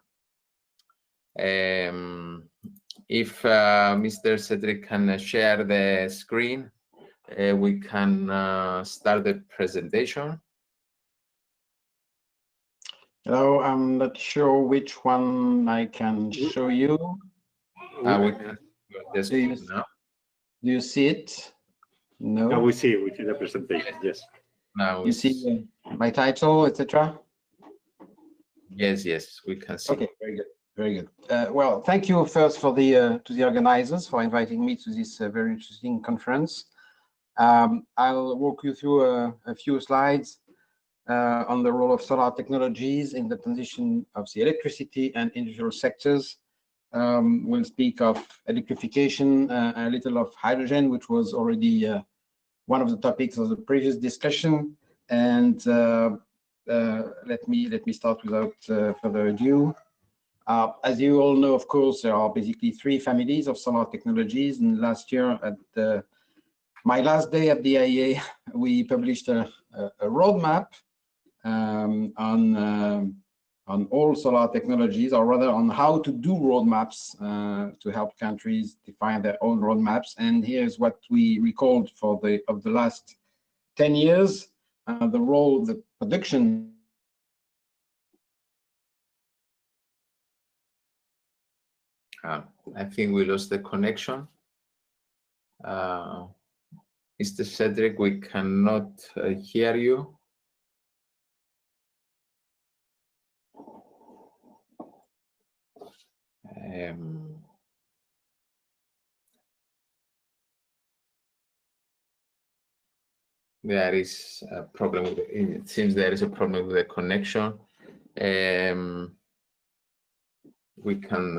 Speaker 10: If Mr. Cedric can share the screen, we can start the presentation.
Speaker 11: Hello, I'm not sure which one I can show you.
Speaker 10: We can now.
Speaker 11: Do you see it? No.
Speaker 1: Now we see the presentation. Yes.
Speaker 10: Now
Speaker 11: you see my title, etc.
Speaker 10: Yes, we can see.
Speaker 11: Okay, very good. Very good. Well, thank you first for to the organizers for inviting me to this very interesting conference. I'll walk you through a few slides on the role of solar technologies in the transition of the electricity and industrial sectors. We'll speak of electrification, a little of hydrogen, which was already one of the topics of the previous discussion. And let me start without further ado. As you all know, of course, there are basically three families of solar technologies. And last year, at my last day at the IEA, we published a roadmap on all solar technologies, or rather on how to do roadmaps to help countries define their own roadmaps. And here's what we recalled for the last 10 years, the role, the production.
Speaker 10: I think we lost the connection. Mr. Cedric, we cannot hear you. There is a problem with it seems there is a problem with the connection. We can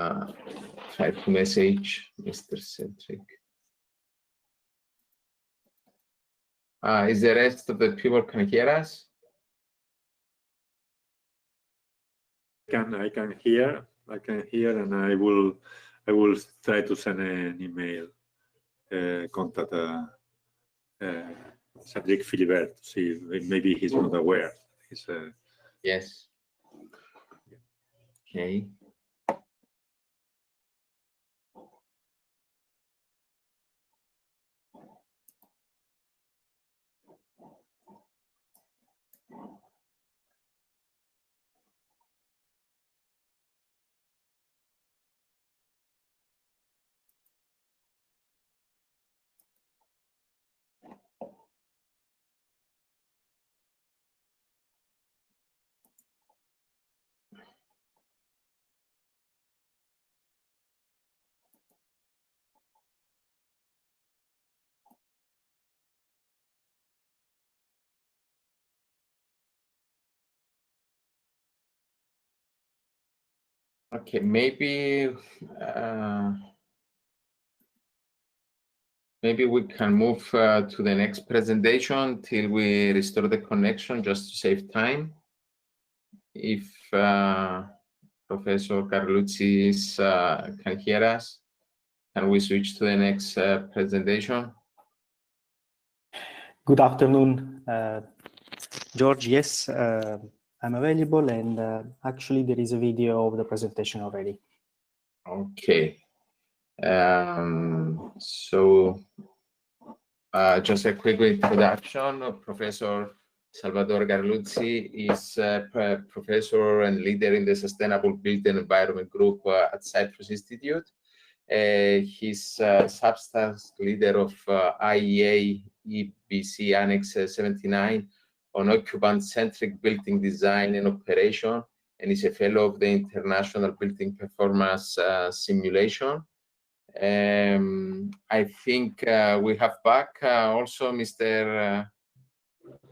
Speaker 10: try to message Mr. Cedric. Is the rest of the people can hear us?
Speaker 1: I can hear, and I will try to send an email, contact Cedric Philibert, to see maybe he's not aware. He's,
Speaker 10: yes. Okay. Okay, maybe we can move to the next presentation till we restore the connection, just to save time. If Professor Carlucci can hear us, can we switch to the next presentation?
Speaker 12: Good afternoon, George. Yes, I'm available, and actually there is a video of the presentation already.
Speaker 10: Okay. So just a quick introduction. Professor Salvatore Carlucci is a professor and leader in the Sustainable Built Environment Group at Cyprus Institute. He's substance leader of IEA EBC Annex 79 on occupant-centric building design and operation, and is a fellow of the International Building Performance Simulation. I think we have back also Mr.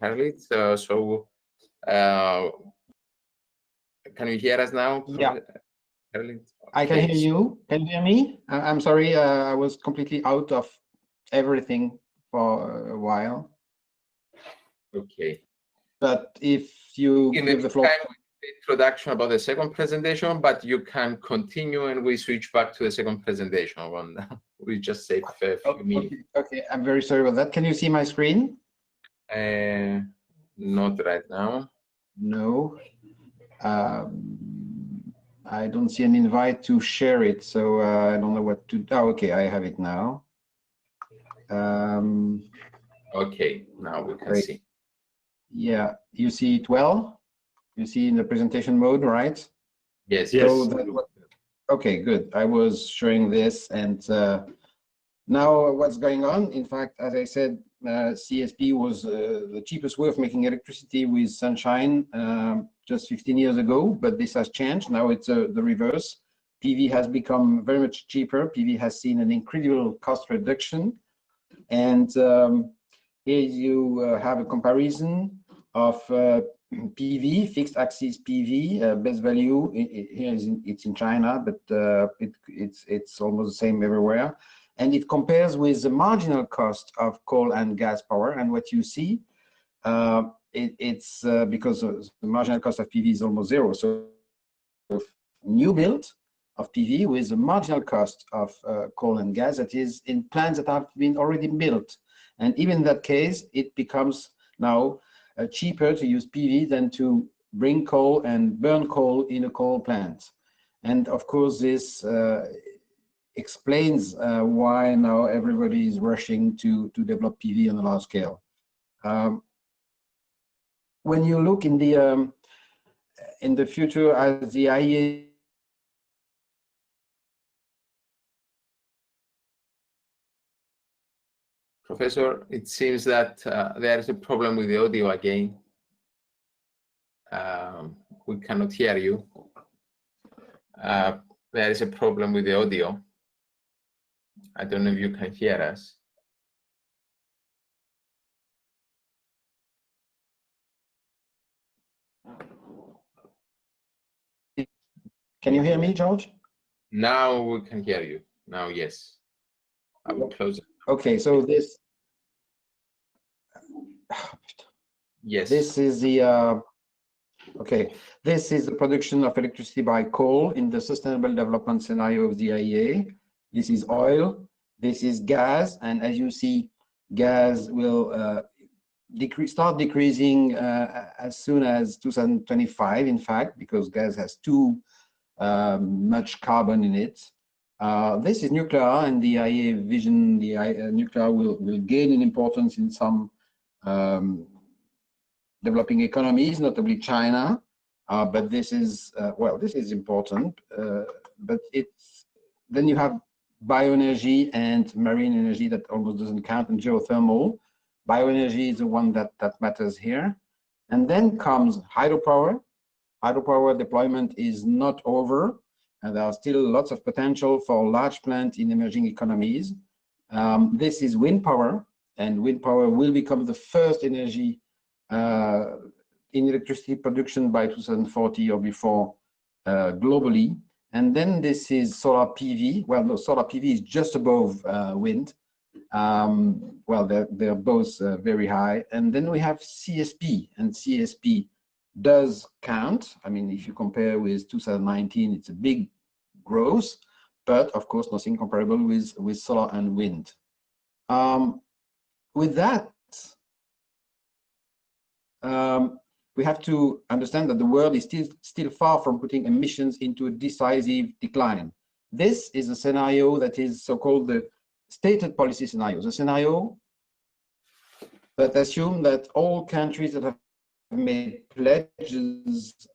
Speaker 10: Carlit. So can you hear us now?
Speaker 11: Yeah.
Speaker 10: Carlit?
Speaker 11: I can hear you. Can you hear me? I'm sorry, I was completely out of everything for a while.
Speaker 10: Okay.
Speaker 11: But if you give the floor.
Speaker 10: Introduction about the second presentation, but you can continue and we switch back to the second presentation one. We just save a few minutes.
Speaker 11: Okay, I'm very sorry about that. Can you see my screen?
Speaker 10: Not right now.
Speaker 11: No. I don't see an invite to share it, so I don't know what to do. Oh, okay, I have it now.
Speaker 10: Okay, now we can see.
Speaker 11: Yeah, you see it well? You see in the presentation mode, right?
Speaker 10: Yes.
Speaker 11: So okay, good. I was showing this, and now what's going on? In fact, as I said, CSP was the cheapest way of making electricity with sunshine just 15 years ago, but this has changed. Now it's the reverse. PV has become very much cheaper. PV has seen an incredible cost reduction. And here you have a comparison of PV, fixed axis PV, best value. Here it's in China, but it's almost the same everywhere. And it compares with the marginal cost of coal and gas power. And what you see, it's because the marginal cost of PV is almost zero. So new build of PV with the marginal cost of coal and gas that is in plants that have been already built. And even in that case, it becomes now cheaper to use PV than to bring coal and burn coal in a coal plant. And of course, this explains why now everybody is rushing to develop PV on a large scale. When you look in the future, as the IEA
Speaker 10: Professor, it seems that there is a problem with the audio again. We cannot hear you. There is a problem with the audio. I don't know if you can hear us.
Speaker 11: Can you hear me, George?
Speaker 10: Now we can hear you. Now, yes. I will close it.
Speaker 11: Okay, so this.
Speaker 10: Yes.
Speaker 11: This is the okay. This is the production of electricity by coal in the sustainable development scenario of the IEA. This is oil. This is gas, and as you see, gas will start decreasing as soon as 2025. In fact, because gas has too much carbon in it. This is nuclear, and the IEA vision, nuclear will gain in importance in some developing economies, notably China. But this is well, this is important. But then you have bioenergy and marine energy that almost doesn't count, and geothermal. Bioenergy is the one that matters here. And then comes hydropower. Hydropower deployment is not over, and there are still lots of potential for large plants in emerging economies. This is wind power, and wind power will become the first energy in electricity production by 2040 or before globally. And then this is solar PV. Well, no, solar PV is just above wind. Well, they're both very high. And then we have CSP, and CSP does count. I mean, if you compare with 2019, it's a big growth, but of course, nothing comparable with solar and wind. With that, we have to understand that the world is still far from putting emissions into a decisive decline. This is a scenario that is so-called the stated policy scenario, the scenario that assumes that all countries that have made pledges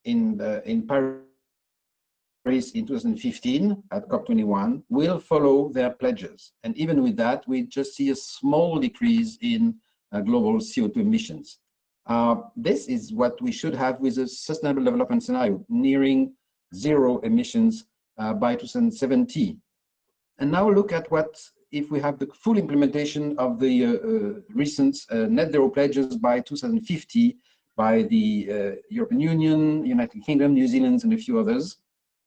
Speaker 11: in Paris in 2015 at COP21 will follow their pledges. And even with that, we just see a small decrease in global CO2 emissions. This is what we should have with a sustainable development scenario, nearing zero emissions by 2070. And now look at what if we have the full implementation of the recent net zero pledges by 2050 by the European Union, United Kingdom, New Zealand, and a few others.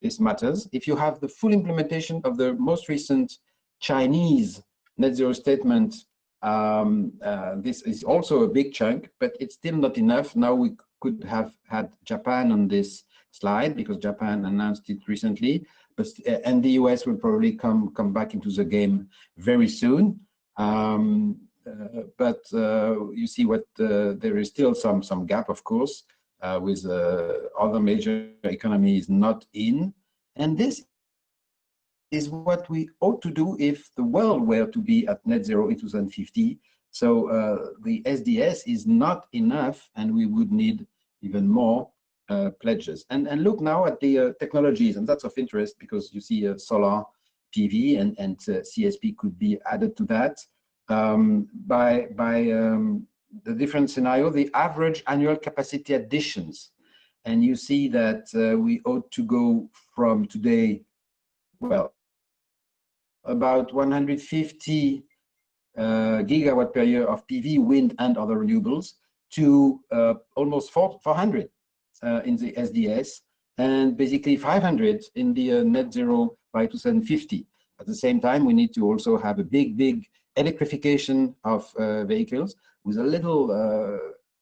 Speaker 11: This matters. If you have the full implementation of the most recent Chinese net zero statement, this is also a big chunk, but it's still not enough. Now we could have had Japan on this slide because Japan announced it recently, but and the US will probably come back into the game very soon. But you see what there is still some gap, of course, with other major economies not in, and this is what we ought to do if the world were to be at net zero in 2050. So the SDS is not enough, and we would need even more pledges. And look now at the technologies, and that's of interest because you see solar PV and CSP could be added to that. By the different scenario, the average annual capacity additions. And you see that we ought to go from today, well, about 150 gigawatt per year of PV, wind, and other renewables to almost 400 in the SDS, and basically 500 in the net zero by 2050. At the same time, we need to also have a big electrification of vehicles with a little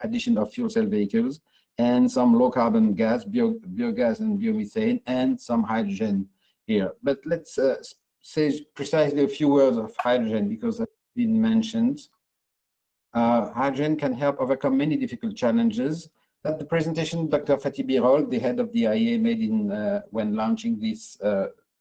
Speaker 11: addition of fuel cell vehicles and some low carbon gas, biogas and biomethane, and some hydrogen here. But let's say precisely a few words of hydrogen, because that's been mentioned. Hydrogen can help overcome many difficult challenges that the presentation Dr. Fatih Birol, the head of the IEA, made in when launching this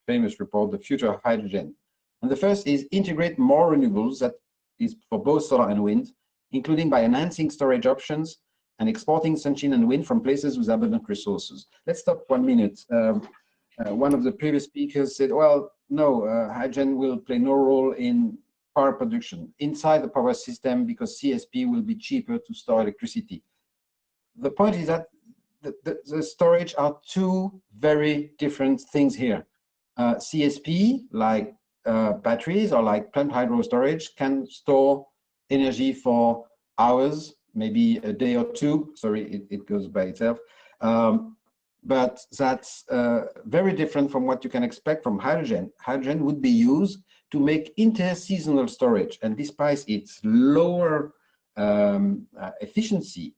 Speaker 11: famous report, The Future of Hydrogen. And the first is integrate more renewables, that is for both solar and wind, including by enhancing storage options and exporting sunshine and wind from places with abundant resources. Let's stop 1 minute. One of the previous speakers said, well, no, hydrogen will play no role in power production inside the power system because CSP will be cheaper to store electricity. The point is that the storage are two very different things here. CSP, like batteries or like pumped hydro storage, can store energy for hours, maybe a day or two. Sorry, it goes by itself. But that's very different from what you can expect from hydrogen. Hydrogen would be used to make interseasonal storage, and despite its lower efficiency,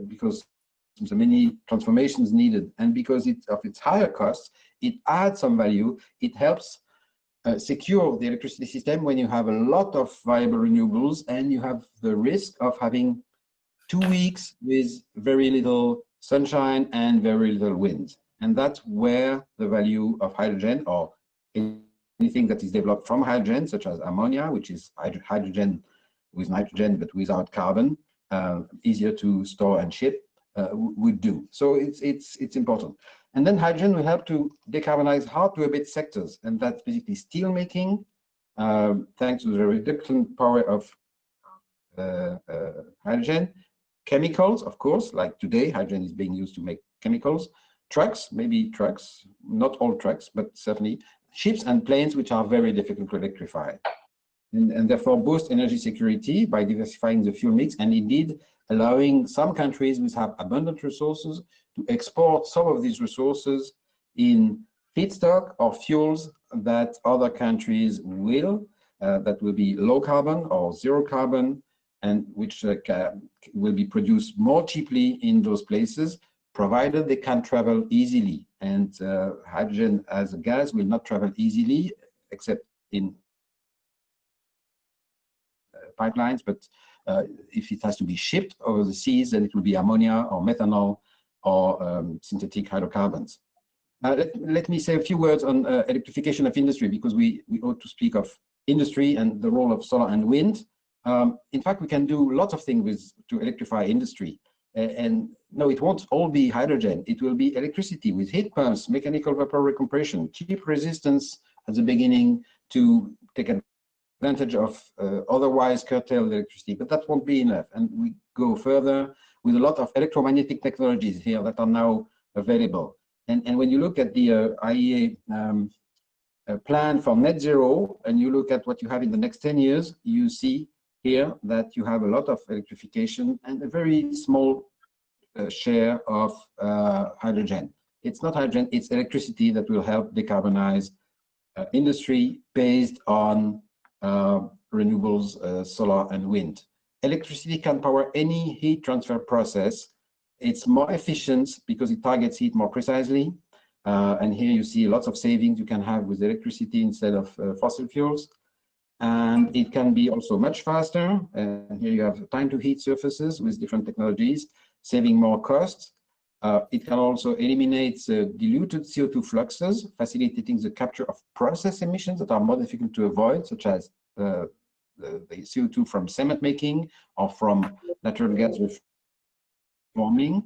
Speaker 11: because so many transformations needed, and because of its higher costs, it adds some value. It helps secure the electricity system when you have a lot of viable renewables and you have the risk of having 2 weeks with very little sunshine and very little wind. And that's where the value of hydrogen, or anything that is developed from hydrogen, such as ammonia, which is hydrogen with nitrogen but without carbon, easier to store and ship, would do. So it's important. And then hydrogen will help to decarbonize hard to abate sectors, and that's basically steel making, thanks to the reduction power of hydrogen. Chemicals, of course, like today, hydrogen is being used to make chemicals. Trucks, maybe trucks, not all trucks, but certainly ships and planes, which are very difficult to electrify. And therefore boost energy security by diversifying the fuel mix, and indeed allowing some countries which have abundant resources to export some of these resources in feedstock or fuels that other countries will, that will be low carbon or zero carbon, and which will be produced more cheaply in those places, provided they can travel easily. And hydrogen as a gas will not travel easily, except in pipelines, but if it has to be shipped over the seas, then it will be ammonia or methanol or synthetic hydrocarbons. Let me say a few words on electrification of industry, because we ought to speak of industry and the role of solar and wind. In fact, we can do lots of things to electrify industry. And no, it won't all be hydrogen. It will be electricity with heat pumps, mechanical vapor recompression, cheap resistance at the beginning to take advantage of otherwise curtailed electricity. But that won't be enough. And we go further with a lot of electromagnetic technologies here that are now available. And when you look at the IEA plan for net zero, and you look at what you have in the next 10 years, you see here that you have a lot of electrification and a very small share of hydrogen. It's not hydrogen, it's electricity that will help decarbonize industry based on renewables, solar and wind. Electricity can power any heat transfer process. It's more efficient because it targets heat more precisely. And here you see lots of savings you can have with electricity instead of fossil fuels. And it can be also much faster. And here you have time to heat surfaces with different technologies, saving more costs. It can also eliminate diluted CO2 fluxes, facilitating the capture of process emissions that are more difficult to avoid, such as the CO2 from cement making or from natural gas reforming.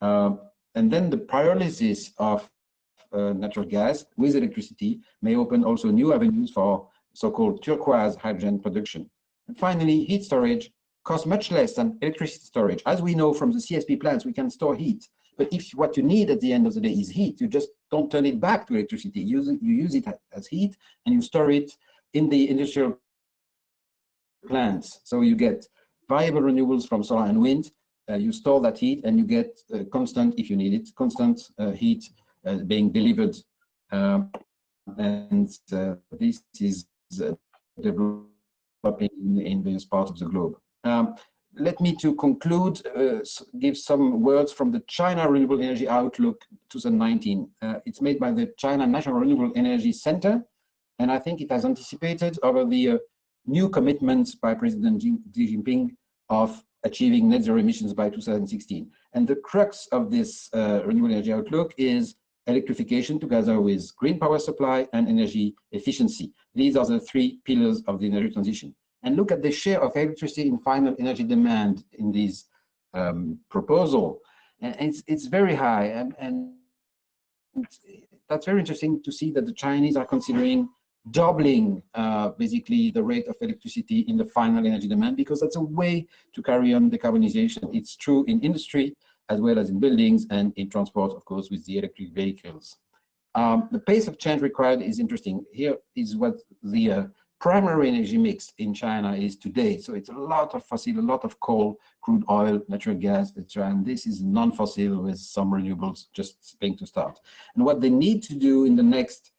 Speaker 11: And then the pyrolysis of natural gas with electricity may open also new avenues for so-called turquoise hydrogen production. And finally, heat storage costs much less than electricity storage. As we know from the CSP plants, we can store heat, But if what you need at the end of the day is heat, you just don't turn it back to electricity. You use it as heat, and you store it in the industrial plants. So you get viable renewables from solar and wind. You store that heat, and you get constant, if you need it, constant heat being delivered. And this is developing in various parts of the globe. Let me, to conclude, give some words from the China Renewable Energy Outlook 2019. It's made by the China National Renewable Energy Center, and I think it has anticipated over the new commitments by President Xi Jinping of achieving net zero emissions by 2016. And the crux of this Renewable Energy Outlook is electrification together with green power supply and energy efficiency. These are the three pillars of the energy transition. And look at the share of electricity in final energy demand in this proposal. And it's very high. And that's very interesting to see that the Chinese are considering doubling basically the rate of electricity in the final energy demand, because that's a way to carry on decarbonization. It's true in industry as well as in buildings and in transport, of course, with the electric vehicles. The pace of change required is interesting. Here is what the primary energy mix in China is today. So it's a lot of fossil, a lot of coal, crude oil, natural gas, etc. And this is non-fossil with some renewables just being to start. And what they need to do in the next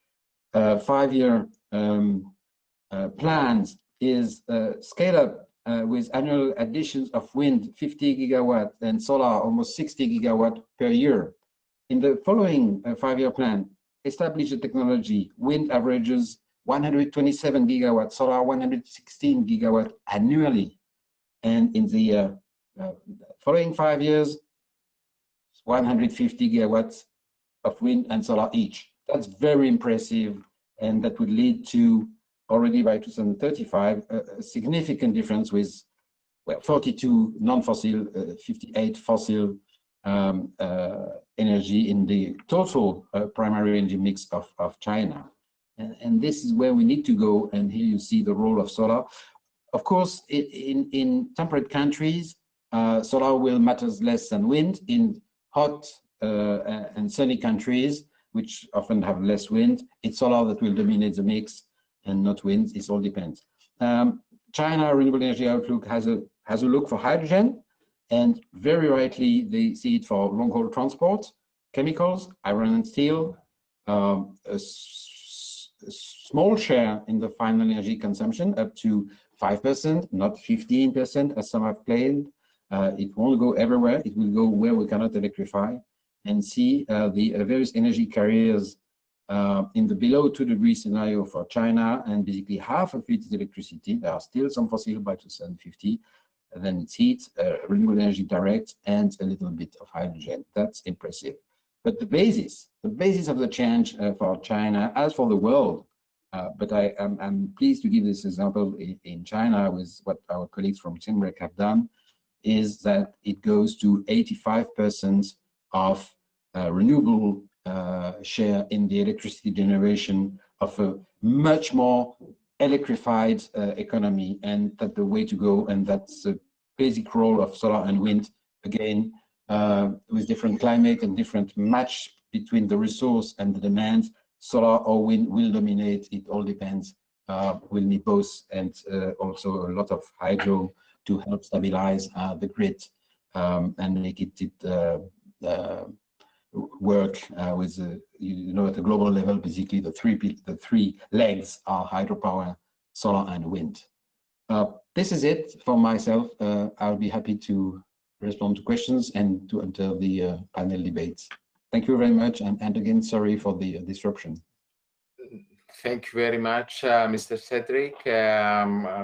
Speaker 11: 5-year plans is scale up with annual additions of wind 50 gigawatt and solar almost 60 gigawatt per year. In the following 5-year plan, establish the technology. Wind averages 127 gigawatt, solar 116 gigawatt annually. And in the following 5 years, 150 gigawatts of wind and solar each. That's very impressive, and that would lead to, already by 2035, a significant difference with, well, 42 non-fossil, 58 fossil energy in the total primary energy mix of China. And this is where we need to go, and here you see the role of solar. Of course, in temperate countries, solar will matter less than wind. In hot and sunny countries, which often have less wind, it's solar that will dominate the mix and not wind. It all depends. China Renewable Energy Outlook has a look for hydrogen, and very rightly they see it for long-haul transport, chemicals, iron and steel, a small share in the final energy consumption, up to 5%, not 15% as some have claimed. It won't go everywhere. It will go where we cannot electrify, and see the various energy carriers in the below 2 degree scenario for China, and basically half of it is electricity. There are still some fossil by 2050, and then it's heat, renewable energy direct, and a little bit of hydrogen. That's impressive. But the basis of the change for China, as for the world, but I'm pleased to give this example in China with what our colleagues from Sciare have done, is that it goes to 85% of renewable share in the electricity generation of a much more electrified economy, and that's the way to go. And that's the basic role of solar and wind, again, with different climate and different match between the resource and the demand. Solar or wind will dominate. It all depends. We'll need both, and also a lot of hydro to help stabilize the grid and make it work with, at a global level. Basically, the three legs are hydropower, solar, and wind. This is it for myself. I'll be happy to respond to questions and to enter the panel debates. Thank you very much, and again, sorry for the disruption.
Speaker 10: Thank you very much, Mr. Cedric.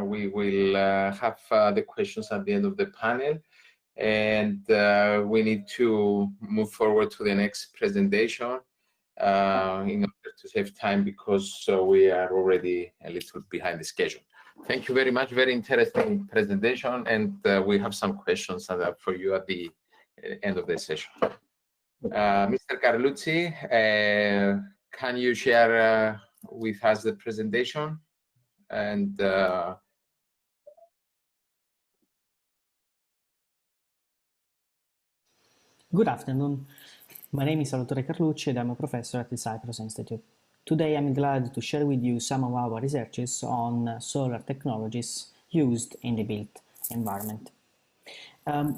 Speaker 10: We will have the questions at the end of the panel, and we need to move forward to the next presentation in order to save time, because we are already a little behind the schedule. Thank you very much. Very interesting presentation, and we have some questions for you at the end of the session. Mr. Carlucci, can you share with us the presentation? And
Speaker 13: good afternoon.
Speaker 12: My name is Salvatore Carlucci and I'm a professor at the Cyprus Institute. Today I'm glad to share with you some of our researches on solar technologies used in the built environment.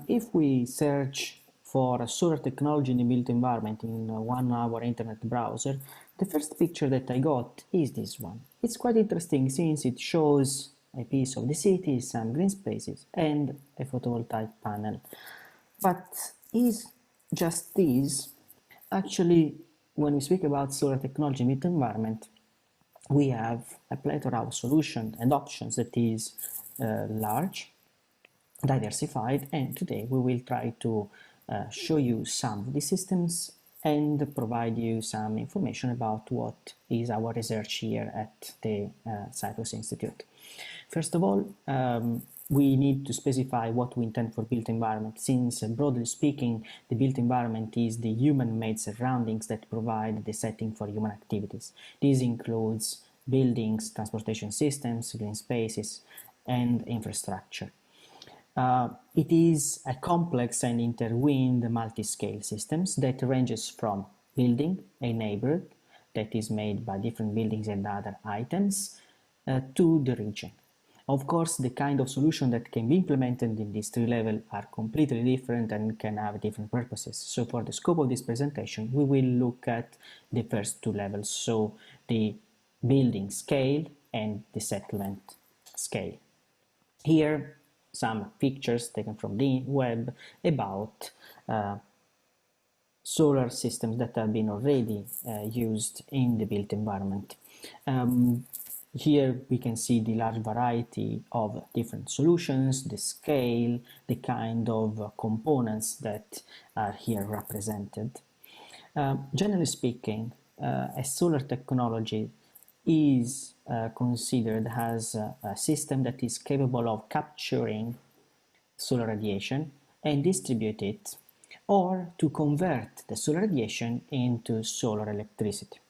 Speaker 12: If we search for solar technology in the built environment in our internet browser, the first picture that I got is this one. It's quite interesting since it shows a piece of the city, some green spaces, and a photovoltaic panel. But is just this? Actually, when we speak about solar technology in built environment, we have a plethora of solutions and options that is large, diversified, and today we will try to show you some of the systems and provide you some information about what is our research here at the Cyprus Institute. First of all, we need to specify what we intend for built environment, since broadly speaking, the built environment is the human-made surroundings that provide the setting for human activities. This includes buildings, transportation systems, green spaces, and infrastructure. It is a complex and intertwined multi-scale systems that ranges from building a neighborhood that is made by different buildings and other items to the region. Of course, the kind of solution that can be implemented in these three levels are completely different and can have different purposes. So for the scope of this presentation, we will look at the first two levels, so the building scale and the settlement scale. Here, some pictures taken from the web about solar systems that have been already used in the built environment. Here we can see the large variety of different solutions, the scale, the kind of components that are here represented. Generally speaking, a solar technology is considered as a system that is capable of capturing solar radiation and distribute it, or to convert the solar radiation into solar electricity.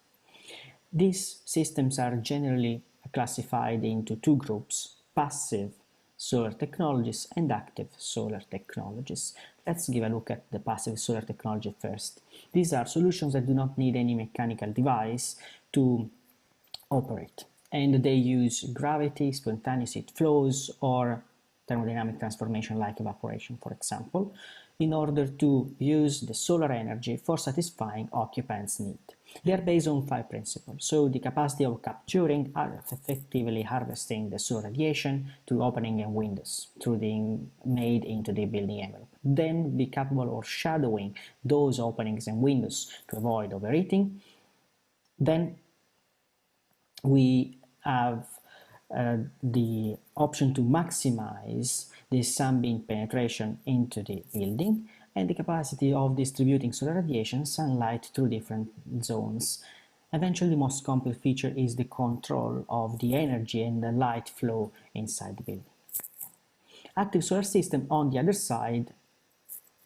Speaker 12: These systems are generally classified into two groups: passive solar technologies and active solar technologies. Let's give a look at the passive solar technology first. These are solutions that do not need any mechanical device to operate, and they use gravity, spontaneous heat flows, or thermodynamic transformation like evaporation, for example, in order to use the solar energy for satisfying occupants' need. They are based on 5 principles. So the capacity of capturing are effectively harvesting the solar radiation through opening and windows, through being made into the building envelope. Then be capable of shadowing those openings and windows to avoid overheating. Then we have the option to maximize the sunbeam penetration into the building and the capacity of distributing solar radiation sunlight through different zones. Eventually, the most complex feature is the control of the energy and the light flow inside the building. Active solar system, on the other side,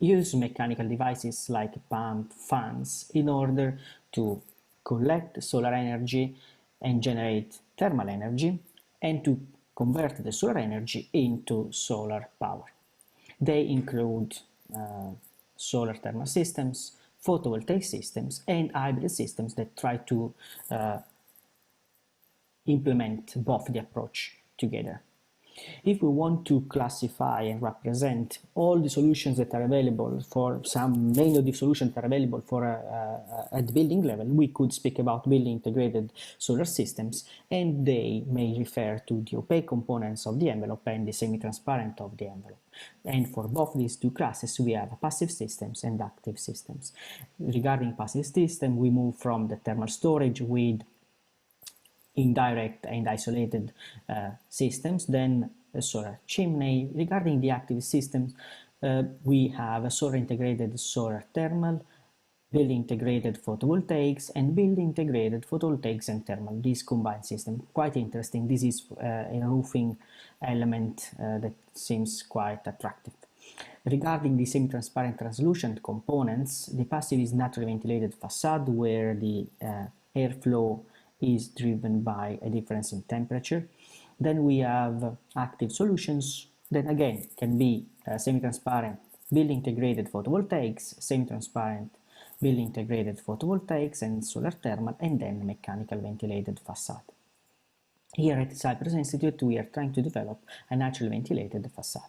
Speaker 12: use mechanical devices like pump, fans, in order to collect solar energy and generate thermal energy, and to convert the solar energy into solar power. They include solar thermal systems, photovoltaic systems, and hybrid systems that try to implement both the approach together. If we want to classify and represent all the solutions that are available for many of the solutions that are available for at the building level, we could speak about building integrated solar systems, and they may refer to the opaque components of the envelope and the semi-transparent of the envelope. And for both these two classes, we have passive systems and active systems. Regarding passive system, we move from the thermal storage with indirect and isolated systems, then a solar chimney. Regarding the active systems, we have a solar integrated solar thermal, building integrated photovoltaics, and building integrated photovoltaics and thermal. This combined system, quite interesting. This is a roofing element that seems quite attractive. Regarding the semi-transparent translucent components, the passive is naturally ventilated facade where the airflow is driven by a difference in temperature. Then we have active solutions that again can be semi-transparent building integrated photovoltaics, semi-transparent building integrated photovoltaics and solar thermal, and then mechanical ventilated facade. Here at Cyprus Institute, we are trying to develop a naturally ventilated facade.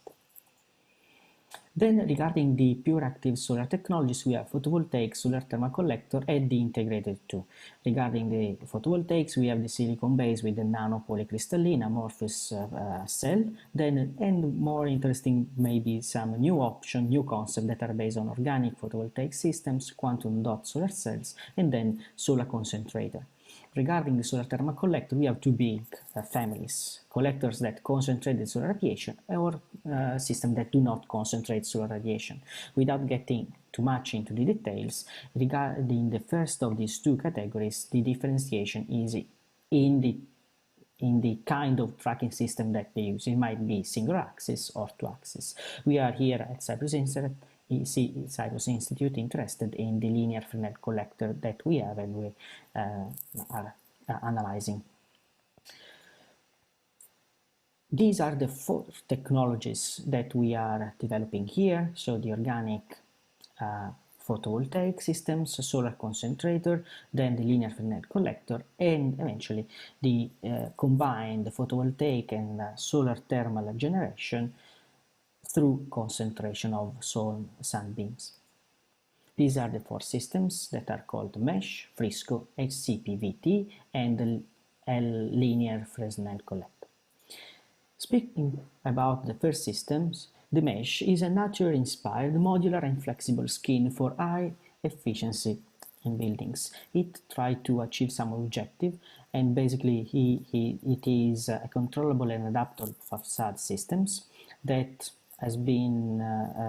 Speaker 12: Then regarding the pure active solar technologies, we have photovoltaic, solar thermal collector, and the integrated two. Regarding the photovoltaics, we have the silicon base with the nano polycrystalline amorphous cell. Then, and more interesting, maybe some new option, new concept that are based on organic photovoltaic systems, quantum dot solar cells, and then solar concentrator. Regarding the solar thermal collector, we have two big families: collectors that concentrate the solar radiation, or systems that do not concentrate solar radiation. Without getting too much into the details, regarding the first of these two categories, the differentiation is in the kind of tracking system that they use. It might be single axis or two axis. We are here at Cyprus Institute interested in the linear Fresnel collector that we have and we are analyzing. These are the four technologies that we are developing here. So the organic photovoltaic systems, solar concentrator, then the linear Fresnel collector, and eventually the combined photovoltaic and solar thermal generation through concentration of sunbeams. These are the four systems that are called MESH, Frisco, HCPVT, and the linear Fresnel collector. Speaking about the first systems, the MESH is a nature-inspired modular and flexible skin for high efficiency in buildings. It tried to achieve some objective, and basically it is a controllable and adaptable facade systems that has been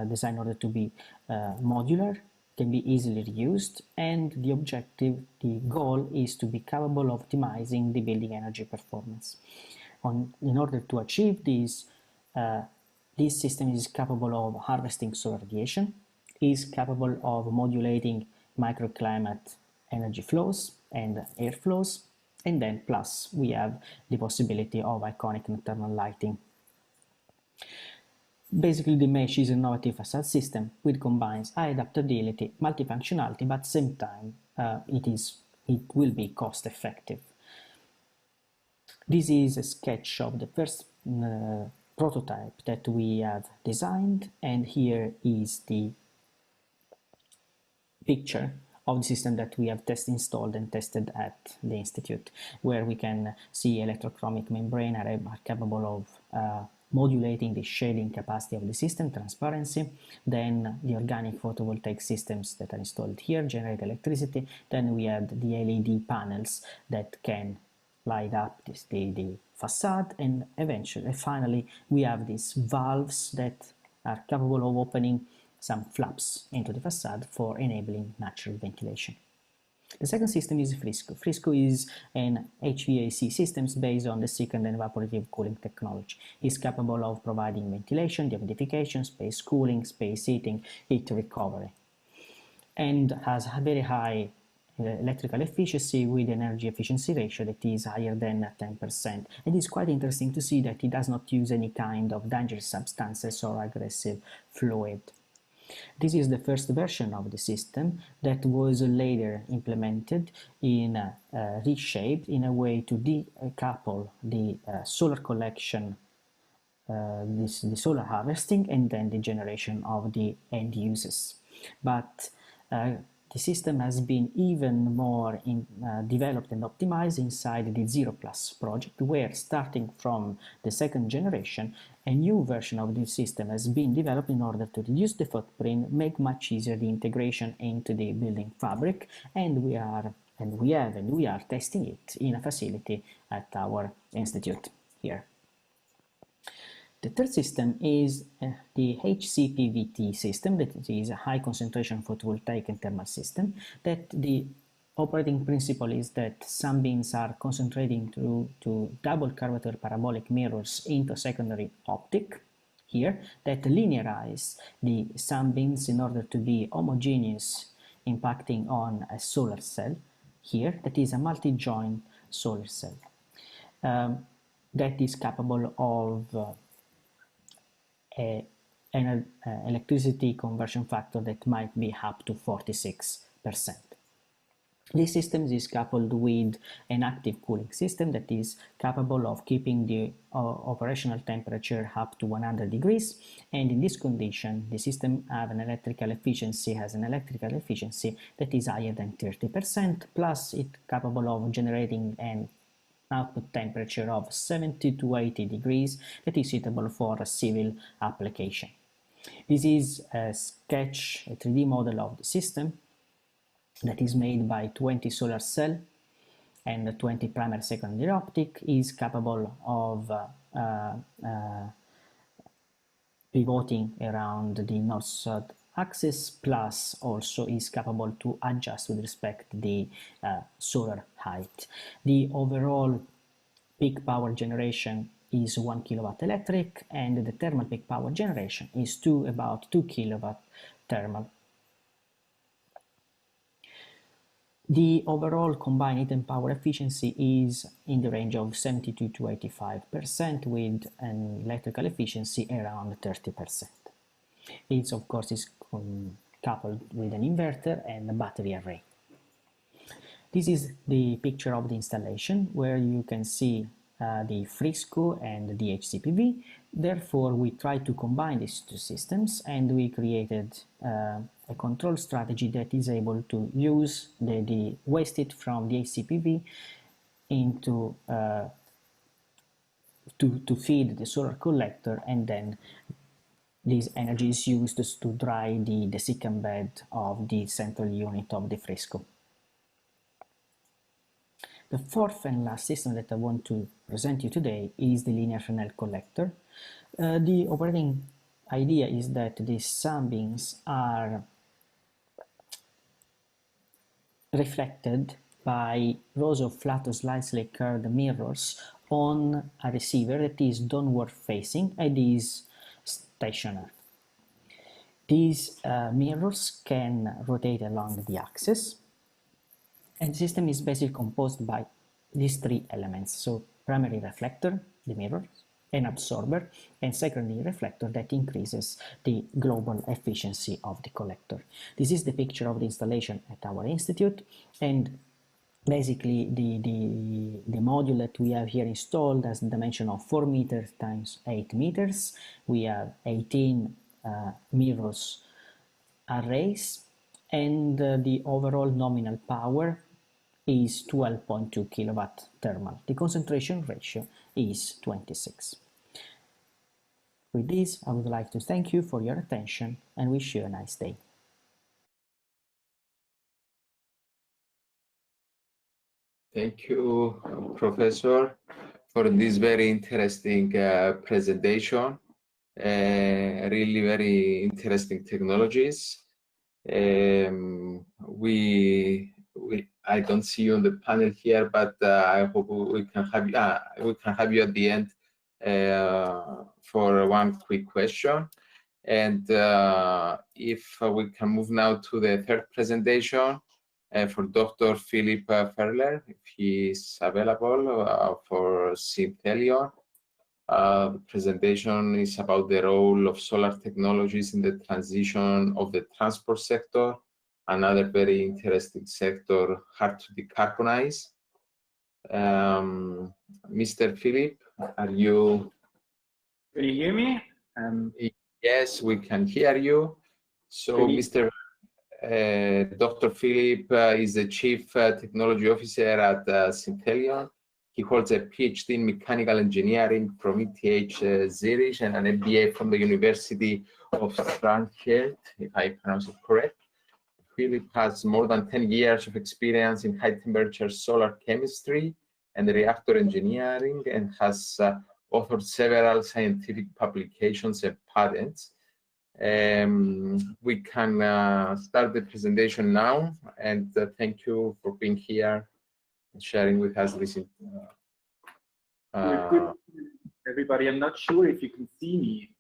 Speaker 12: designed in order to be modular, can be easily reused, and the objective, the goal is to be capable of optimizing the building energy performance. In order to achieve this, this system is capable of harvesting solar radiation, is capable of modulating microclimate energy flows and air flows, and then plus we have the possibility of iconic nocturnal lighting. Basically, the mesh is an innovative facade system which combines high adaptability, multifunctionality, but at the same time it will be cost effective. This is a sketch of the first prototype that we have designed, and here is the picture of the system that we have installed and tested at the Institute, where we can see electrochromic membrane are capable of modulating the shading capacity of the system, transparency. Then the organic photovoltaic systems that are installed here generate electricity. Then we have the LED panels that can light up the facade, and eventually, finally, we have these valves that are capable of opening some flaps into the facade for enabling natural ventilation. The second system is Frisco. Frisco is an HVAC system based on the second and evaporative cooling technology. It's capable of providing ventilation, dehumidification, space cooling, space heating, heat recovery, and has a very high electrical efficiency with energy efficiency ratio that is higher than 10%. And it's quite interesting to see that it does not use any kind of dangerous substances or aggressive fluid. This is the first version of the system that was later implemented in reshaped in a way to decouple the solar collection, the solar harvesting, and then the generation of the end users. But the system has been even more developed and optimized inside the Zero Plus project, where starting from the second generation, a new version of this system has been developed in order to reduce the footprint, make much easier the integration into the building fabric, and we are testing it in a facility at our institute here. The third system is the HCPVT system, that is a high concentration photovoltaic and thermal system, that the operating principle is that sunbeams are concentrating to double curvature parabolic mirrors into secondary optic here that linearize the sunbeams in order to be homogeneous, impacting on a solar cell here that is a multi-joint solar cell that is capable of an electricity conversion factor that might be up to 46%. This system is coupled with an active cooling system that is capable of keeping the operational temperature up to 100 degrees. And in this condition, the system has an electrical efficiency that is higher than 30%, plus it's capable of generating an output temperature of 70 to 80 degrees that is suitable for a civil application. This is a sketch, a 3D model of the system that is made by 20 solar cells and 20 primary secondary optic, is capable of pivoting around the north-south axis, plus also is capable to adjust with respect to the solar height. The overall peak power generation is 1 kilowatt electric, and the thermal peak power generation is about 2 kilowatt thermal. The overall combined heat and power efficiency is in the range of 72 to 85%, with an electrical efficiency around 30%. It, of course, is coupled with an inverter and a battery array. This is the picture of the installation, where you can see the Frisco and the HCPV. Therefore, we tried to combine these two systems, and we created a control strategy that is able to use the waste heat from the HCPV into to feed the solar collector, and then this energy is used to dry the secant bed of the central unit of the Frisco. The fourth and last system that I want to present you today is the linear Fresnel collector. The operating idea is that these sunbeams are reflected by rows of flat or slightly curved mirrors on a receiver that is downward facing and is stationary. These mirrors can rotate along the axis, and the system is basically composed by these three elements. So primary reflector, the mirrors, an absorber, and secondary reflector that increases the global efficiency of the collector. This is the picture of the installation at our institute, and basically the module that we have here installed has a dimension of 4 meters times 8 meters. We have 18 mirrors arrays, and the overall nominal power is 12.2 kilowatt thermal. The concentration ratio is 26. With this, I would like to thank you for your attention and wish you a nice day.
Speaker 10: Thank you, Professor, for this very interesting presentation. Really very interesting technologies. I don't see you on the panel here, but I hope we can have you at the end for one quick question. And if we can move now to the third presentation for Dr. Philip Ferler, if he is available for Synthelion. The presentation is about the role of solar technologies in the transition of the transport sector, another very interesting sector, hard to decarbonize. Mr. Philip, are you?
Speaker 13: Can you hear me?
Speaker 10: Yes, we can hear you. So, Dr. Philip is the Chief Technology Officer at Synthelion. He holds a PhD in mechanical engineering from ETH Zurich and an MBA from the University of Frankfurt, if I pronounce it correct. Philip has more than 10 years of experience in high temperature solar chemistry and reactor engineering, and has authored several scientific publications and patents. We can start the presentation now, and thank you for being here and sharing with us this.
Speaker 13: Everybody, I'm not sure if you can see me.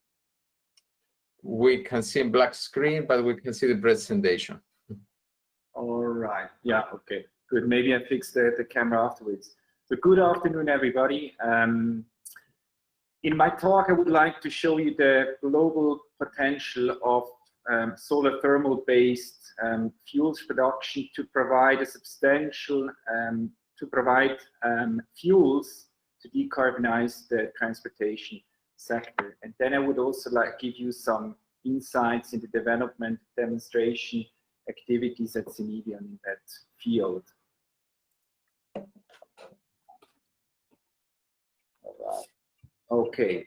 Speaker 10: We can see a black screen, but we can see the presentation.
Speaker 13: All right. Yeah, okay. Good. Maybe I fix the camera afterwards. So good afternoon, everybody. In my talk, I would like to show you the global potential of solar thermal-based fuels production to provide a substantial, fuels to decarbonize the transportation sector. And then I would also like to give you some insights in the development demonstration activities at Zenidian in that field. All right. Okay,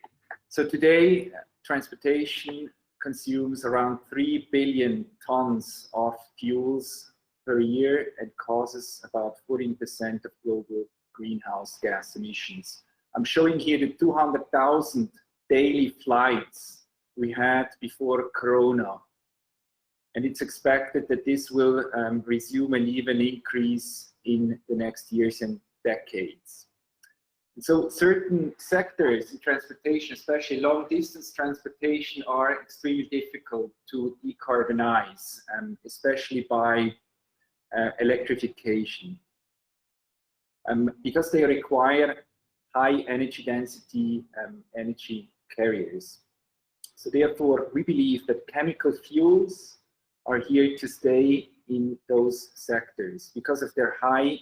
Speaker 13: so today transportation consumes around 3 billion tons of fuels per year and causes about 14% of global greenhouse gas emissions. I'm showing here the 200,000 daily flights we had before Corona. And it's expected that this will resume and even increase in the next years and decades. And so certain sectors in transportation, especially long distance transportation, are extremely difficult to decarbonize, especially by electrification, because they require high energy density energy carriers. So therefore, we believe that chemical fuels are here to stay in those sectors because of their high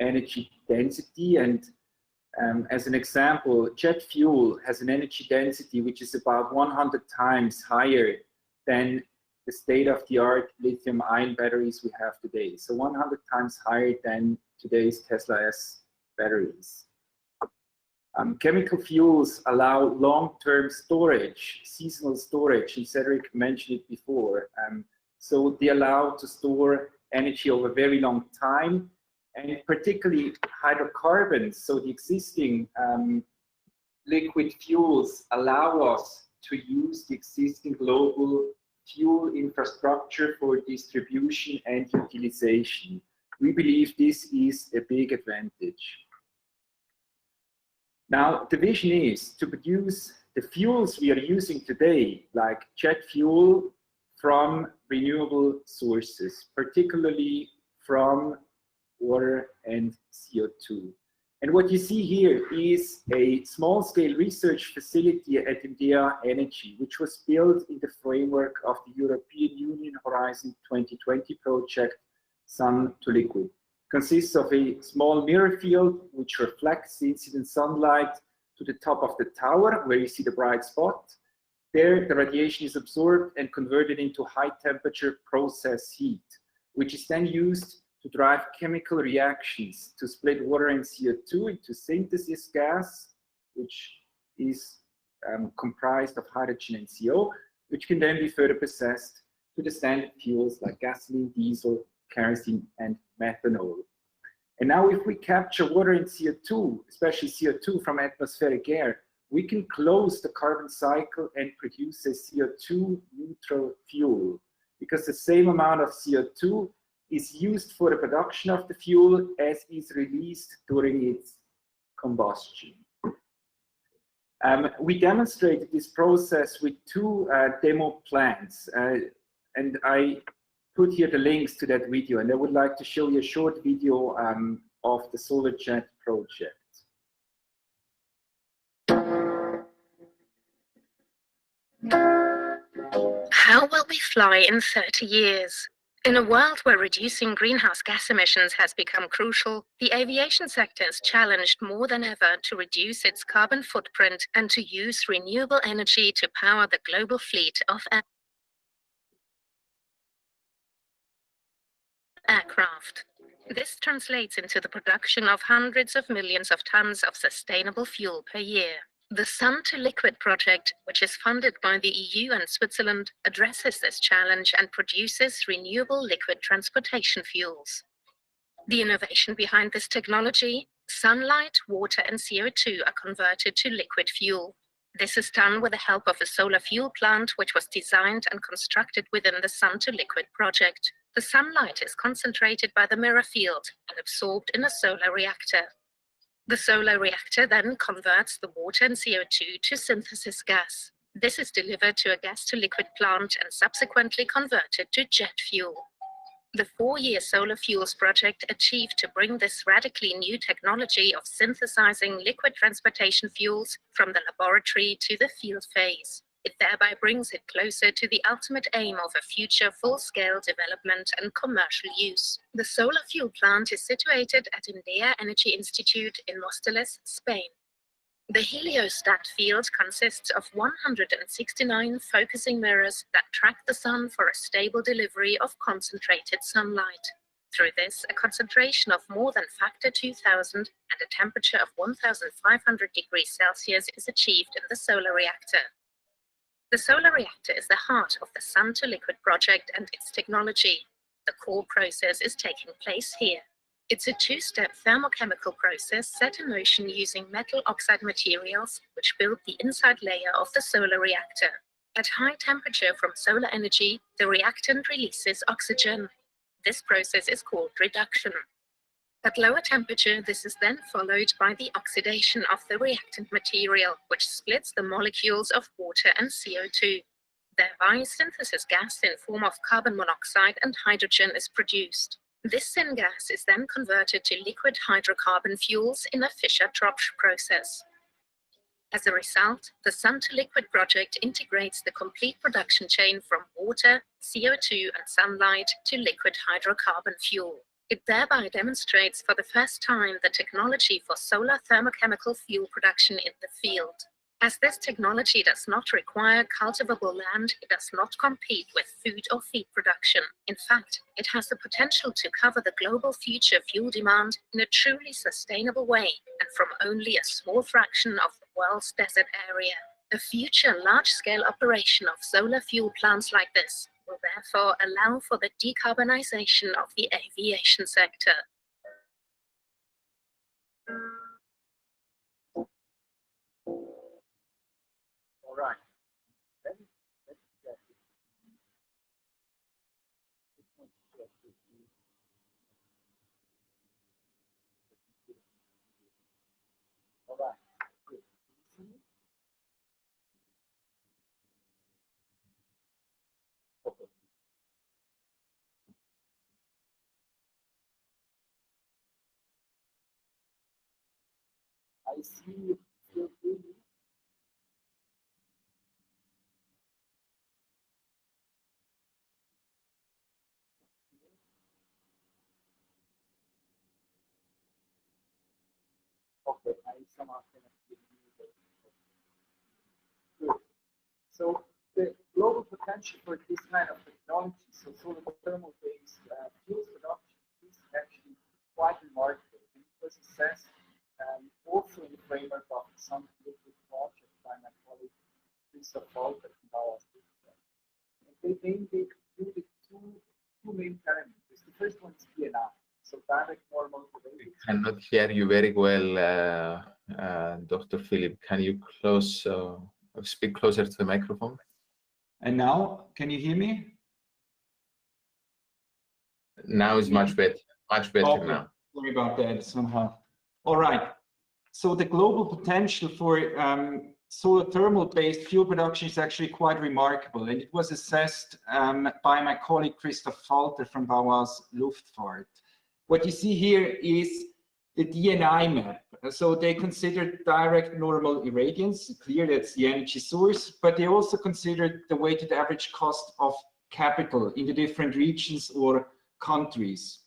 Speaker 13: energy density. And as an example, jet fuel has an energy density which is about 100 times higher than the state-of-the-art lithium-ion batteries we have today. So 100 times higher than today's Tesla S batteries. Chemical fuels allow long-term storage, seasonal storage, and Cedric mentioned it before. So they allow to store energy over a very long time, and particularly hydrocarbons. So the existing liquid fuels allow us to use the existing global fuel infrastructure for distribution and utilization. We believe this is a big advantage. Now, the vision is to produce the fuels we are using today, like jet fuel, from renewable sources, particularly from water and CO2. And what you see here is a small-scale research facility at India Energy, which was built in the framework of the European Union Horizon 2020 project, Sun to Liquid. Consists of a small mirror field which reflects the incident sunlight to the top of the tower where you see the bright spot. There, the radiation is absorbed and converted into high-temperature process heat, which is then used to drive chemical reactions to split water and CO2 into synthesis gas, which is comprised of hydrogen and CO, which can then be further processed to the standard fuels like gasoline, diesel, kerosene, and methanol. And now if we capture water and CO2, especially CO2 from atmospheric air, we can close the carbon cycle and produce a CO2 neutral fuel, because the same amount of CO2 is used for the production of the fuel as is released during its combustion. We demonstrated this process with two demo plants, and I put here the links to that video, and I would like to show you a short video of the solar jet project.
Speaker 14: How will we fly in 30 years? In a world where reducing greenhouse gas emissions has become crucial, the aviation sector is challenged more than ever to reduce its carbon footprint and to use renewable energy to power the global fleet of aircraft. This translates into the production of hundreds of millions of tons of sustainable fuel per year. The Sun to Liquid project, which is funded by the EU and Switzerland, addresses this challenge and produces renewable liquid transportation fuels. The innovation behind this technology: sunlight, water, and CO2 are converted to liquid fuel. This is done with the help of a solar fuel plant, which was designed and constructed within the Sun to Liquid project. The sunlight is concentrated by the mirror field and absorbed in a solar reactor. The solar reactor then converts the water and CO2 to synthesis gas. This is delivered to a gas-to-liquid plant and subsequently converted to jet fuel. The 4-year Solar Fuels project achieved to bring this radically new technology of synthesizing liquid transportation fuels from the laboratory to the field phase. It thereby brings it closer to the ultimate aim of a future full-scale development and commercial use. The solar fuel plant is situated at Indea Energy Institute in Móstoles, Spain. The heliostat field consists of 169 focusing mirrors that track the sun for a stable delivery of concentrated sunlight. Through this, a concentration of more than factor 2000 and a temperature of 1500 degrees Celsius is achieved in the solar reactor. The solar reactor is the heart of the Sun-to-Liquid project and its technology. The core process is taking place here. It's a two-step thermochemical process set in motion using metal oxide materials which build the inside layer of the solar reactor. At high temperature from solar energy, the reactant releases oxygen. This process is called reduction. At lower temperature, this is then followed by the oxidation of the reactant material, which splits the molecules of water and CO2. Thereby, synthesis gas in form of carbon monoxide and hydrogen is produced. This syngas is then converted to liquid hydrocarbon fuels in a Fischer-Tropsch process. As a result, the Sun-to-Liquid project integrates the complete production chain from water, CO2 and sunlight to liquid hydrocarbon fuel. It thereby demonstrates for the first time the technology for solar thermochemical fuel production in the field. As this technology does not require cultivable land, it does not compete with food or feed production. In fact, it has the potential to cover the global future fuel demand in a truly sustainable way and from only a small fraction of the world's desert area. A future large-scale operation of solar fuel plants like this will therefore allow for the decarbonization of the aviation sector.
Speaker 13: All right. Let's get it. All right. Good. Okay. I see you still doing it. Okay, I somehow cannot give you the. Good. So the global potential for this kind of technology, so solar thermal-based fuels production, is actually quite remarkable. It was assessed also in the framework of the Sun-to-Liquid project by my colleague Christophides from our system. And they mainly included two main parameters. The first one is DNI, so direct normal
Speaker 10: We cannot hear you very well, Dr. Philip. Can you speak closer to the microphone?
Speaker 13: And now, can you hear me?
Speaker 10: Now is much better. Much better
Speaker 13: okay.
Speaker 10: now.
Speaker 13: Sorry about that somehow. All right. So the global potential for solar thermal-based fuel production is actually quite remarkable, and it was assessed by my colleague Christophides from Bauhaus Luftfahrt. What you see here is the DNI map. So they considered direct normal irradiance, clear that's the energy source, but they also considered the weighted average cost of capital in the different regions or countries.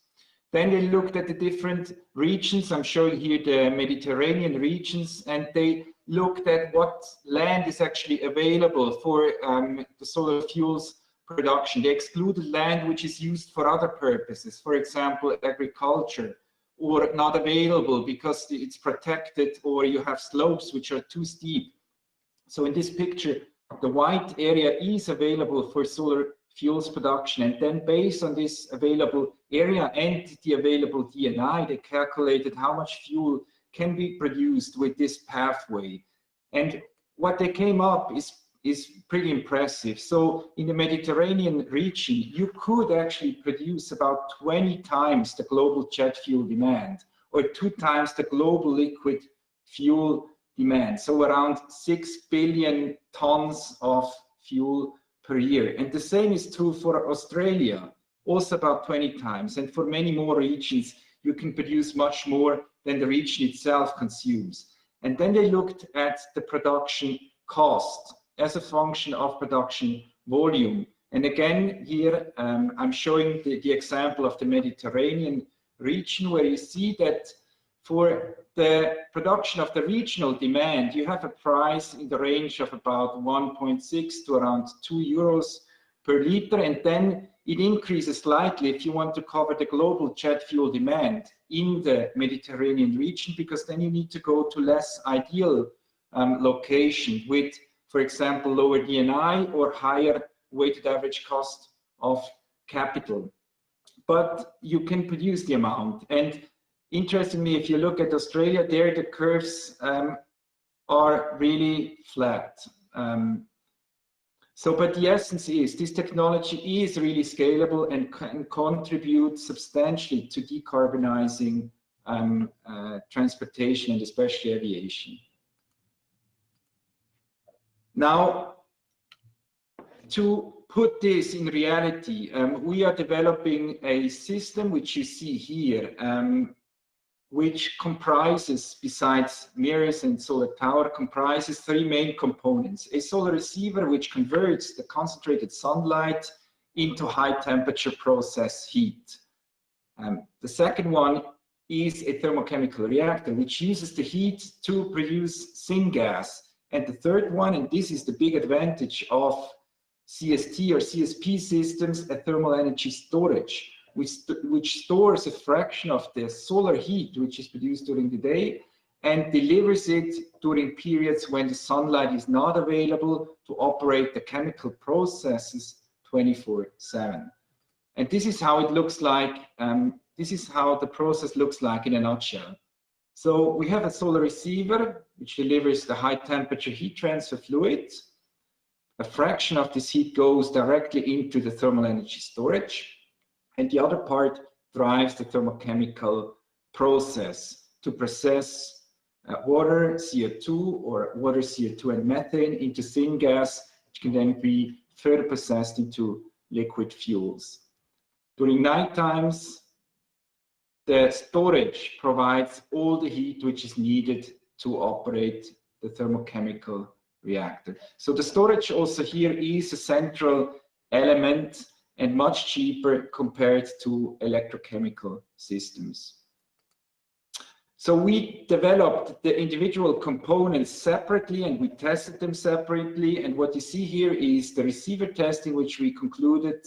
Speaker 13: Then they looked at the different regions. I'm showing here the Mediterranean regions, and they looked at what land is actually available for the solar fuels production. They excluded land which is used for other purposes, for example, agriculture, or not available because it's protected, or you have slopes which are too steep. So in this picture, the white area is available for solar fuels production, and then based on this available area and the available DNI, they calculated how much fuel can be produced with this pathway. And what they came up is pretty impressive. So in the Mediterranean region, you could actually produce about 20 times the global jet fuel demand, or 2 times the global liquid fuel demand. So around 6 billion tons of fuel per year. And the same is true for Australia, also about 20 times. And for many more regions, you can produce much more than the region itself consumes. And then they looked at the production cost. as a function of production volume. And again, here I'm showing the example of the Mediterranean region, where you see that for the production of the regional demand, you have a price in the range of about 1.6 to around 2 euros per liter, and then it increases slightly if you want to cover the global jet fuel demand in the Mediterranean region, because then you need to go to less ideal location with, for example, lower DNI or higher weighted average cost of capital. But you can produce the amount. And interestingly, if you look at Australia, there the curves are really flat. But the essence is this technology is really scalable and can contribute substantially to decarbonizing transportation and especially aviation. Now, to put this in reality, we are developing a system which you see here, which comprises, besides mirrors and solar tower, comprises three main components. A solar receiver, which converts the concentrated sunlight into high temperature process heat. The second one is a thermochemical reactor, which uses the heat to produce syngas. And the third one, and this is the big advantage of CST or CSP systems, a thermal energy storage, which stores a fraction of the solar heat which is produced during the day and delivers it during periods when the sunlight is not available to operate the chemical processes 24/7. And this is how it looks like. This is how the process looks like in a nutshell. So we have a solar receiver which delivers the high temperature heat transfer fluid. A fraction of this heat goes directly into the thermal energy storage, and the other part drives the thermochemical process to process water, CO2, or water, CO2 and methane into syngas, which can then be further processed into liquid fuels. During night times, the storage provides all the heat which is needed to operate the thermochemical reactor. So the storage also here is a central element and much cheaper compared to electrochemical systems. So we developed the individual components separately and we tested them separately. And what you see here is the receiver testing, which we concluded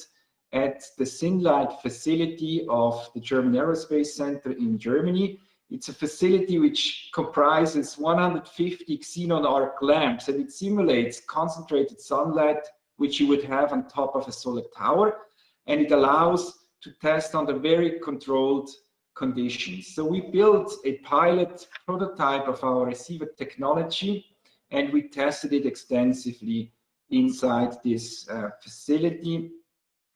Speaker 13: at the Synlight facility of the German Aerospace Center in Germany. It's a facility which comprises 150 xenon arc lamps, and it simulates concentrated sunlight which you would have on top of a solar tower, and it allows to test under very controlled conditions. So we built a pilot prototype of our receiver technology, and we tested it extensively inside this facility,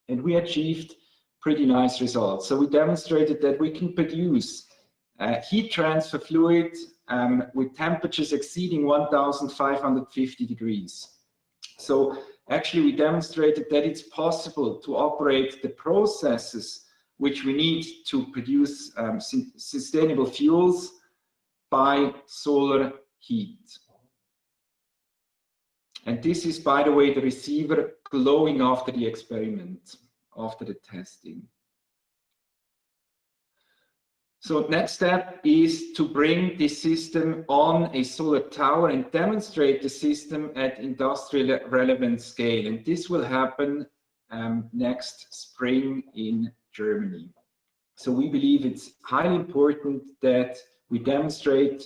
Speaker 13: and we achieved pretty nice results. So we demonstrated that we can produce heat transfer fluid with temperatures exceeding 1,550 degrees. So actually, we demonstrated that it's possible to operate the processes which we need to produce sustainable fuels by solar heat. And this is, by the way, the receiver glowing after the experiment, after the testing. So next step is to bring this system on a solar tower and demonstrate the system at industrial relevant scale. And this will happen next spring in Germany. So we believe it's highly important that we demonstrate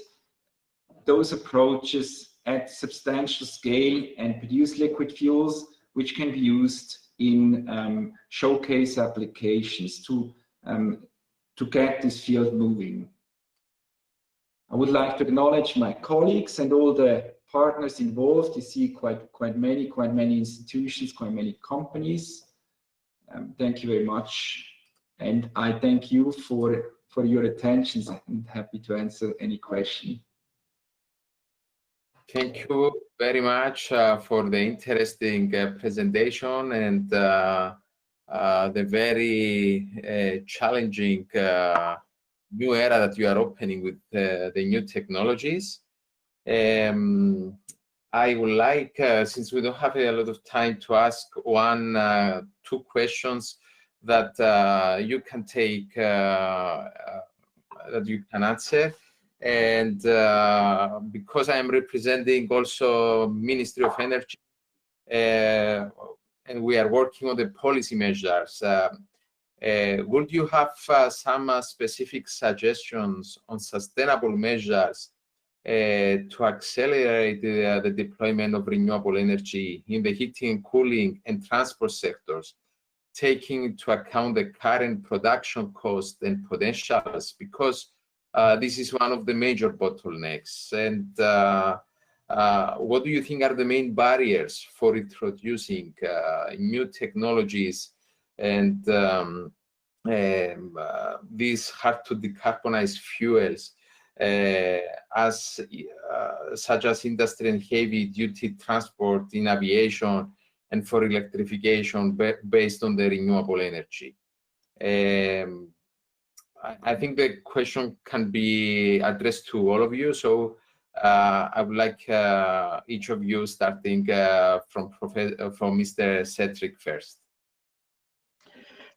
Speaker 13: those approaches at substantial scale and produce liquid fuels, which can be used in showcase applications to get this field moving. I would like to acknowledge my colleagues and all the partners involved. You see quite many institutions, quite many companies. Thank you very much. And I thank you for your attention. I'm happy to answer any question.
Speaker 10: Thank you very much for the interesting presentation and the very challenging new era that you are opening with the new technologies. I would like, since we don't have a lot of time, to ask two questions that you can take, that you can answer. And because I am representing also Ministry of Energy, and we are working on the policy measures, would you have some specific suggestions on sustainable measures to accelerate the deployment of renewable energy in the heating and cooling and transport sectors, taking into account the current production cost and potentials? Because this is one of the major bottlenecks. And what do you think are the main barriers for introducing new technologies and these hard to decarbonize fuels, such as industry and heavy duty transport in aviation, and for electrification based on the renewable energy? I think the question can be addressed to all of you. So I would like each of you, starting from Mr. Cedric first.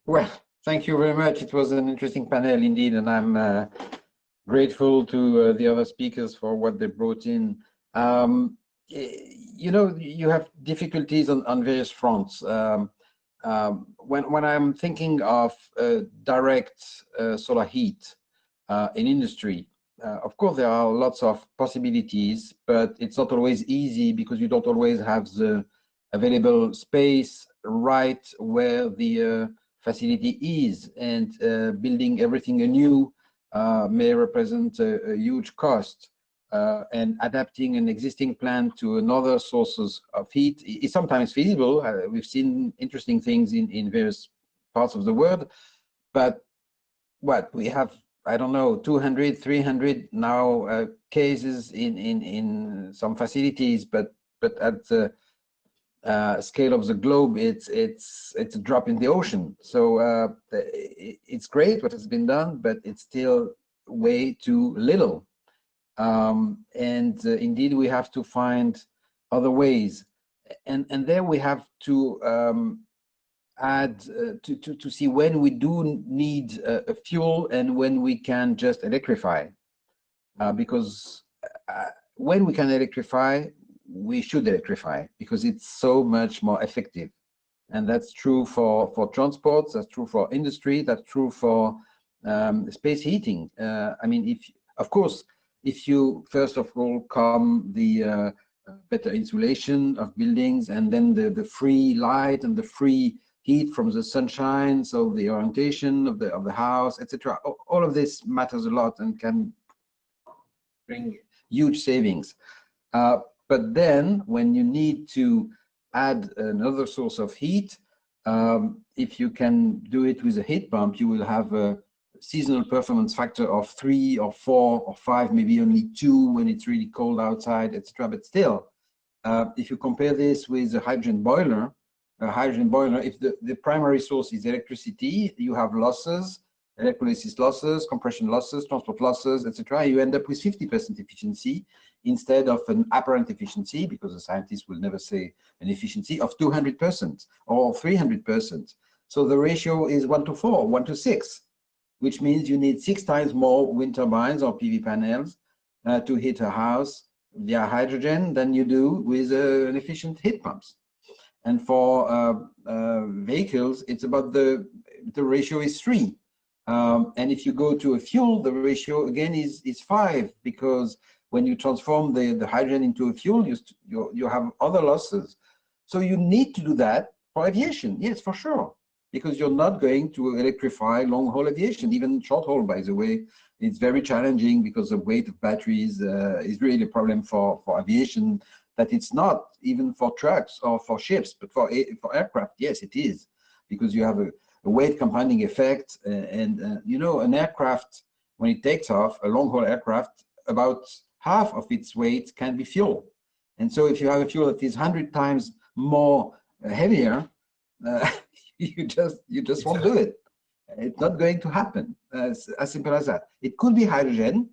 Speaker 11: Well, thank you very much. It was an interesting panel indeed, and I'm grateful to the other speakers for what they brought in. You know, you have difficulties on various fronts. When I'm thinking of direct solar heat in industry, of course there are lots of possibilities, but it's not always easy because you don't always have the available space right where the facility is, and building everything anew may represent a huge cost. And adapting an existing plant to another sources of heat is sometimes feasible. We've seen interesting things in various parts of the world, but what we have, I don't know, 200, 300 now cases in some facilities, but at the scale of the globe, it's a drop in the ocean. So it's great what has been done, but it's still way too little. Indeed, we have to find other ways, and there we have to add to see when we do need a fuel and when we can just electrify, because when we can electrify, we should electrify because it's so much more effective. And that's true for transports, that's true for industry, that's true for space heating. I mean, if you first of all come the better insulation of buildings, and then the free light and the free heat from the sunshine, so the orientation of the house, etc. All of this matters a lot and can bring huge savings. But then when you need to add another source of heat, if you can do it with a heat pump, you will have a seasonal performance factor of 3 or 4 or 5, maybe only 2 when it's really cold outside, etc. But still, if you compare this with a hydrogen boiler, if the primary source is electricity, you have losses, electrolysis losses, compression losses, transport losses, etc. You end up with 50% efficiency instead of an apparent efficiency, because the scientists will never say an efficiency of 200% or 300%. So the ratio is 1 to 4, 1 to 6. Which means you need 6 times more wind turbines or PV panels to heat a house via hydrogen than you do with an efficient heat pumps. And for vehicles, it's about the ratio is 3. And if you go to a fuel, the ratio again is 5, because when you transform the hydrogen into a fuel, you have other losses. So you need to do that for aviation, yes, for sure. Because you're not going to electrify long-haul aviation, even short-haul, by the way. It's very challenging because the weight of batteries is really a problem for aviation, that it's not even for trucks or for ships, but for aircraft, yes, it is. Because you have a weight compounding effect, and you know, an aircraft, when it takes off, a long-haul aircraft, about half of its weight can be fuel. And so if you have a fuel that is 100 times more heavier, you just won't do it. It's not going to happen. As simple as that. It could be hydrogen,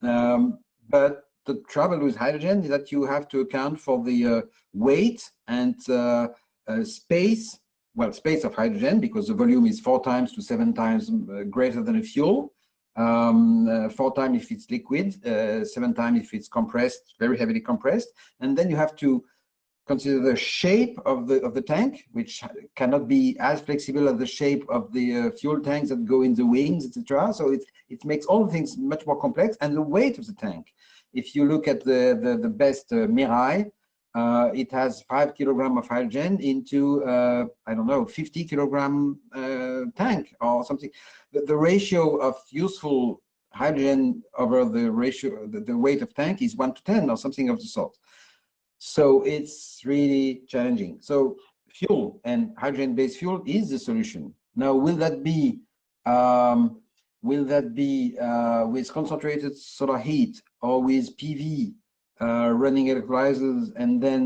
Speaker 11: but the trouble with hydrogen is that you have to account for the weight and space. Well, space of hydrogen, because the volume is 4 times to 7 times greater than a fuel. 4 times if it's liquid, 7 times if it's compressed, very heavily compressed. And then you have to consider the shape of the tank, which cannot be as flexible as the shape of the fuel tanks that go in the wings, etc. So it makes all things much more complex, and the weight of the tank. If you look at the best Mirai, it has 5 kilograms of hydrogen into I don't know, 50 kilogram tank or something. The ratio of useful hydrogen over the ratio, the weight of tank is 1:10 or something of the sort. So it's really challenging. So fuel and hydrogen-based fuel is the solution. Now, will that be with concentrated solar heat or with PV running electrolyzers and then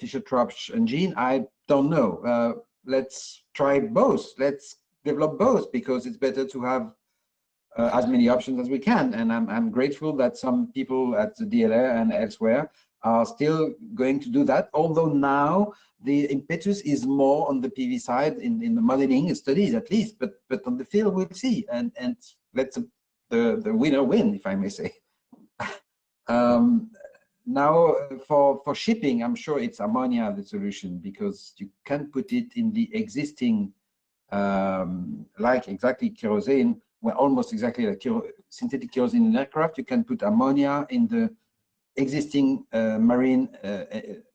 Speaker 11: Fischer-Tropsch engine? I don't know. Let's try both. Let's develop both, because it's better to have as many options as we can. And I'm grateful that some people at the DLR and elsewhere are still going to do that, although now the impetus is more on the PV side in the modeling studies at least, but on the field we'll see, and let the winner win, if I may say. Now for shipping, I'm sure it's ammonia the solution, because you can put it in the existing, like exactly kerosene, well, almost exactly like synthetic kerosene in aircraft. You can put ammonia in the existing marine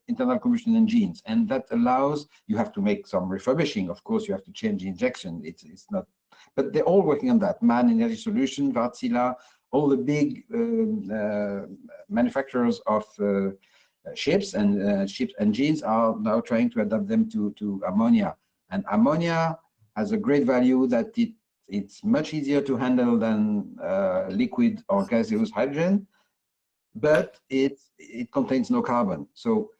Speaker 11: internal combustion engines, and that allows, you have to make some refurbishing, of course, you have to change the injection, it's not, but they're all working on that. Man Energy Solution, Wärtsilä, all the big manufacturers of ships and ship engines are now trying to adapt them to ammonia. And ammonia has a great value that it's much easier to handle than liquid or gaseous hydrogen, but it contains no carbon. So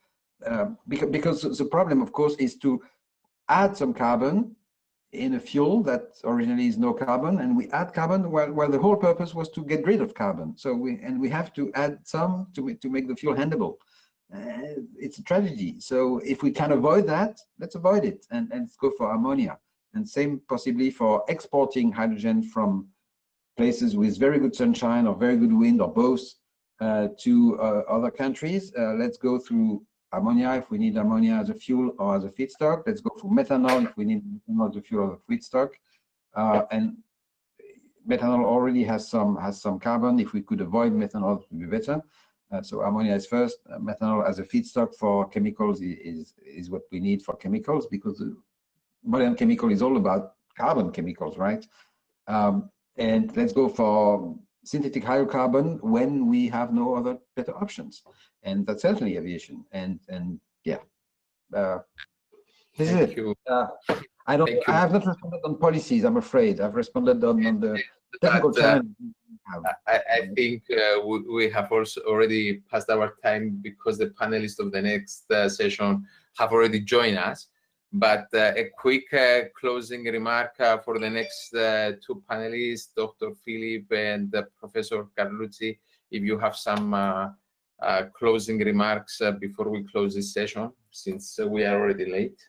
Speaker 11: because the problem, of course, is to add some carbon in a fuel that originally is no carbon, and we add carbon while the whole purpose was to get rid of carbon. So we have to add some to make the fuel handleable. It's a tragedy. So if we can avoid that, let's avoid it, and let's go for ammonia. And same possibly for exporting hydrogen from places with very good sunshine or very good wind or both to other countries. Let's go through ammonia if we need ammonia as a fuel or as a feedstock. Let's go for methanol if we need methanol as a fuel or a feedstock. And methanol already has some carbon. If we could avoid methanol, it would be better. So ammonia is first. Methanol as a feedstock for chemicals is what we need for chemicals, because modern chemical is all about carbon chemicals, right? And let's go for synthetic hydrocarbon when we have no other better options, and that's certainly aviation. And yeah, this is it. I have not responded on policies, I'm afraid. I've responded on the technical challenge.
Speaker 10: I think we have also already passed our time, because the panelists of the next session have already joined us. But a quick closing remark for the next 2 panelists, Dr. Philip and Professor Carlucci, if you have some closing remarks before we close this session, since we are already late.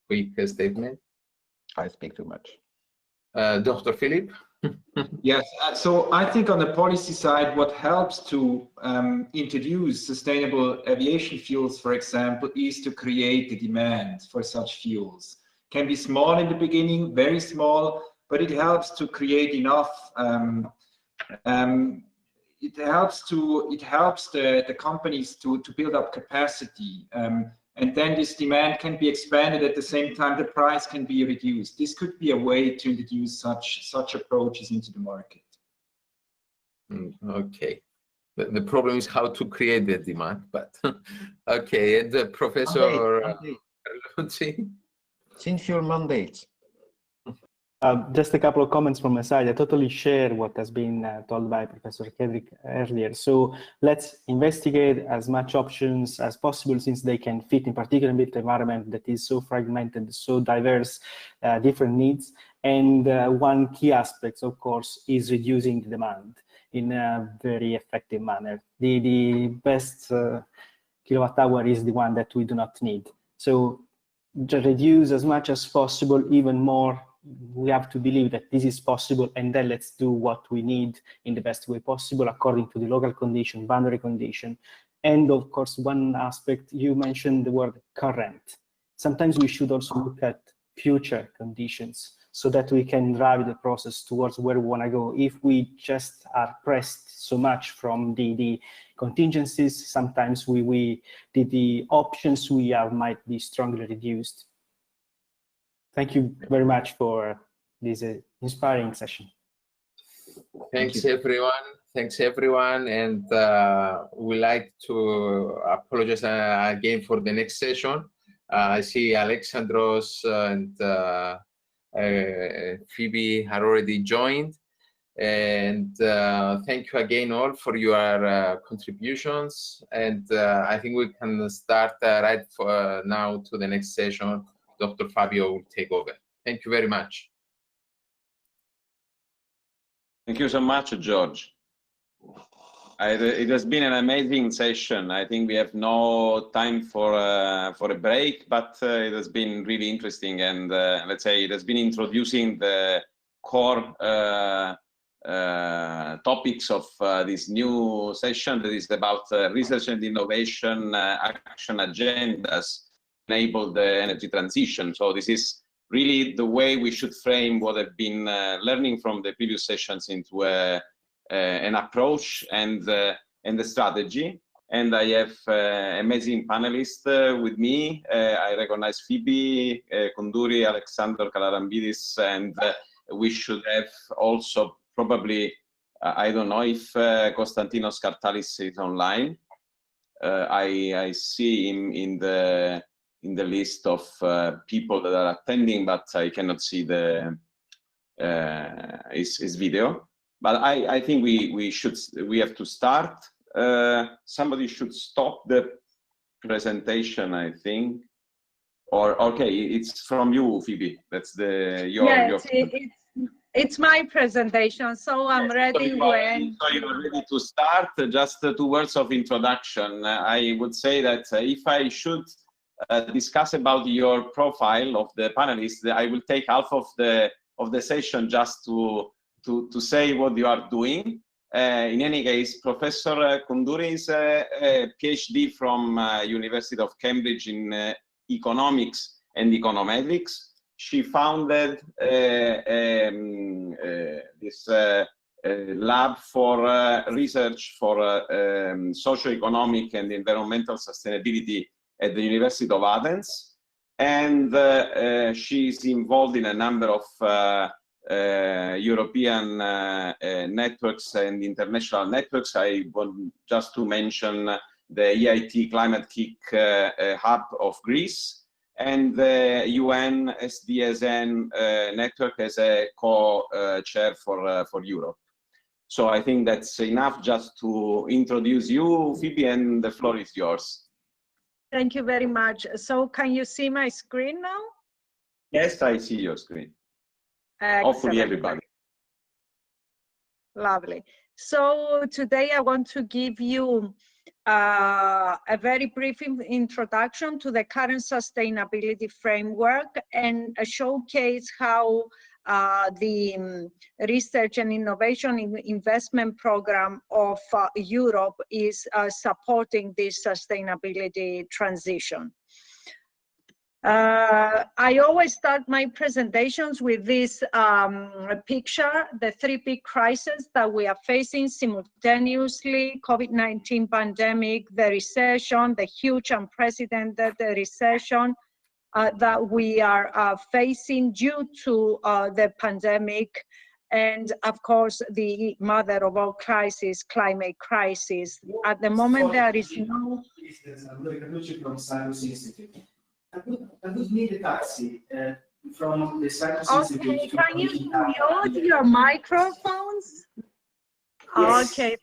Speaker 10: Quick statement.
Speaker 11: I speak too much.
Speaker 10: Dr. Philip?
Speaker 13: Yes, so I think on the policy side, what helps to introduce sustainable aviation fuels, for example, is to create the demand for such fuels. Can be small in the beginning, very small, but it helps to create enough. It helps the companies to build up capacity. And then this demand can be expanded at the same time, the price can be reduced. This could be a way to introduce such approaches into the market.
Speaker 10: Okay. The problem is how to create the demand, but okay. And the Professor Carlucci?
Speaker 11: Fuel mandates.
Speaker 12: Just a couple of comments from my side. I totally share what has been told by Professor Kedrick earlier. So let's investigate as much options as possible, since they can fit in particular in built environment that is so fragmented, so diverse, different needs. And one key aspect, of course, is reducing the demand in a very effective manner. The best kilowatt hour is the one that we do not need. So just reduce as much as possible, even more. We have to believe that this is possible, and then let's do what we need in the best way possible according to the local condition, boundary condition. And of course, one aspect, you mentioned the word current. Sometimes we should also look at future conditions so that we can drive the process towards where we want to go. If we just are pressed so much from the contingencies, sometimes the options we have might be strongly reduced. Thank you very much for this inspiring session.
Speaker 10: Thanks everyone. Thanks everyone, and we like to apologize again for the next session. I see Alexandros and Phoebe are already joined, and thank you again all for your contributions. And I think we can start right now to the next session. Dr. Fabio will take over. Thank you very much.
Speaker 15: Thank you so much, George. It has been an amazing session. I think we have no time for a break, but it has been really interesting, and let's say it has been introducing the core topics of this new session that is about research and innovation action agendas enable the energy transition. So this is really the way we should frame what I've been learning from the previous sessions into an approach and the strategy. And I have amazing panelists with me. I recognize Phoebe Koundouri, Alexander Kalarambidis, and we should have also probably, I don't know if Konstantinos Kartalis is online. I see him in the list of people that are attending, but I cannot see his video. But I think we have to start. Somebody should stop the presentation, I think. Or okay, it's from you, Phoebe. That's
Speaker 16: it's my presentation, so I'm ready when.
Speaker 15: So you're ready to start. Just 2 words of introduction. I would say that if I should discuss about your profile of the panelists, I will take half of the session just to say what you are doing. In any case, Professor Koundouri is a PhD from University of Cambridge in economics and econometrics. She founded this lab for research for socio-economic and environmental sustainability at the University of Athens. And she's involved in a number of European networks and international networks. I want just to mention the EIT Climate Kick Hub of Greece and the UN SDSN network as a co-chair for Europe. So I think that's enough just to introduce you, Phoebe, and the floor is yours.
Speaker 16: Thank you very much. So can you see my screen now?
Speaker 15: Yes, I see your screen.
Speaker 16: Excellent.
Speaker 15: Hopefully everybody.
Speaker 16: Lovely. So today I want to give you a very brief introduction to the current sustainability framework and showcase how the research and innovation investment program of Europe is supporting this sustainability transition. I always start my presentations with this picture, the 3 big crises that we are facing simultaneously: COVID-19 pandemic, the recession, the huge unprecedented recession that we are facing due to the pandemic, and of course the mother of all crises, climate crisis. At the moment there is no...
Speaker 3: from Cyprus Institute. I would need a taxi from the Cyprus Institute.
Speaker 16: Okay, can you mute your microphones? Yes. Okay,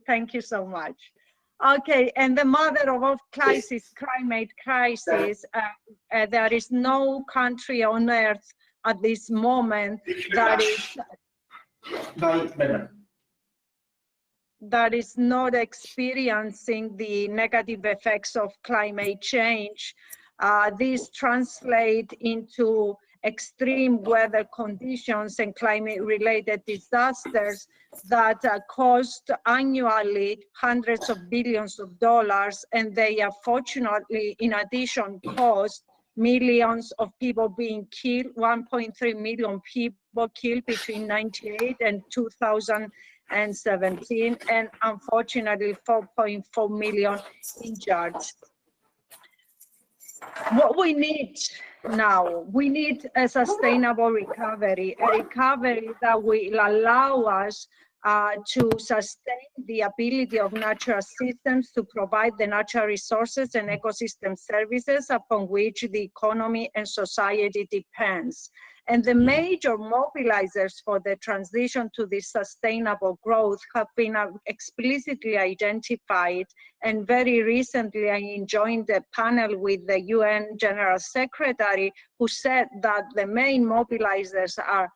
Speaker 16: thank you so much. Okay, and the mother of all crises, climate crisis, there is no country on earth at this moment that is not experiencing the negative effects of climate change. These translate into extreme weather conditions and climate-related disasters that cost annually hundreds of billions of dollars, and they unfortunately, in addition, cost millions of people being killed, 1.3 million people killed between 1998 and 2017, and unfortunately 4.4 million injured. What we need now, we need a sustainable recovery, a recovery that will allow us to sustain the ability of natural systems to provide the natural resources and ecosystem services upon which the economy and society depends. And the major mobilizers for the transition to this sustainable growth have been explicitly identified. And very recently, I joined a panel with the UN General Secretary, who said that the main mobilizers are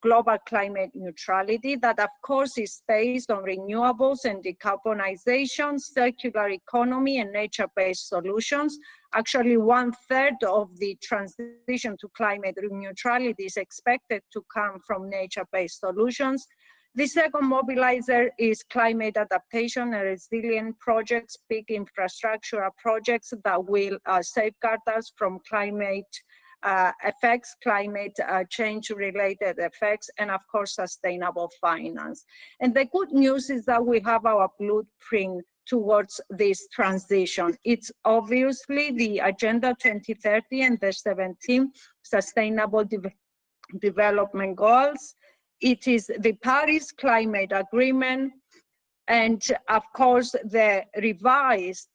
Speaker 16: global climate neutrality, that of course is based on renewables and decarbonization, circular economy, and nature-based solutions. Actually, 1/3 of the transition to climate neutrality is expected to come from nature-based solutions. The second mobilizer is climate adaptation and resilient projects, big infrastructural projects that will safeguard us from climate effects, climate change-related effects, and of course, sustainable finance. And the good news is that we have our blueprint towards this transition. It's obviously the Agenda 2030 and the 17 Sustainable Development Goals. It is the Paris Climate Agreement, and of course, the revised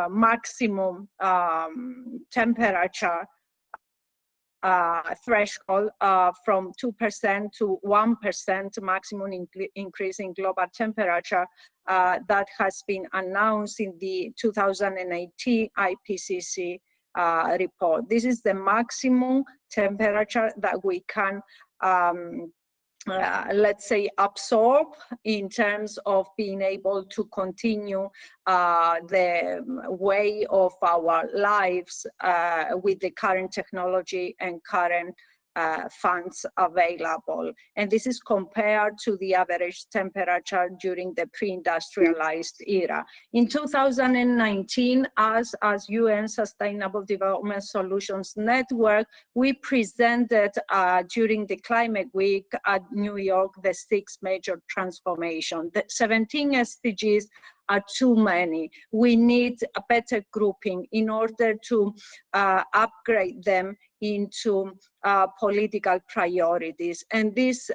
Speaker 16: maximum temperature threshold from 2% to 1% maximum increase in global temperature that has been announced in the 2018 IPCC report. This is the maximum temperature that we can let's say, absorb in terms of being able to continue the way of our lives with the current technology and current funds available. And this is compared to the average temperature during the pre-industrialized era. In 2019, as UN Sustainable Development Solutions Network, we presented during the Climate Week at New York the 6 major transformations. The 17 SDGs are too many. We need a better grouping in order to upgrade them into political priorities. And these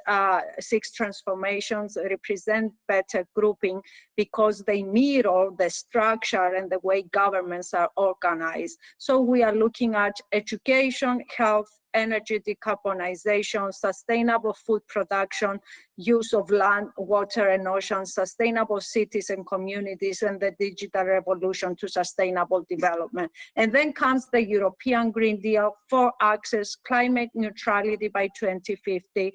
Speaker 16: 6 transformations represent better grouping because they mirror the structure and the way governments are organized. So we are looking at education, health, energy decarbonization, sustainable food production, use of land, water, and oceans, sustainable cities and communities, and the digital revolution to sustainable development. And then comes the European Green Deal for access, climate neutrality by 2050,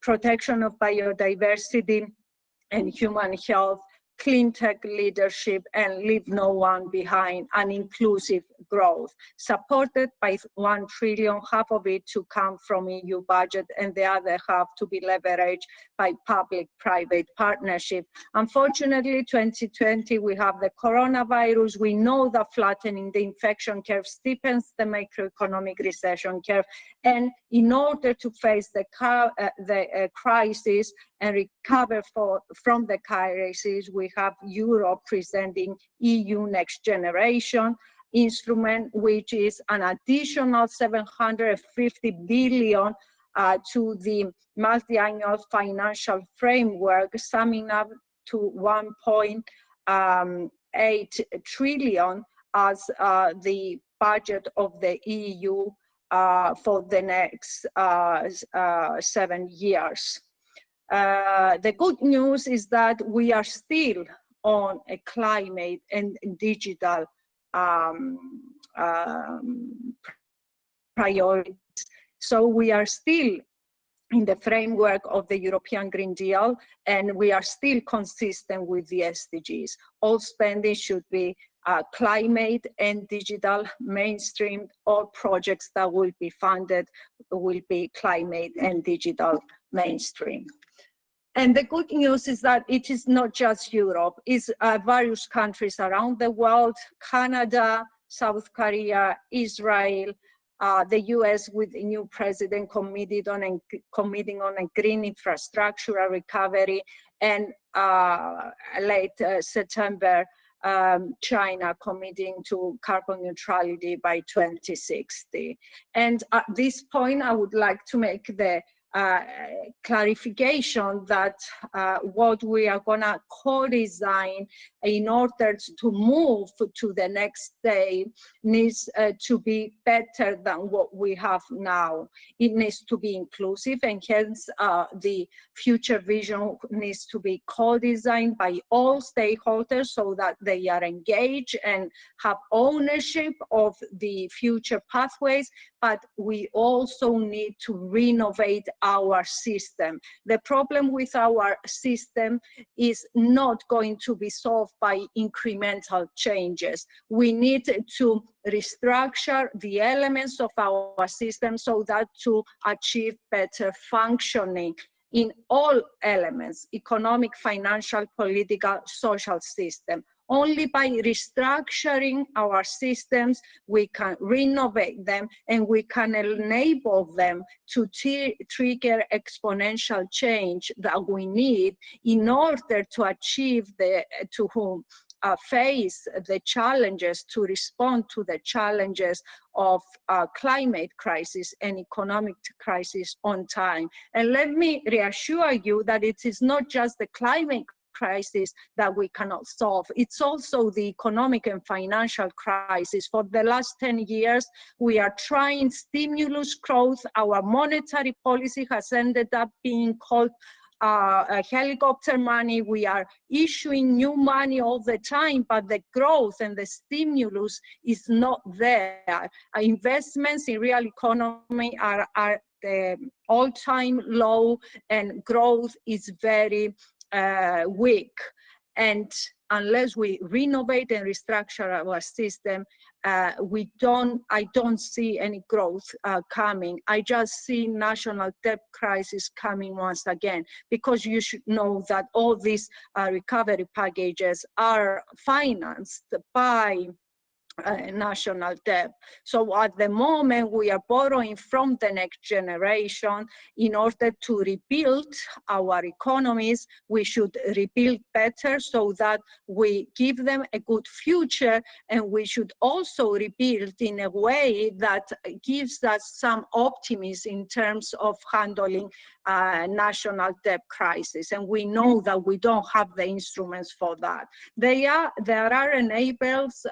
Speaker 16: protection of biodiversity and human health, clean tech leadership, and leave no one behind, and inclusive growth, supported by 1 trillion, half of it to come from EU budget, and the other half to be leveraged by public-private partnership. Unfortunately, 2020, we have the coronavirus. We know that flattening the infection curve steepens the macroeconomic recession curve, and in order to face the crisis and recover from the crisis, we have Europe presenting EU Next Generation instrument, which is an additional 750 billion to the multi-annual financial framework, summing up to 1.8 trillion as the budget of the EU for the next 7 years. The good news is that we are still on a climate and digital priorities. So we are still in the framework of the European Green Deal, and we are still consistent with the SDGs. All spending should be climate and digital mainstream. All projects that will be funded will be climate and digital mainstream. And the good news is that it is not just Europe, it's various countries around the world, Canada, South Korea, Israel, the US with a new president committing on a green infrastructure recovery, and late September, China committing to carbon neutrality by 2060. And at this point, I would like to make the clarification that what we are gonna co-design in order to move to the next day needs to be better than what we have now. It needs to be inclusive, and hence the future vision needs to be co-designed by all stakeholders so that they are engaged and have ownership of the future pathways. But we also need to renovate our system. The problem with our system is not going to be solved by incremental changes. We need to restructure the elements of our system so that to achieve better functioning in all elements: economic, financial, political, social system. Only by restructuring our systems, we can renovate them, and we can enable them to trigger exponential change that we need in order to achieve face the challenges, to respond to the challenges of climate crisis and economic crisis on time. And let me reassure you that it is not just the climate crisis that we cannot solve. It's also the economic and financial crisis. For the last 10 years, we are trying stimulus growth. Our monetary policy has ended up being called helicopter money. We are issuing new money all the time, but the growth and the stimulus is not there. Investments in real economy are the all-time low, and growth is very weak. And unless we renovate and restructure our system, I don't see any growth coming. I just see national debt crisis coming once again, because you should know that all these recovery packages are financed by national debt. So at the moment, we are borrowing from the next generation. In order to rebuild our economies, we should rebuild better so that we give them a good future, and we should also rebuild in a way that gives us some optimism in terms of handling national debt crisis. And we know that we don't have the instruments for that. There are enablers.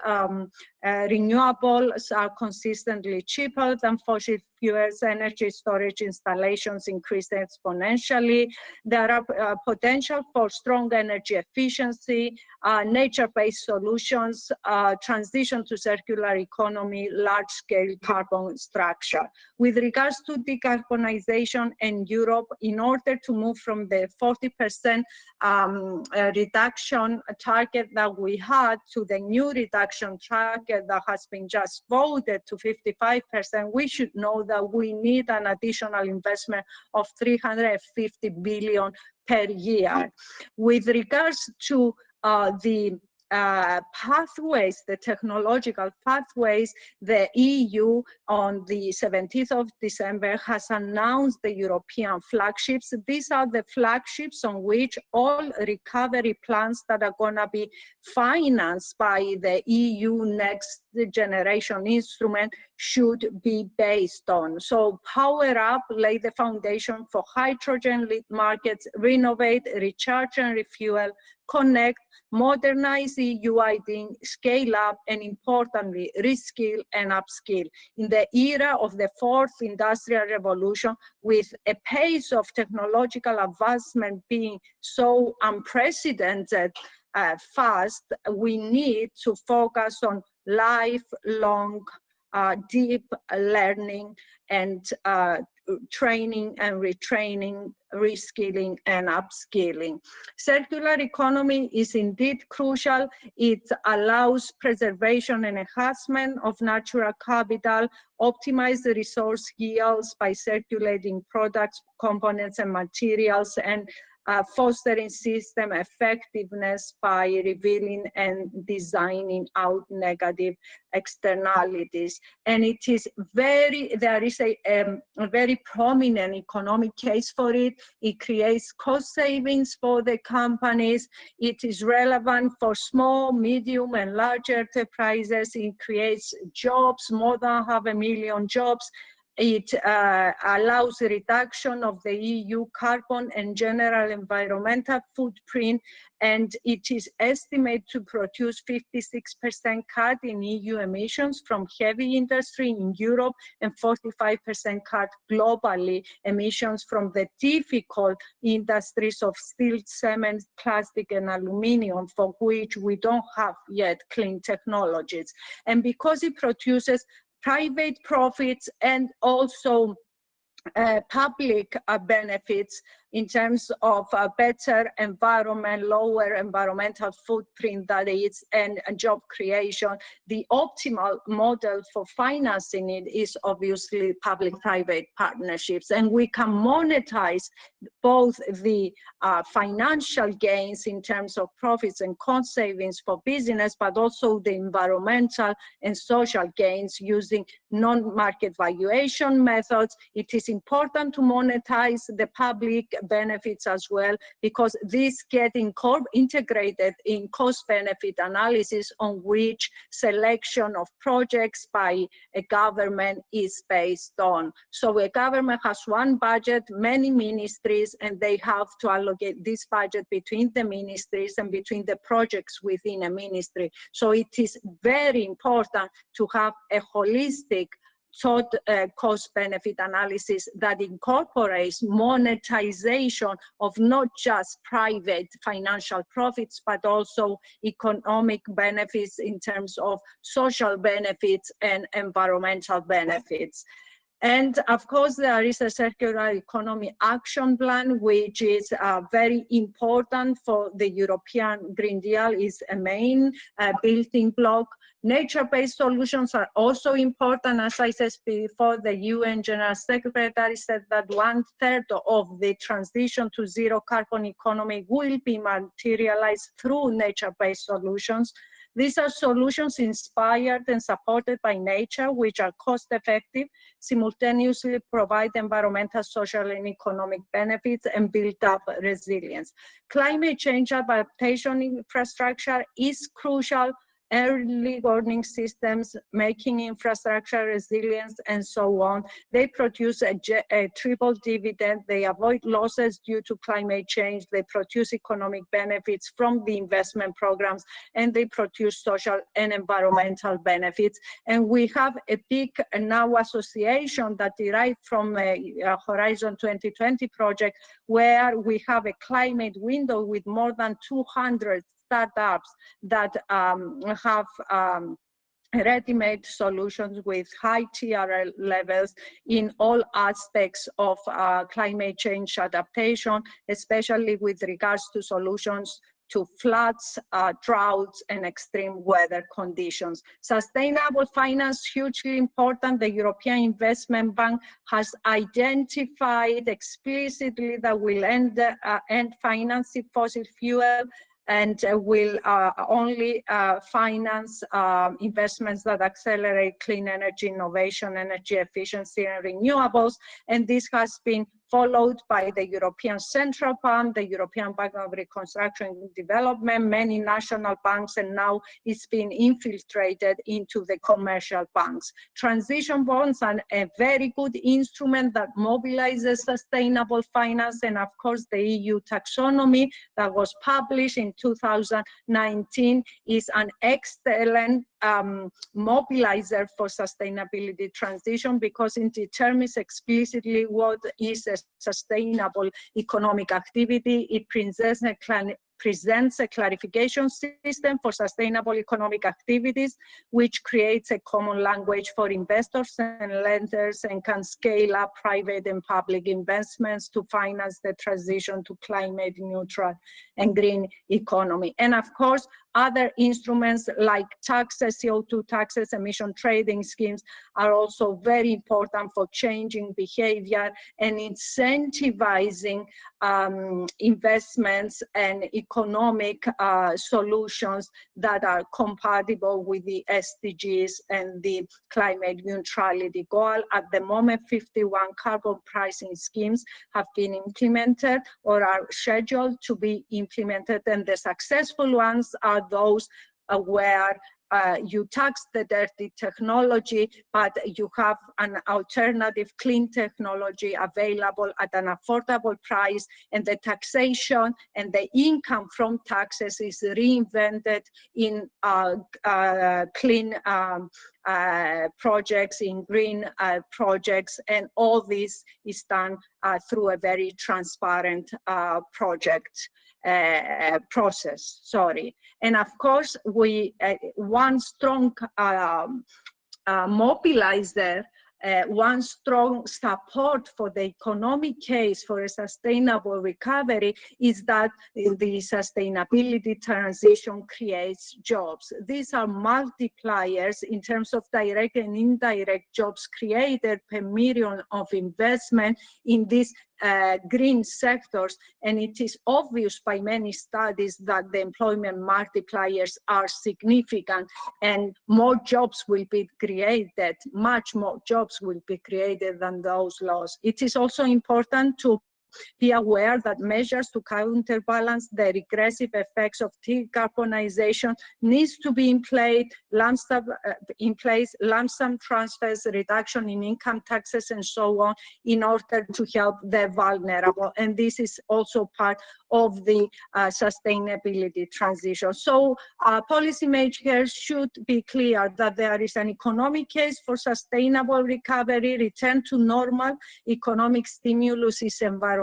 Speaker 16: Renewables are consistently cheaper than fossil fuels. Energy storage installations increase exponentially. There are potential for strong energy efficiency, nature-based solutions, transition to circular economy, large-scale carbon structure. With regards to decarbonization in Europe, in order to move from the 40% reduction target that we had to the new reduction target that has been just voted to 55%, we should know that we need an additional investment of 350 billion per year. With regards to the pathways, the technological pathways, the EU on the 17th of December has announced the European flagships. These are the flagships on which all recovery plans that are going to be financed by the EU Next Generation instrument should be based on. So power up, lay the foundation for hydrogen-lit markets, renovate, recharge and refuel, connect, modernize EU ID, scale up, and importantly, reskill and upskill. In the era of the fourth industrial revolution, with a pace of technological advancement being so unprecedented fast, we need to focus on lifelong deep learning and training and retraining, reskilling and upskilling. Circular economy is indeed crucial. It allows preservation and enhancement of natural capital, optimize the resource yields by circulating products, components and materials, and fostering system effectiveness by revealing and designing out negative externalities. And it is there is a very prominent economic case for it. It creates cost savings for the companies. It is relevant for small, medium, and large enterprises. It creates jobs, more than 500,000 jobs. It allows a reduction of the EU carbon and general environmental footprint, and it is estimated to produce 56% cut in EU emissions from heavy industry in Europe and 45% cut globally emissions from the difficult industries of steel, cement, plastic, and aluminium, for which we don't have yet clean technologies. And because it produces private profits and also public benefits in terms of a better environment, lower environmental footprint that is, and job creation, the optimal model for financing it is obviously public-private partnerships. And we can monetize both the financial gains in terms of profits and cost savings for business, but also the environmental and social gains using non-market valuation methods. It is important to monetize the public benefits as well, because these get integrated in cost-benefit analysis on which selection of projects by a government is based on. So a government has one budget, many ministries, and they have to allocate this budget between the ministries and between the projects within a ministry. So it is very important to have a holistic cost-benefit analysis that incorporates monetization of not just private financial profits, but also economic benefits in terms of social benefits and environmental benefits. And of course, there is a circular economy action plan, which is very important for the European Green Deal, is a main building block. Nature-based solutions are also important. As I said before, the UN General Secretary said that 1/3 of the transition to zero carbon economy will be materialized through nature-based solutions. These are solutions inspired and supported by nature, which are cost-effective, simultaneously provide environmental, social, and economic benefits, and build up resilience. Climate change adaptation infrastructure is crucial. Early warning systems, making infrastructure resilience, and so on. They produce a triple dividend. They avoid losses due to climate change. They produce economic benefits from the investment programs, and they produce social and environmental benefits. And we have a big now association that derived from a Horizon 2020 project, where we have a climate window with more than 200 startups that have ready-made solutions with high TRL levels in all aspects of climate change adaptation, especially with regards to solutions to floods, droughts, and extreme weather conditions. Sustainable finance, hugely important. The European Investment Bank has identified explicitly that will end financing fossil fuel and will only finance investments that accelerate clean energy innovation, energy efficiency, and renewables. And this has been followed by the European Central Bank, the European Bank of Reconstruction and Development, many national banks, and now it's been infiltrated into the commercial banks. Transition bonds are a very good instrument that mobilizes sustainable finance, and of course the EU taxonomy that was published in 2019 is an excellent mobilizer for sustainability transition, because it determines explicitly what is a sustainable economic activity. It presents a presents a clarification system for sustainable economic activities, which creates a common language for investors and lenders and can scale up private and public investments to finance the transition to climate neutral and green economy. And of course, other instruments like taxes, CO2 taxes, emission trading schemes are also very important for changing behavior and incentivizing investments and economic solutions that are compatible with the SDGs and the climate neutrality goal. At the moment, 51 carbon pricing schemes have been implemented or are scheduled to be implemented, and the successful ones are those where you tax the dirty technology, but you have an alternative clean technology available at an affordable price, and the taxation and the income from taxes is reinvented in clean projects, in green projects, and all this is done through a very transparent process. And of course, we one strong mobilizer, one strong support for the economic case for a sustainable recovery is that the sustainability transition creates jobs. These are multipliers in terms of direct and indirect jobs created per million of investment in these green sectors, and it is obvious by many studies that the employment multipliers are significant and more jobs will be created, much more jobs will be created than those lost. It is also important to be aware that measures to counterbalance the regressive effects of decarbonization needs to be in place, lump sum transfers, reduction in income taxes, and so on, in order to help the vulnerable. And this is also part of the sustainability transition. So policymakers should be clear that there is an economic case for sustainable recovery, return to normal. Economic stimulus is environmentally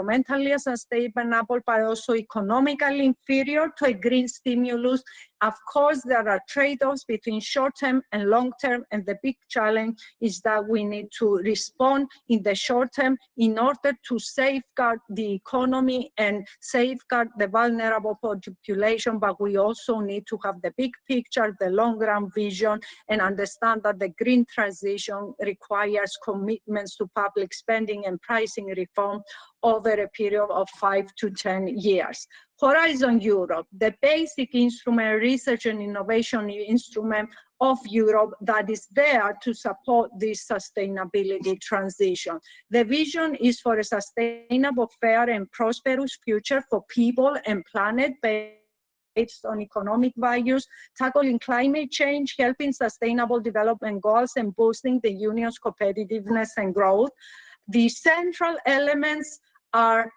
Speaker 16: sustainable, but also economically inferior to a green stimulus. Of course, there are trade-offs between short-term and long-term, and the big challenge is that we need to respond in the short term in order to safeguard the economy and safeguard the vulnerable population, but we also need to have the big picture, the long-run vision, and understand that the green transition requires commitments to public spending and pricing reform over a period of 5 to 10 years. Horizon Europe, the basic instrument, research and innovation instrument of Europe that is there to support this sustainability transition. The vision is for a sustainable, fair and prosperous future for people and planet based on economic values, tackling climate change, helping sustainable development goals, and boosting the union's competitiveness and growth. The central elements are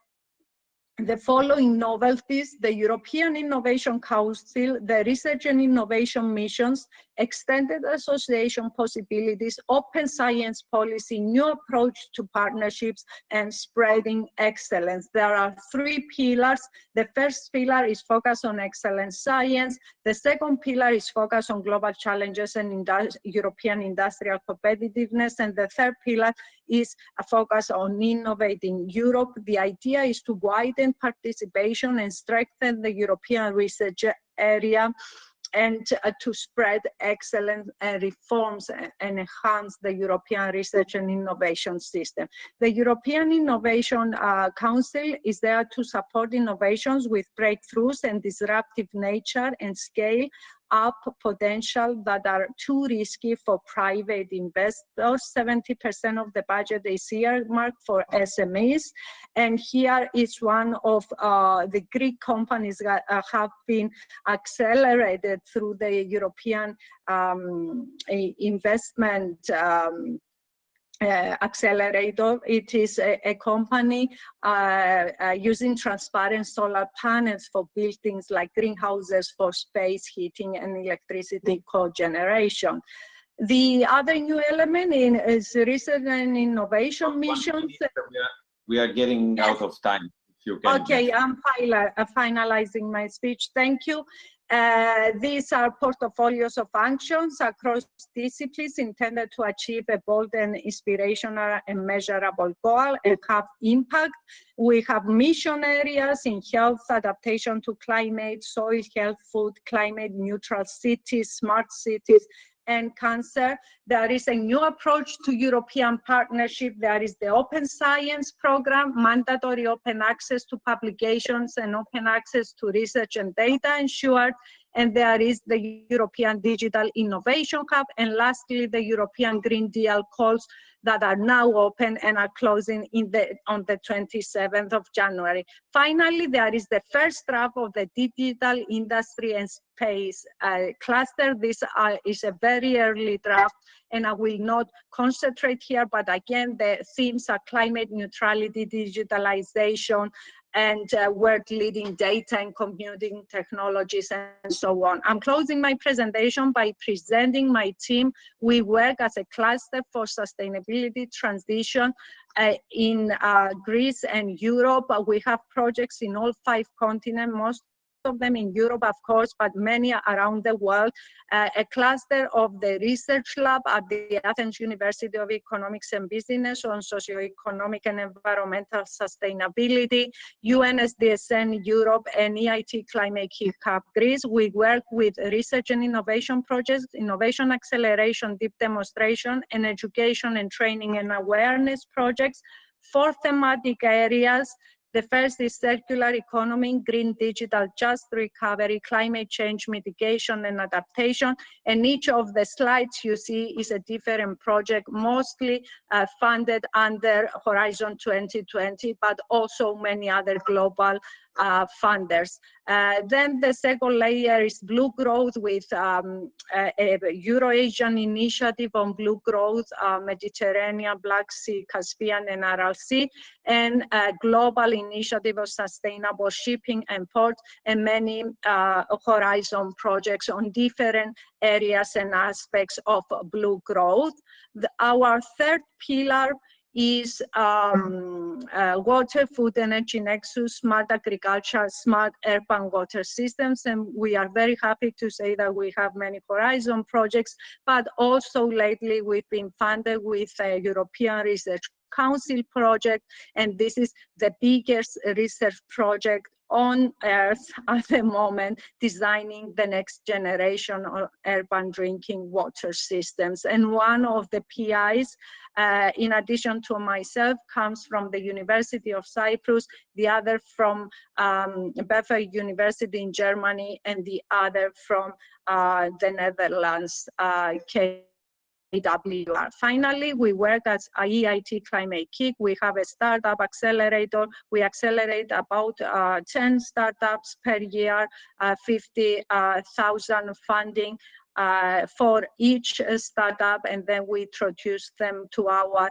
Speaker 16: the following novelties: the European Innovation Council, the Research and Innovation Missions, extended association possibilities, open science policy, new approach to partnerships, and spreading excellence. There are 3 pillars. The first pillar is focused on excellent science. The second pillar is focused on global challenges and European industrial competitiveness. And the third pillar is a focus on innovating Europe. The idea is to widen participation and strengthen the European research area, and to spread excellence and reforms and enhance the European research and innovation system. The European Innovation Council is there to support innovations with breakthroughs and disruptive nature and scale up potential that are too risky for private investors. 70% of the budget is earmarked for SMEs, and here is one of the Greek companies that have been accelerated through the European investment accelerator. It is a company using transparent solar panels for buildings like greenhouses for space heating and electricity cogeneration. The other new element is research and innovation missions.
Speaker 15: We are getting out of time. you can.
Speaker 16: Okay, I'm finalizing my speech. Thank you. These are portfolios of actions across disciplines intended to achieve a bold and inspirational and measurable goal and have impact. We have mission areas in health, adaptation to climate, soil health, food, climate neutral cities, smart cities, and cancer. There is a new approach to European partnership. There is the Open Science Program, mandatory open access to publications and open access to research and data ensured. And there is the European Digital Innovation Hub. And lastly, the European Green Deal calls that are now open and are closing on the 27th of January. Finally, there is the first draft of the Digital Industry and Space cluster. This is a very early draft, and I will not concentrate here, but again, the themes are climate neutrality, digitalization, and world-leading data and computing technologies, and so on. I'm closing my presentation by presenting my team. We work as a cluster for sustainability transition in Greece and Europe. We have projects in all 5 continents, most of them in Europe, of course, but many around the world. A cluster of the research lab at the Athens University of Economics and Business on socioeconomic and environmental sustainability, UNSDSN Europe, and EIT Climate Hub Greece. We work with research and innovation projects, innovation acceleration, deep demonstration, and education and training and awareness projects. 4 thematic areas. The first is circular economy, green digital just recovery, climate change mitigation and adaptation. And each of the slides you see is a different project, mostly funded under Horizon 2020, but also many other global funders. Then the second layer is blue growth with a Euro-Asian initiative on blue growth, Mediterranean, Black Sea, Caspian, and Aral Sea, and a global initiative of sustainable shipping and ports, and many Horizon projects on different areas and aspects of blue growth. Our third pillar is water, food, energy nexus, smart agriculture, smart urban water systems. And we are very happy to say that we have many Horizon projects, but also lately we've been funded with a European Research Council project, and this is the biggest research project on Earth at the moment, designing the next generation of urban drinking water systems. And one of the PIs, in addition to myself, comes from the University of Cyprus, the other from Bethel University in Germany, and the other from the Netherlands, AWR. Finally, we work as a EIT Climate Kick. We have a startup accelerator. We accelerate about 10 startups per year, 50,000 funding for each startup, and then we introduce them to our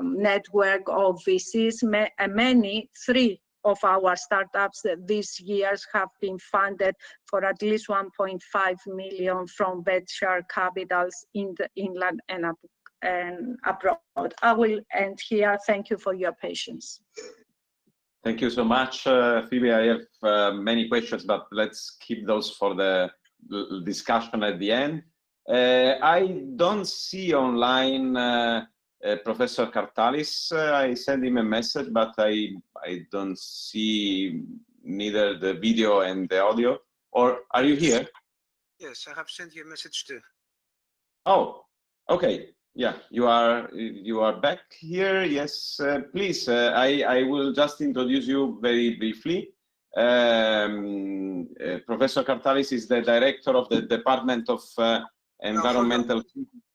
Speaker 16: network of VCs. Many, 3 of our startups this years have been funded for at least 1.5 million from venture capitals in the inland and abroad. I will end here. Thank you for your patience.
Speaker 15: Thank you so much, Phoebe. I have many questions, but let's keep those for the discussion at the end. I don't see online Professor Kartalis. I sent him a message, but I don't see neither the video and the audio. Or are you here?
Speaker 17: Yes, I have sent you a message too.
Speaker 15: Oh, okay. Yeah, you are back here. Yes, please. I will just introduce you very briefly. Professor Kartalis is the director of the Department of Environmental.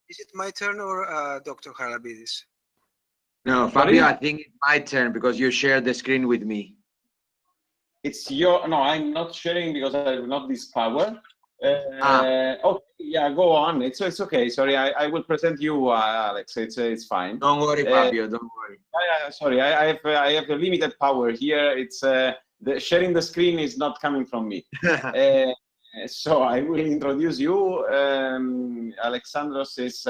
Speaker 17: Is it my turn or Dr. Harabidis?
Speaker 18: No, Fabio, I think it's my turn because you shared the screen with me.
Speaker 15: It's your, no, I'm not sharing because I have not this power. Oh, yeah, go on. It's okay. Sorry, I will present you, Alex. It's fine.
Speaker 18: Don't worry, Fabio. Don't worry.
Speaker 15: Sorry, I have a limited power here. It's the sharing the screen is not coming from me. So I will introduce you. Alexandros is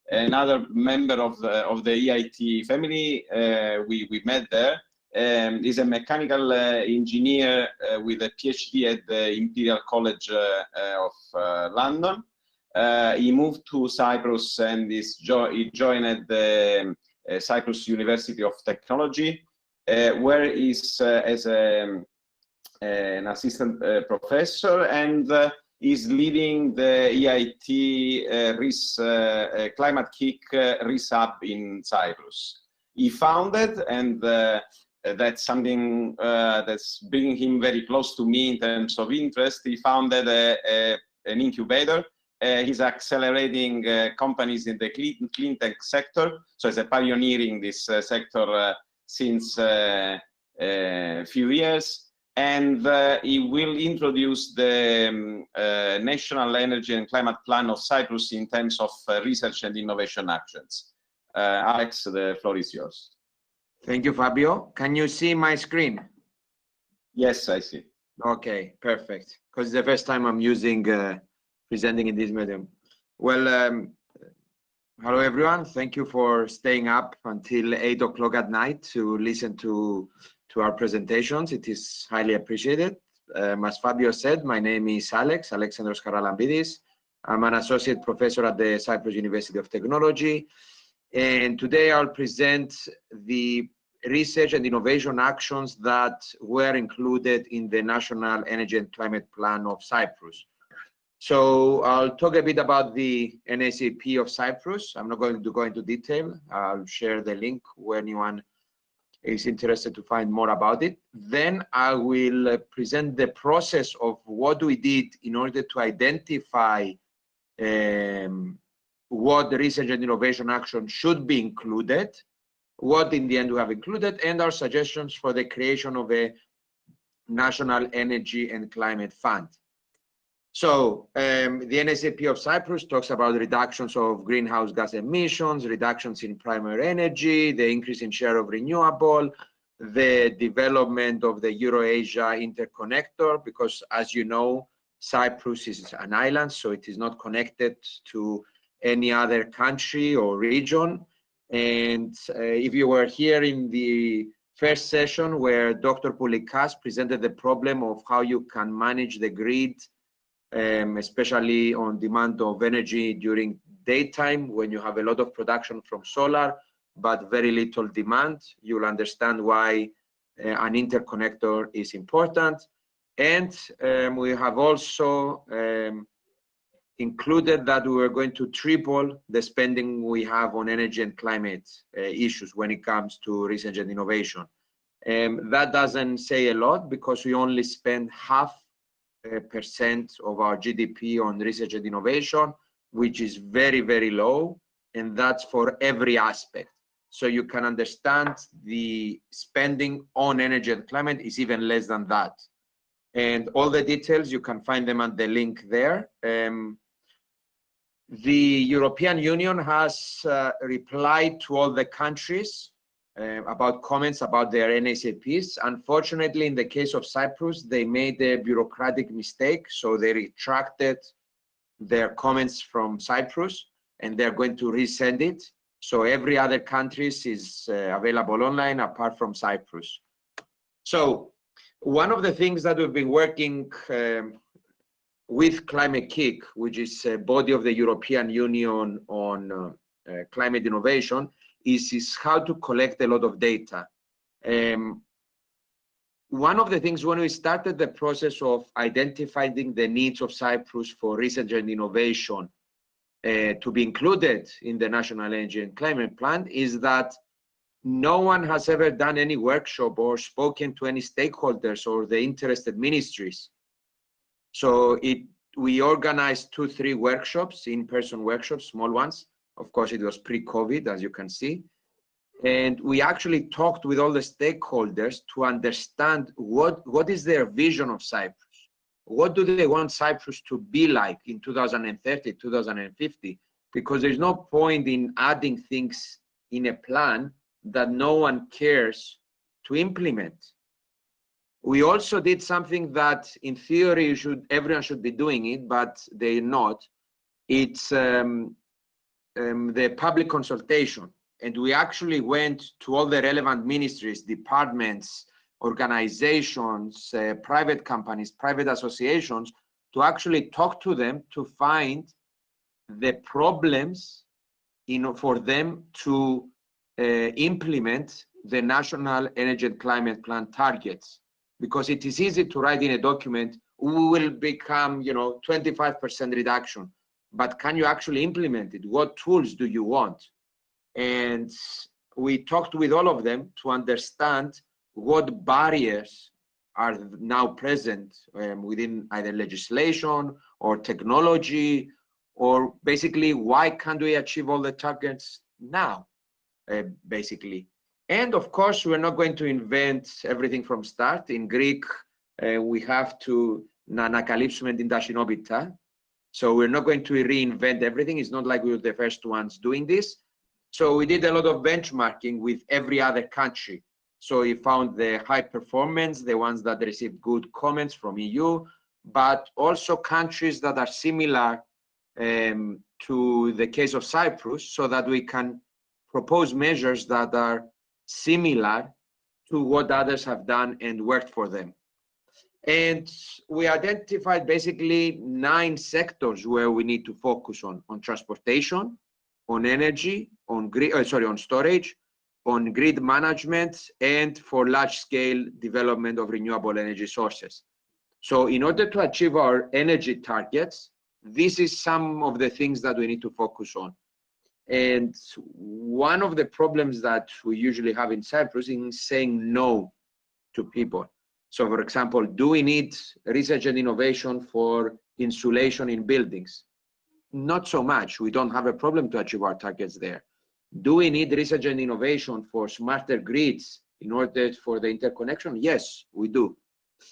Speaker 15: another member of the EIT family. We met there. is a mechanical engineer with a PhD at the Imperial College of London. He moved to Cyprus and he joined the Cyprus University of Technology, where he's as an assistant professor and is leading the EIT Climate Kick RIS Hub in Cyprus. He founded, and that's something that's bringing him very close to me in terms of interest. He founded an incubator. He's accelerating companies in the clean tech sector. So he's a pioneer in this sector since a few years. And he will introduce the National Energy and Climate Plan of Cyprus in terms of research and innovation actions. Alex, the floor is yours.
Speaker 18: Thank you, Fabio. Can you see my screen?
Speaker 15: Yes, I see.
Speaker 18: Okay, perfect. Because it's the first time I'm using presenting in this medium. Well, hello everyone. Thank you for staying up until 8 o'clock at night to listen to our presentations. It is highly appreciated. As Fabio said, my name is Alexandros Karalambidis. I'm an associate professor at the Cyprus University of Technology. And today I'll present the research and innovation actions that were included in the National Energy and Climate Plan of Cyprus. So I'll talk a bit about the NACP of Cyprus. I'm not going to go into detail. I'll share the link where anyone is interested to find more about it. Then I will present the process of what we did in order to identify what the research and innovation action should be included, what in the end we have included, and our suggestions for the creation of a National Energy and Climate Fund. So the NACP of Cyprus talks about reductions of greenhouse gas emissions, reductions in primary energy, the increase in share of renewable, the development of the Euro-Asia interconnector, because as you know, Cyprus is an island, so it is not connected to any other country or region. And if you were here in the first session where Dr. Poullikkas presented the problem of how you can manage the grid, especially on demand of energy during daytime when you have a lot of production from solar, but very little demand, you'll understand why an interconnector is important. And we have also included that we are going to triple the spending we have on energy and climate issues when it comes to research and innovation. That doesn't say a lot because we only spend 0.5% of our GDP on research and innovation, which is very, very low, and that's for every aspect. So you can understand the spending on energy and climate is even less than that. And all the details, you can find them at the link there. The European Union has replied to all the countries about comments about their NACPs. Unfortunately, in the case of Cyprus, they made a bureaucratic mistake, so they retracted their comments from Cyprus, and they're going to resend it. So every other country is available online apart from Cyprus. So one of the things that we've been working with Climate Kick, which is a body of the European Union on climate innovation, is how to collect a lot of data. One of the things when we started the process of identifying the needs of Cyprus for research and innovation to be included in the National Energy and Climate Plan is that no one has ever done any workshop or spoken to any stakeholders or the interested ministries. So we organized 2-3 workshops, in-person workshops, small ones. Of course, it was pre-COVID, as you can see. And we actually talked with all the stakeholders to understand what is their vision of Cyprus. What do they want Cyprus to be like in 2030, 2050? Because there's no point in adding things in a plan that no one cares to implement. We also did something that in theory everyone should be doing it, but they're not. It's the public consultation. And we actually went to all the relevant ministries, departments, organizations, private companies, private associations, to actually talk to them to find the problems for them to implement the National Energy and Climate Plan targets. Because it is easy to write in a document, we will become, 25% reduction. But can you actually implement it? What tools do you want? And we talked with all of them to understand what barriers are now present within either legislation or technology, or basically why can't we achieve all the targets now, basically. And of course, we're not going to invent everything from start. In Greek, we have to na ανακαλύψουμε την ταχυνότητα. So we're not going to reinvent everything. It's not like we were the first ones doing this. So we did a lot of benchmarking with every other country. So we found the high performance, the ones that received good comments from EU, but also countries that are similar to the case of Cyprus, so that we can propose measures that are similar to what others have done and worked for them. And we identified basically 9 sectors where we need to focus on transportation, on energy, on storage, on grid management, and for large-scale development of renewable energy sources. So in order to achieve our energy targets, this is some of the things that we need to focus on. And one of the problems that we usually have in Cyprus is saying no to people. So for example, do we need research and innovation for insulation in buildings? Not so much. We don't have a problem to achieve our targets there. Do we need research and innovation for smarter grids in order for the interconnection? Yes, we do.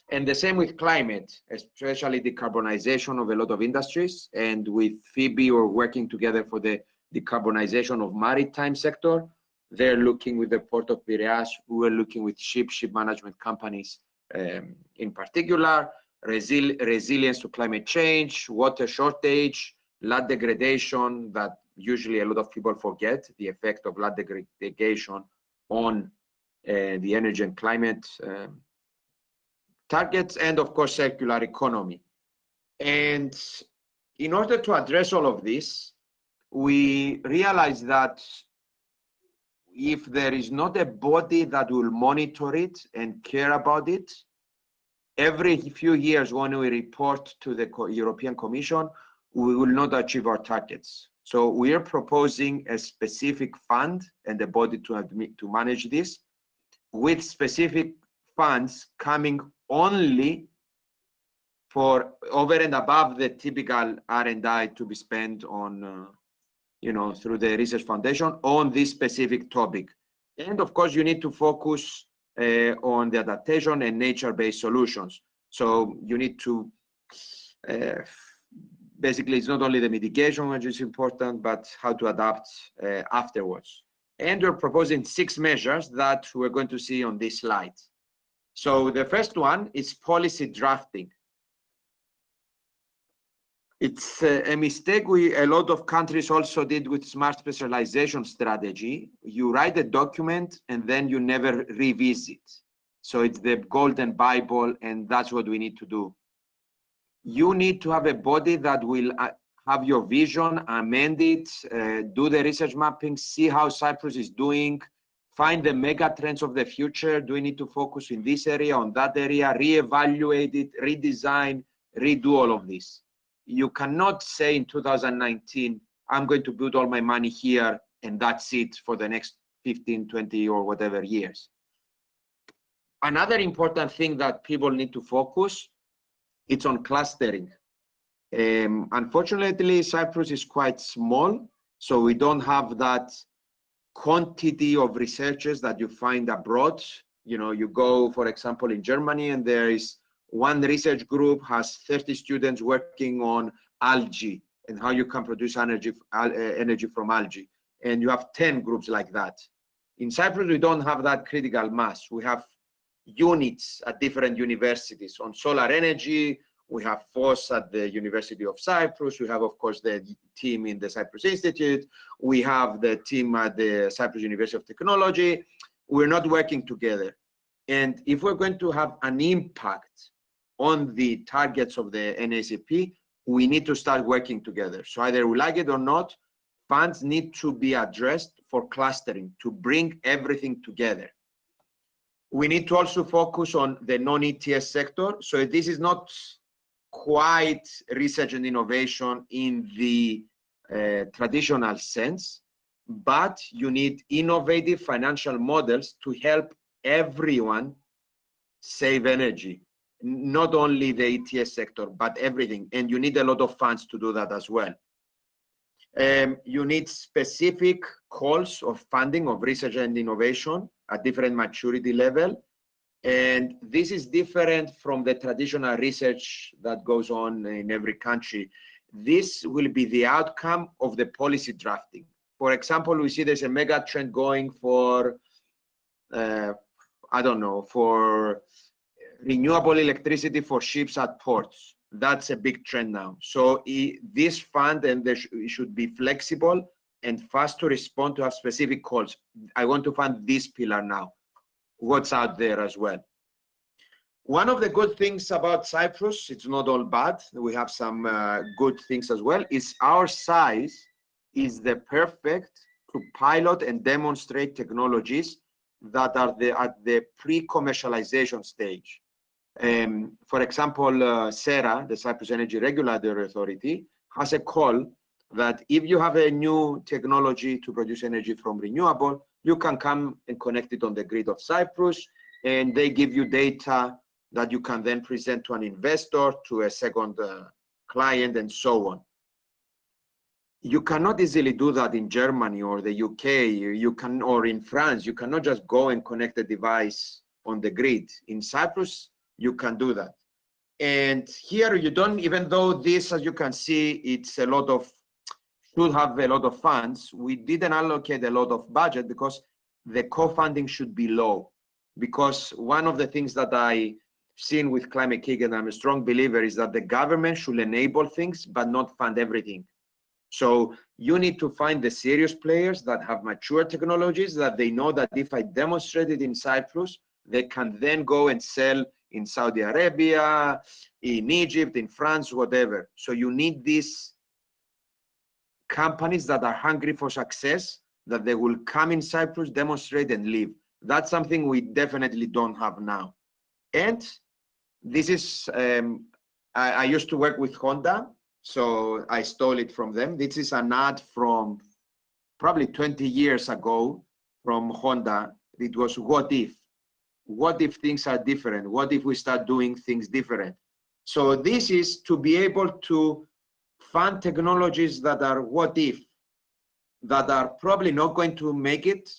Speaker 18: And the same with climate, especially decarbonization of a lot of industries. And with Phoebe, we're working together for the decarbonization of maritime sector. They're looking with the Port of Piraeus. We're looking with ship management companies in particular, resilience to climate change, water shortage, land degradation, that usually a lot of people forget the effect of land degradation on the energy and climate targets, and of course circular economy. And in order to address all of this, we realized that if there is not a body that will monitor it and care about it, every few years when we report to the European Commission, we will not achieve our targets. So we are proposing a specific fund and a body to manage this, with specific funds coming only for over and above the typical R&I to be spent on through the research foundation on this specific topic. And of course, you need to focus on the adaptation and nature-based solutions. So you need to, basically, it's not only the mitigation which is important, but how to adapt afterwards. And we're proposing 6 measures that we're going to see on this slide. So the first one is policy drafting. It's a mistake a lot of countries also did with smart specialization strategy. You write a document and then you never revisit. So it's the golden Bible, and that's what we need to do. You need to have a body that will have your vision, amend it, do the research mapping, see how Cyprus is doing, find the mega trends of the future. Do we need to focus in this area, on that area, reevaluate it, redesign, redo all of this. You cannot say in 2019, I'm going to put all my money here and that's it for the next 15, 20 or whatever years. Another important thing that people need to focus, it's on clustering. Unfortunately, Cyprus is quite small, so we don't have that quantity of researchers that you find abroad. You go, for example, in Germany, and there is one research group has 30 students working on algae and how you can produce energy from algae. And you have 10 groups like that. In Cyprus, we don't have that critical mass. We have units at different universities on solar energy, We have FOSS at the University of Cyprus. We have, of course, the team in the Cyprus Institute. We have the team at the Cyprus University of Technology. We're not working together. And if we're going to have an impact on the targets of the NACP, we need to start working together. So either we like it or not, funds need to be addressed for clustering, to bring everything together. We need to also focus on the non-ETS sector. So this is not quite research and innovation in the traditional sense, but you need innovative financial models to help everyone save energy, not only the ETS sector, but everything. And you need a lot of funds to do that as well. You need specific calls of funding of research and innovation at different maturity level. And this is different from the traditional research that goes on in every country. This will be the outcome of the policy drafting. For example, we see there's a mega trend going for, I don't know, for renewable electricity for ships at ports. That's a big trend now. So this fund, and it should be flexible and fast to respond to have specific calls. I want to fund this pillar now. What's out there as well. One of the good things about Cyprus, it's not all bad, we have some good things as well, is our size is the perfect to pilot and demonstrate technologies that are at the pre-commercialization stage. For example, CERA, the Cyprus Energy Regulatory Authority, has a call that if you have a new technology to produce energy from renewable, you can come and connect it on the grid of Cyprus, and they give you data that you can then present to an investor, to a second client, and so on. You cannot easily do that in Germany or the UK, or in France. You cannot just go and connect a device on the grid. In Cyprus, you can do that. And here you don't, even though this, as you can see, it's a lot of, should have a lot of funds, we didn't allocate a lot of budget because the co-funding should be low. Because one of the things that I've seen with Climate Kick, and I'm a strong believer, is that the government should enable things, but not fund everything. So you need to find the serious players that have mature technologies that they know that if I demonstrate it in Cyprus, they can then go and sell in Saudi Arabia, in Egypt, in France, whatever. So you need these companies that are hungry for success, that they will come in Cyprus, demonstrate and leave. That's something we definitely don't have now. And this is, I used to work with Honda, so I stole it from them. This is an ad from probably 20 years ago from Honda. It was, what if? What if things are different? What if we start doing things different? So this is to be able to fund technologies that are what if, that are probably not going to make it.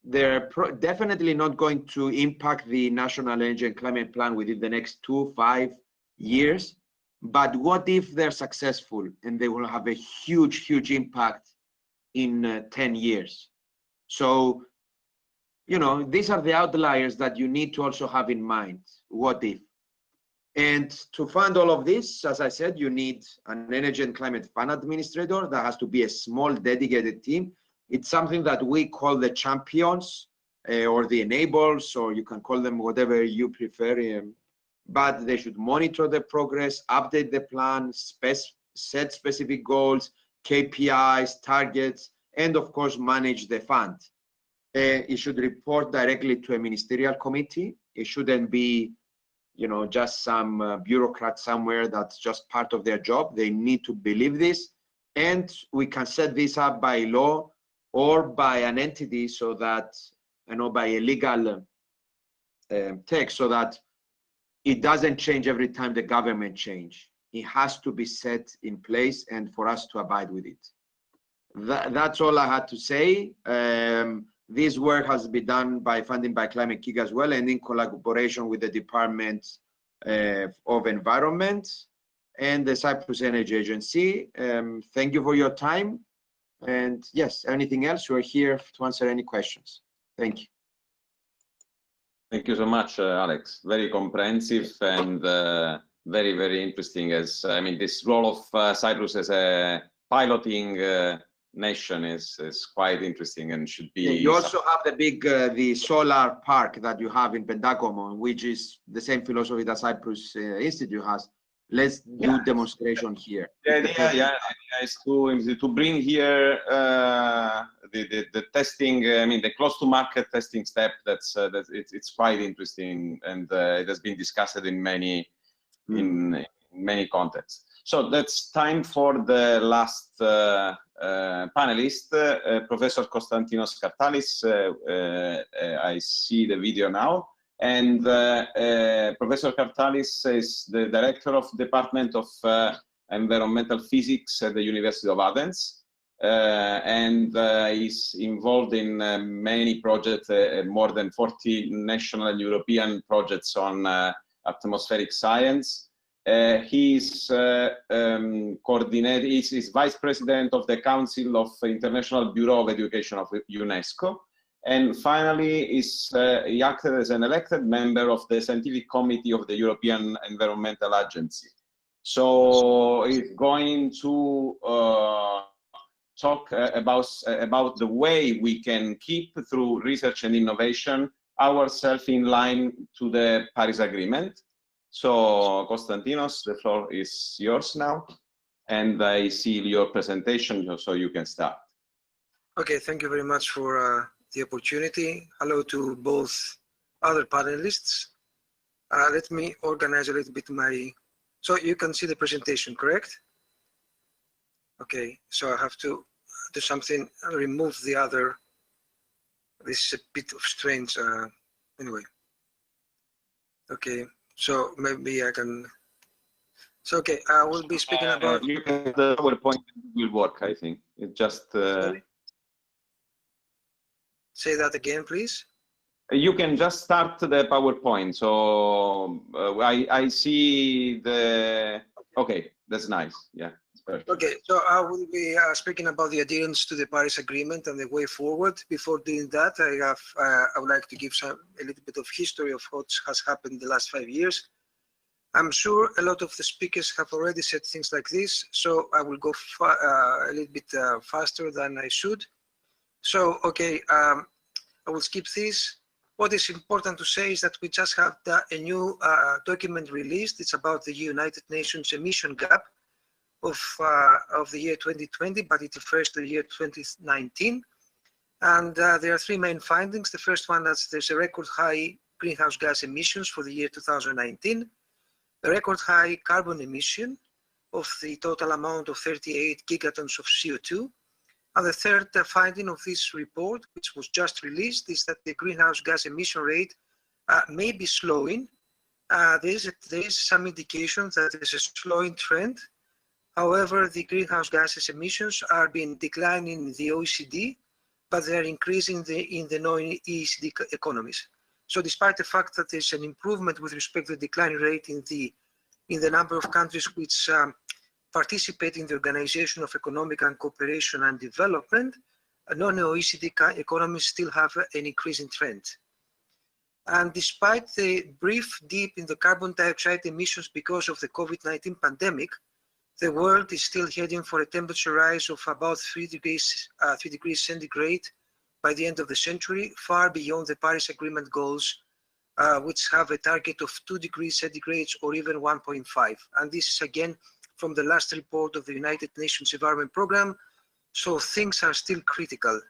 Speaker 18: They're definitely not going to impact the National Energy and Climate Plan within the next 2-5 years. But what if they're successful and they will have a huge, huge impact in 10 years? So, you know, these are the outliers that you need to also have in mind. What if? And to fund all of this, as I said, you need an energy and climate fund administrator. That has to be a small dedicated team. It's something that we call the champions or the enablers, or you can call them whatever you prefer. But they should monitor the progress, update the plan, set specific goals, KPIs, targets, and of course, manage the fund. It should report directly to a ministerial committee. It shouldn't be, you know, just some bureaucrat somewhere that's just part of their job. They need to believe this. And we can set this up by law or by an entity, so that, you know, by a legal text, so that it doesn't change every time the government change. It has to be set in place and for us to abide with it. That's all I had to say. This work has been done by funding by Climate Kick as well, and in collaboration with the Department of Environment and the Cyprus Energy Agency. Thank you for your time. And yes, anything else, we're here to answer any questions. Thank you.
Speaker 15: Thank you so much, Alex. Very comprehensive and very, very interesting. As I mean, this role of Cyprus as a piloting nation is quite interesting and should be.
Speaker 18: You also have the big the solar park that you have in Pendakomon, which is the same philosophy that Cyprus Institute has. Let's do demonstration here.
Speaker 15: The idea is to bring here the testing. I mean, the close to market testing step. It's quite interesting, and it has been discussed in many contexts. So that's time for the last panelist, Professor Konstantinos Kartalis. I see the video now. And Professor Kartalis is the director of the Department of Environmental Physics at the University of Athens, and is involved in many projects, more than 40 national and European projects on atmospheric science. He is is vice president of the Council of International Bureau of Education of UNESCO. And finally, he acted as an elected member of the Scientific Committee of the European Environmental Agency. So he's going to talk about the way we can keep, through research and innovation, ourselves in line to the Paris Agreement. So Konstantinos, the floor is yours now. And I see your presentation, so you can start.
Speaker 17: Okay, thank you very much for the opportunity. Hello to both other panelists. Let me organize a little bit so you can see the presentation, correct? Okay, so I have to do something, remove the other, this is a bit of strange, anyway. Okay, so maybe I can, so okay, I will be speaking about.
Speaker 15: The PowerPoint will work, I think. It just.
Speaker 17: Say that again, please.
Speaker 15: You can just start the PowerPoint. So I see the. Okay, that's nice. Yeah.
Speaker 17: Okay, so I will be speaking about the adherence to the Paris Agreement and the way forward. Before doing that, I would like to give a little bit of history of what has happened in the last 5 years. I'm sure a lot of the speakers have already said things like this, so I will go a little bit faster than I should. So, okay, I will skip this. What is important to say is that we just have a new document released. It's about the United Nations emission gap of the year 2020, but it refers to the year 2019. And there are three main findings. The first one is there's a record high greenhouse gas emissions for the year 2019, a record high carbon emission of the total amount of 38 gigatons of CO2. And the third finding of this report, which was just released, is that the greenhouse gas emission rate may be slowing. There is some indication that there is a slowing trend. However, the greenhouse gases emissions are being declining in the OECD, but they are increasing in the non-OECD economies. So despite the fact that there's an improvement with respect to the decline rate in the number of countries which participate in the Organization of Economic and Cooperation and Development, non-OECD economies still have an increasing trend. And despite the brief dip in the carbon dioxide emissions because of the COVID-19 pandemic, the world is still heading for a temperature rise of about 3 degrees centigrade by the end of the century, far beyond the Paris Agreement goals, which have a target of 2 degrees centigrade or even 1.5. And this is again from the last report of the United Nations Environment Programme, so things are still critical.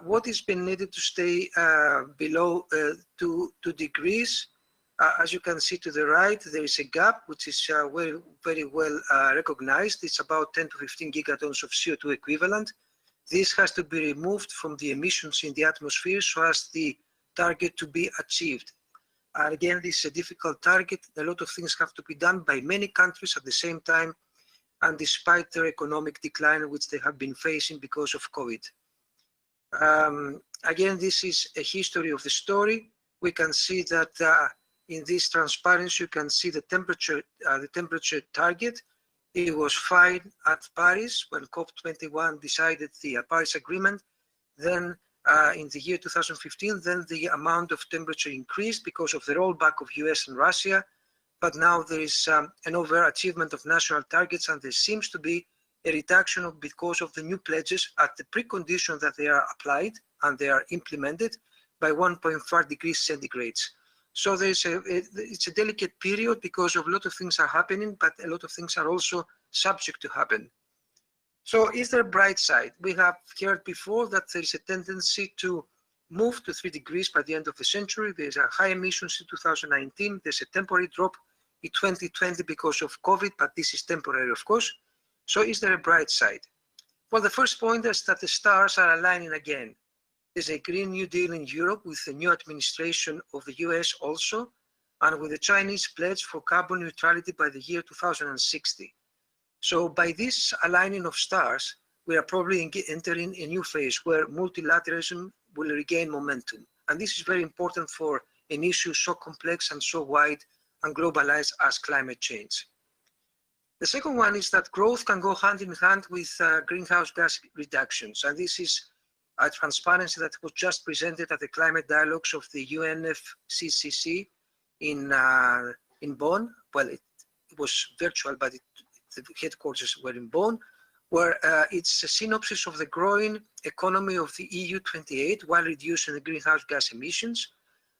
Speaker 17: What is been needed to stay below 2 degrees? As you can see to the right, there is a gap which is very well recognized. It's about 10 to 15 gigatons of CO2 equivalent. This has to be removed from the emissions in the atmosphere so as the target to be achieved. And again, this is a difficult target. A lot of things have to be done by many countries at the same time, and despite their economic decline, which they have been facing because of COVID. Again, this is a history of the story. We can see that in this transparency, you can see the temperature target. It was fine at Paris when COP21 decided the Paris Agreement. Then in the year 2015, then the amount of temperature increased because of the rollback of US and Russia. but now there is an overachievement of national targets, and there seems to be a reduction because of the new pledges at the precondition that they are applied and they are implemented by 1.5 degrees centigrade. So it's a delicate period because of a lot of things are happening, but a lot of things are also subject to happen. So is there a bright side? We have heard before that there is a tendency to move to 3 degrees by the end of the century. There's a high emissions in 2019. There's a temporary drop in 2020 because of COVID, but this is temporary, of course. So is there a bright side? Well, the first point is that the stars are aligning again. There's a Green New Deal in Europe with the new administration of the US also, and with the Chinese pledge for carbon neutrality by the year 2060. So by this aligning of stars, we are probably entering a new phase where multilateralism will regain momentum. And this is very important for an issue so complex and so wide and globalized as climate change. The second one is that growth can go hand in hand with greenhouse gas reductions. And this is a transparency that was just presented at the climate dialogues of the UNFCCC in Bonn. Well, it was virtual, but the headquarters were in Bonn, where it's a synopsis of the growing economy of the EU 28 while reducing the greenhouse gas emissions.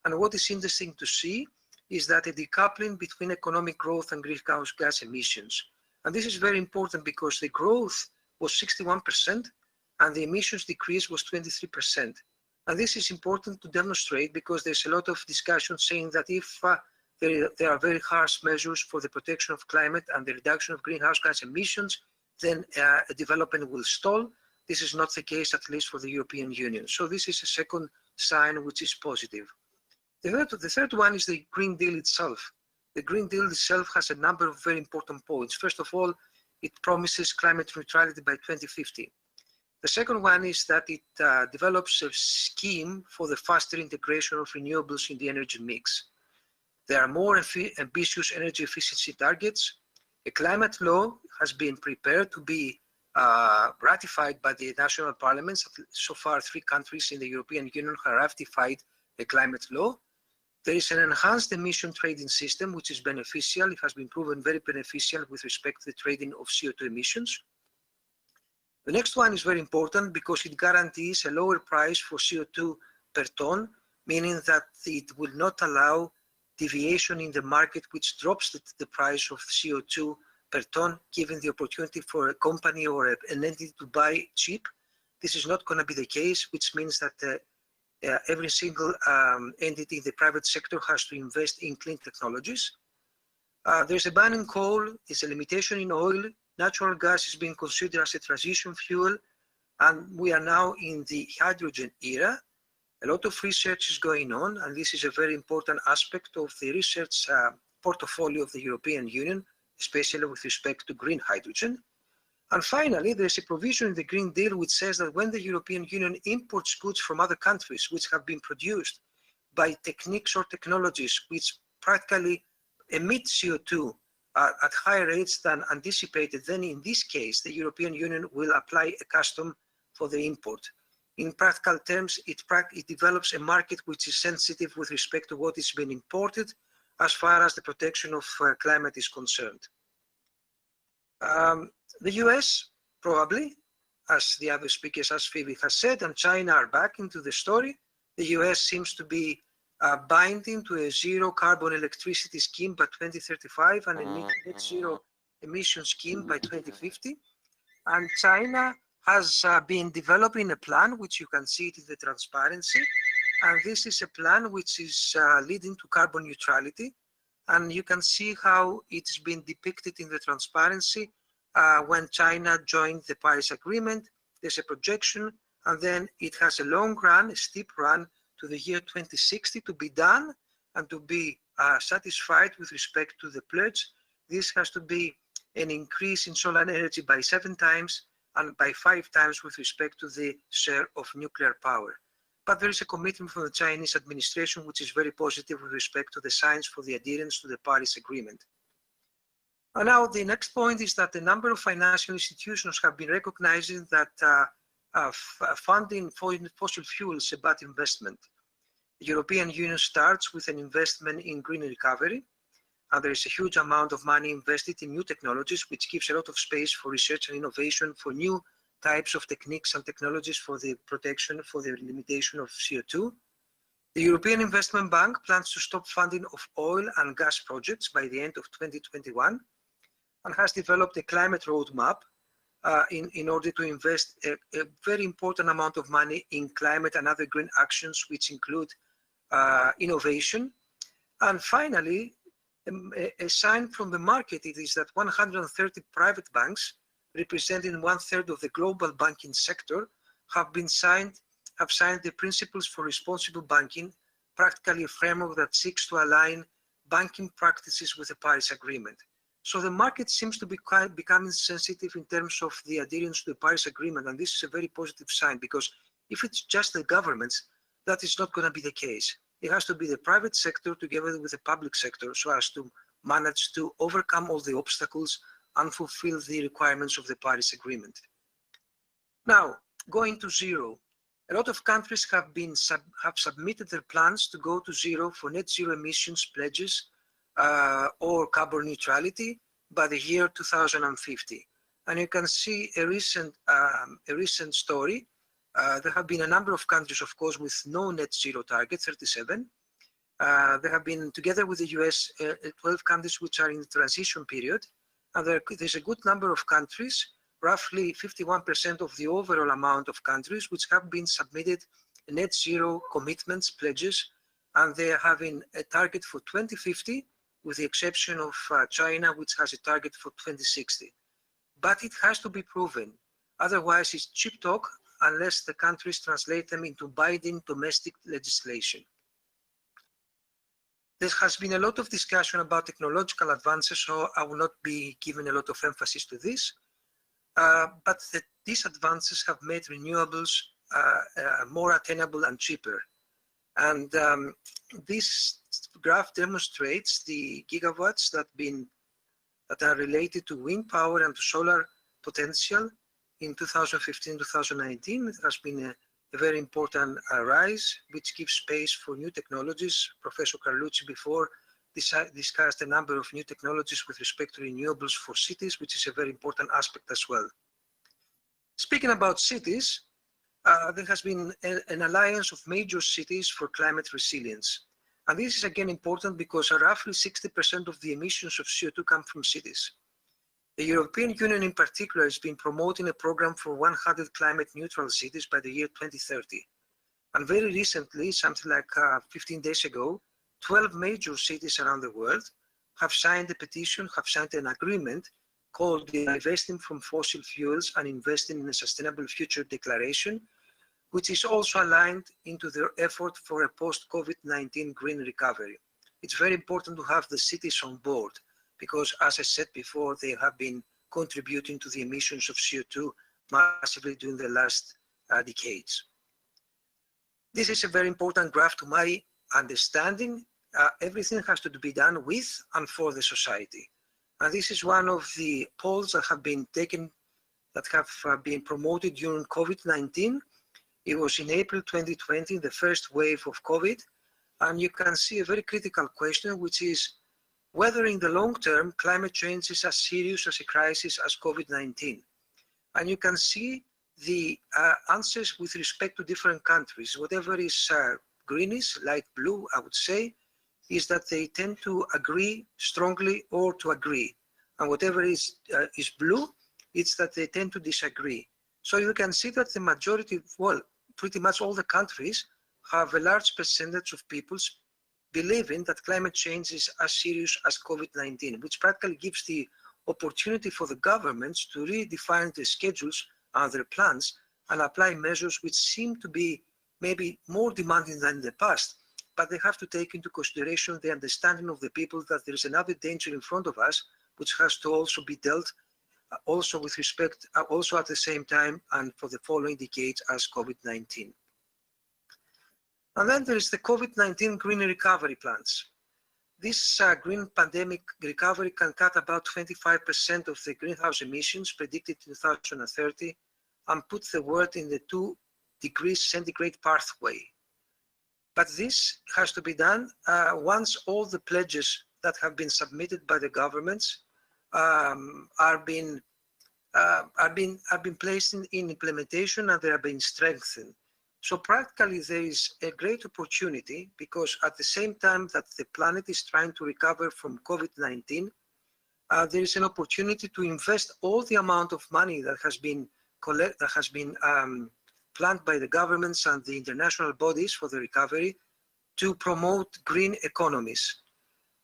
Speaker 17: And what is interesting to see is that a decoupling between economic growth and greenhouse gas emissions. And this is very important because the growth was 61% and the emissions decrease was 23%. And this is important to demonstrate because there's a lot of discussion saying that if there are very harsh measures for the protection of climate and the reduction of greenhouse gas emissions, then a development will stall. This is not the case, at least for the European Union. So this is a second sign which is positive. The third one is the Green Deal itself. The Green Deal itself has a number of very important points. First of all, it promises climate neutrality by 2050. The second one is that it develops a scheme for the faster integration of renewables in the energy mix. There are more ambitious energy efficiency targets. A climate law has been prepared to be ratified by the national parliaments. So far, 3 countries in the European Union have ratified the climate law. There is an enhanced emission trading system, which is beneficial. It has been proven very beneficial with respect to the trading of CO2 emissions. The next one is very important because it guarantees a lower price for CO2 per ton, meaning that it will not allow deviation in the market, which drops the price of CO2 per ton, giving the opportunity for a company or an entity to buy cheap. This is not going to be the case, which means that every single entity in the private sector has to invest in clean technologies. There's a ban in coal, there's a limitation in oil, natural gas is being considered as a transition fuel, and we are now in the hydrogen era. A lot of research is going on, and this is a very important aspect of the research portfolio of the European Union, especially with respect to green hydrogen. And finally, there's a provision in the Green Deal which says that when the European Union imports goods from other countries which have been produced by techniques or technologies which practically emit CO2 at higher rates than anticipated, then in this case, the European Union will apply a custom for the import. In practical terms, it develops a market which is sensitive with respect to what is being imported as far as the protection of climate is concerned. The US, probably, as the other speakers, as Phoebe has said, and China are back into the story. The US seems to be binding to a zero carbon electricity scheme by 2035 and a net zero emission scheme by 2050. And China has been developing a plan, which you can see it in the transparency. And this is a plan which is leading to carbon neutrality. And you can see how it's been depicted in the transparency when China joined the Paris Agreement. There's a projection, and then it has a long run, a steep run to the year 2060 to be done and to be satisfied with respect to the pledge. This has to be an increase in solar energy by 7 times and by 5 times with respect to the share of nuclear power. But there is a commitment from the Chinese administration which is very positive with respect to the science for the adherence to the Paris Agreement. And now the next point is that a number of financial institutions have been recognizing that funding for fossil fuels is a bad investment. The European Union starts with an investment in green recovery, and there is a huge amount of money invested in new technologies, which gives a lot of space for research and innovation for new types of techniques and technologies for the protection, for the limitation of CO2. The European Investment Bank plans to stop funding of oil and gas projects by the end of 2021 and has developed a climate roadmap in order to invest a very important amount of money in climate and other green actions, which include innovation. And finally, a sign from the market it is that 130 private banks, representing 1/3 of the global banking sector, have signed the Principles for Responsible Banking, practically a framework that seeks to align banking practices with the Paris Agreement. So the market seems to be becoming sensitive in terms of the adherence to the Paris Agreement, and this is a very positive sign, because if it's just the governments, that is not going to be the case. It has to be the private sector together with the public sector so as to manage to overcome all the obstacles and fulfill the requirements of the Paris Agreement. Now, going to zero. A lot of countries have submitted their plans to go to zero for net zero emissions pledges or carbon neutrality by the year 2050. And you can see a recent story. There have been a number of countries, of course, with no net zero target, 37. There have been, together with the US, 12 countries which are in the transition period. And there's a good number of countries, roughly 51% of the overall amount of countries, which have been submitted net zero commitments, pledges, and they are having a target for 2050, with the exception of China, which has a target for 2060. But it has to be proven. Otherwise, it's cheap talk unless the countries translate them into binding domestic legislation. There has been a lot of discussion about technological advances, so I will not be giving a lot of emphasis to this. But these advances have made renewables more attainable and cheaper. And this graph demonstrates the gigawatts that are related to wind power and to solar potential in 2015-2019. It has been a very important rise, which gives space for new technologies. Professor Carlucci before discussed a number of new technologies with respect to renewables for cities, which is a very important aspect as well. Speaking about cities, there has been an alliance of major cities for climate resilience. And this is again important because roughly 60% of the emissions of CO2 come from cities. The European Union in particular has been promoting a program for 100 climate neutral cities by the year 2030. And very recently, something like 15 days ago, 12 major cities around the world have signed a petition, have signed an agreement called the Divesting from Fossil Fuels and Investing in a Sustainable Future Declaration, which is also aligned into their effort for a post-COVID-19 green recovery. It's very important to have the cities on board because, as I said before, they have been contributing to the emissions of CO2 massively during the last decades. This is a very important graph to my understanding. Everything has to be done with and for the society. And this is one of the polls that have been taken, that have been promoted during COVID-19. It was in April 2020, the first wave of COVID. And you can see a very critical question, which is whether in the long term, climate change is as serious as a crisis as COVID-19. And you can see the answers with respect to different countries. Whatever is greenish, light blue, I would say, is that they tend to agree strongly or to agree. And whatever is blue, it's that they tend to disagree. So you can see that the majority, well, pretty much all the countries have a large percentage of people believing that climate change is as serious as COVID-19, which practically gives the opportunity for the governments to redefine their schedules and their plans and apply measures which seem to be maybe more demanding than in the past. But they have to take into consideration the understanding of the people that there is another danger in front of us, which has to also be dealt also with respect, also at the same time and for the following decades as COVID-19. And then there is the COVID-19 green recovery plans. This green pandemic recovery can cut about 25% of the greenhouse emissions predicted in 2030 and put the world in the 2 degrees centigrade pathway. But this has to be done once all the pledges that have been submitted by the governments are being placed in implementation, and they are being strengthened. So practically there is a great opportunity, because at the same time that the planet is trying to recover from COVID-19, there is an opportunity to invest all the amount of money that has been planned by the governments and the international bodies for the recovery to promote green economies.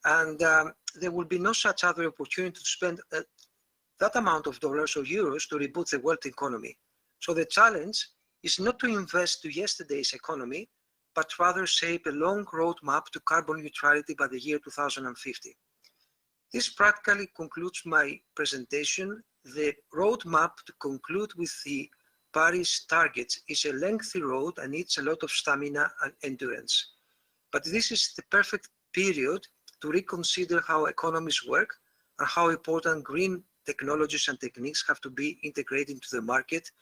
Speaker 17: And there will be no such other opportunity to spend that amount of dollars or euros to reboot the world economy. So the challenge is not to invest to yesterday's economy, but rather shape a long roadmap to carbon neutrality by the year 2050. This practically concludes my presentation. The roadmap to conclude with the Paris targets is a lengthy road and needs a lot of stamina and endurance. But this is the perfect period to reconsider how economies work and how important green technologies and techniques have to be integrated into the market.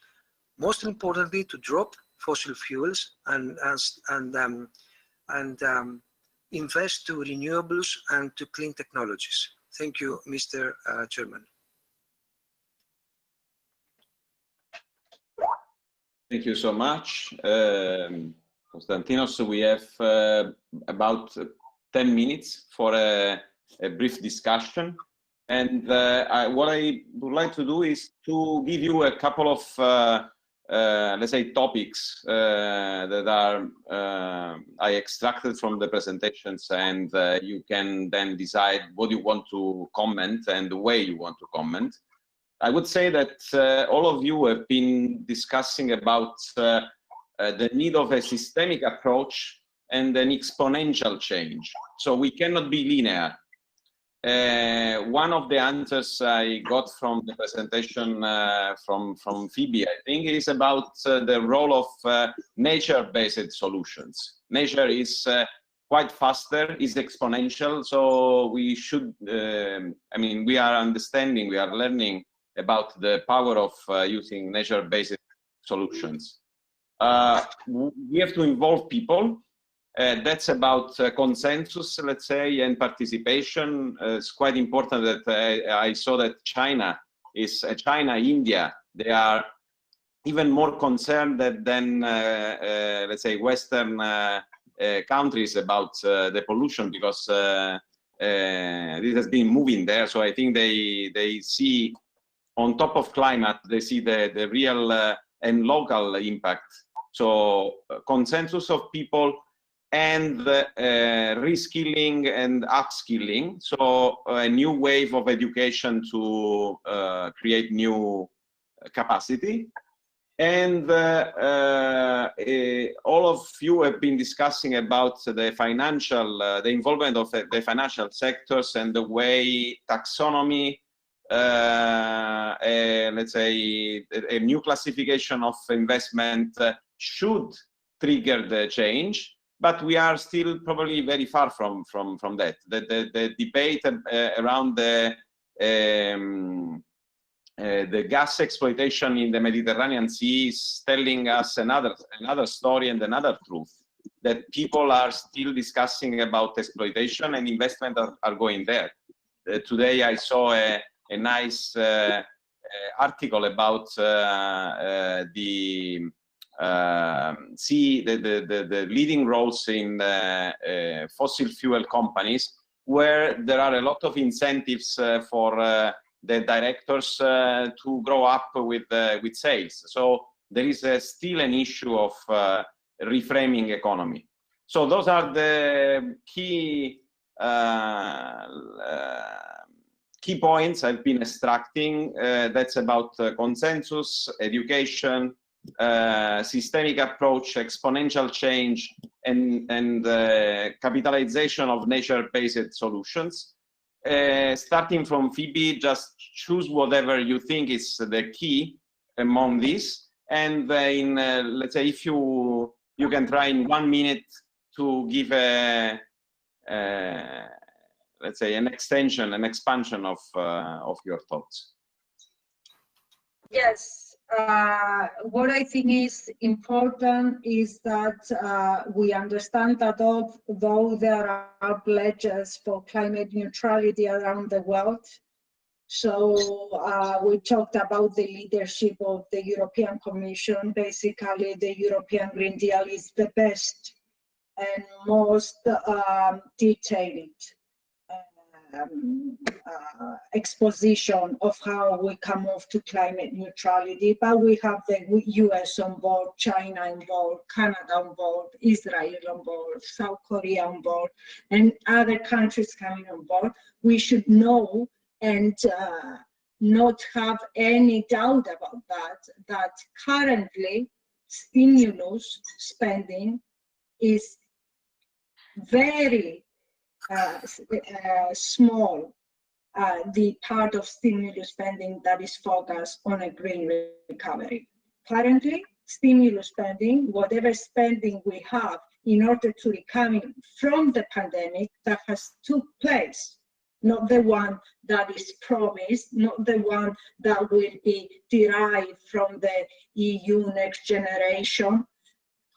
Speaker 17: Most importantly, to drop fossil fuels and invest to renewables and to clean technologies. Thank you, Mr. Chairman.
Speaker 15: Thank you so much, Konstantinos. We have about 10 minutes for a brief discussion. And what I would like to do is to give you a couple of, let's say, topics that are I extracted from the presentations, and you can then decide what you want to comment and the way you want to comment. I would say that all of you have been discussing about the need of a systemic approach and an exponential change. So we cannot be linear. One of the answers I got from the presentation from Phoebe, I think, is about the role of nature-based solutions. Nature is quite faster, is exponential, so we should, I mean, we are understanding, we are learning about the power of using nature-based solutions. We have to involve people. That's about consensus, let's say, and participation. It's quite important that I saw that China, India, they are even more concerned than let's say, Western countries about the pollution, because this has been moving there. So I think they see, on top of climate, they see the real and local impact. So consensus of people, and reskilling and upskilling, so a new wave of education to create new capacity. And all of you have been discussing about the financial, the involvement of the financial sectors and the way taxonomy, let's say, a new classification of investment should trigger the change. But we are still probably very far from that. The debate around the gas exploitation in the Mediterranean Sea is telling us another story and another truth, that people are still discussing about exploitation, and investment are going there. Today I saw a nice article about the leading roles in fossil fuel companies, where there are a lot of incentives for the directors to grow up with sales. So there is still an issue of reframing economy. So those are the key points I've been extracting. That's about consensus, education, systemic approach, exponential change, and capitalization of nature-based solutions. Starting from Phoebe, just choose whatever you think is the key among these, and in let's say, if you can try in 1 minute to give a let's say, an expansion of your thoughts.
Speaker 16: Yes. what I think is important is that we understand that although there are pledges for climate neutrality around the world, so we talked about the leadership of the European Commission. Basically, the European Green Deal is the best and most detailed exposition of how we can move to climate neutrality, but we have the US on board, China on board, Canada on board, Israel on board, South Korea on board, and other countries coming on board. We should know and not have any doubt about that currently stimulus spending is very small, the part of stimulus spending that is focused on a green recovery. Currently, stimulus spending, whatever spending we have in order to recover from the pandemic that has took place, not the one that is promised, not the one that will be derived from the EU Next Generation.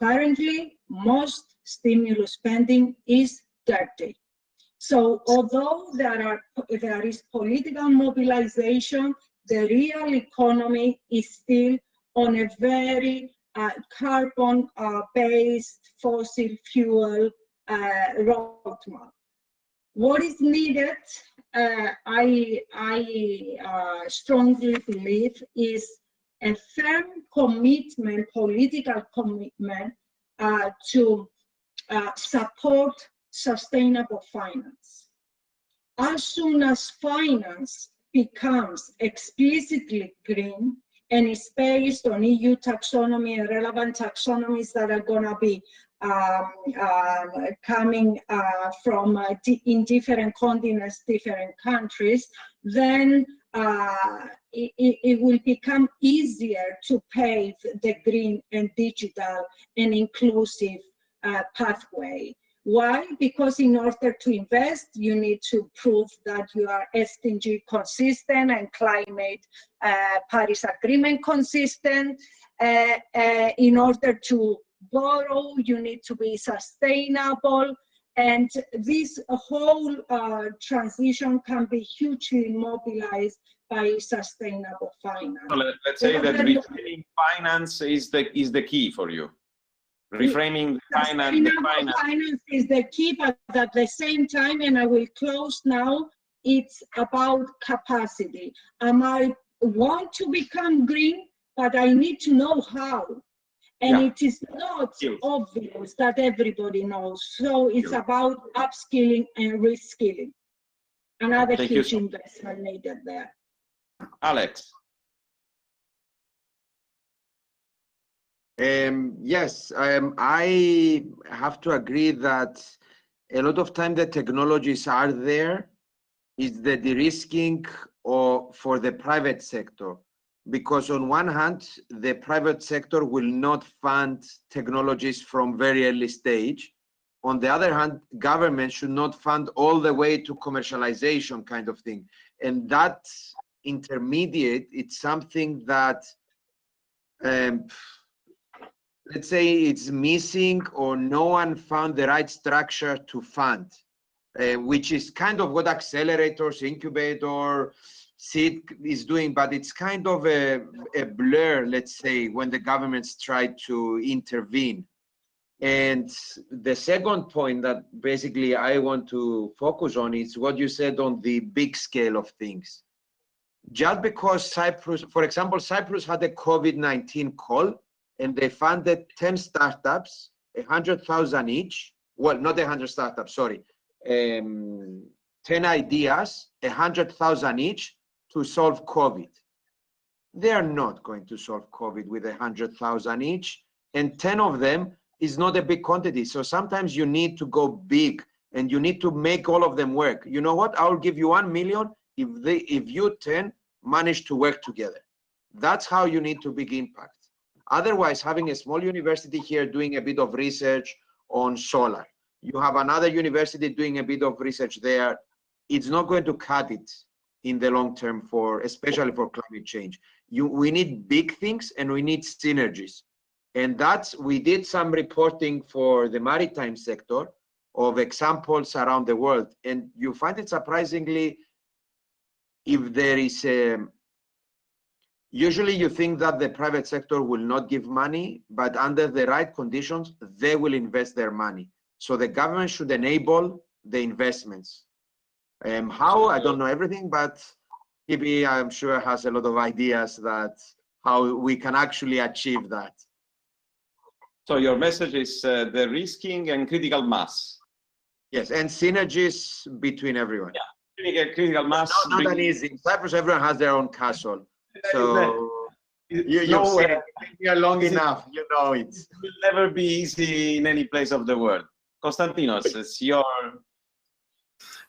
Speaker 16: Currently, most stimulus spending is dirty. So although there is political mobilization, the real economy is still on a very carbon-based fossil fuel roadmap. What is needed, I strongly believe, is a firm commitment, political commitment to support sustainable finance. As soon as finance becomes explicitly green and is based on EU taxonomy and relevant taxonomies that are going to be coming from in different continents, different countries, then it will become easier to pave the green and digital and inclusive pathway. Why? Because in order to invest, you need to prove that you are SDG consistent and climate Paris Agreement consistent. In order to borrow, you need to be sustainable. And this whole transition can be hugely mobilized by sustainable finance.
Speaker 15: So let's say that reframing finance is the key for you. Reframing finance
Speaker 16: is the key, but at the same time, and I will close now, it's about capacity. I want to become green, but I need to know how. And it is not obvious that everybody knows. So it's about upskilling and reskilling. Another huge investment needed there.
Speaker 15: Alex.
Speaker 18: Yes, I have to agree that a lot of time the technologies are there. It's the de-risking for the private sector. Because on one hand, the private sector will not fund technologies from very early stage. On the other hand, government should not fund all the way to commercialization kind of thing. And that intermediate, it's something that, let's say it's missing or no one found the right structure to fund, which is kind of what accelerators, incubator, SID is doing, but it's kind of a blur, let's say, when the governments try to intervene. And the second point that basically I want to focus on is what you said on the big scale of things. Just because Cyprus, for example, Cyprus had a COVID-19 call and they funded 10 startups, 100,000 each. Well, not 100 startups, sorry. 10 ideas, 100,000 each to solve COVID. They are not going to solve COVID with 100,000 each, and 10 of them is not a big quantity. So sometimes you need to go big and you need to make all of them work. You know what? I'll give you 1 million if you 10 manage to work together. That's how you need to big impact. Otherwise, having a small university here doing a bit of research on solar, you have another university doing a bit of research there, it's not going to cut it. in the long term for, especially for climate change. We need big things and we need synergies. And we did some reporting for the maritime sector of examples around the world. And you find it surprisingly, if there is usually you think that the private sector will not give money, but under the right conditions, they will invest their money. So the government should enable the investments. How, I don't know everything, but Kibi, I'm sure, has a lot of ideas that how we can actually achieve that.
Speaker 15: So your message is the risking and critical mass.
Speaker 18: Yes, and synergies between everyone.
Speaker 15: Yeah, critical mass.
Speaker 18: Not an easy. In Cyprus, everyone has their own castle. So you've been here long enough, you know it.
Speaker 15: It will never be easy in any place of the world. Konstantinos, it's your...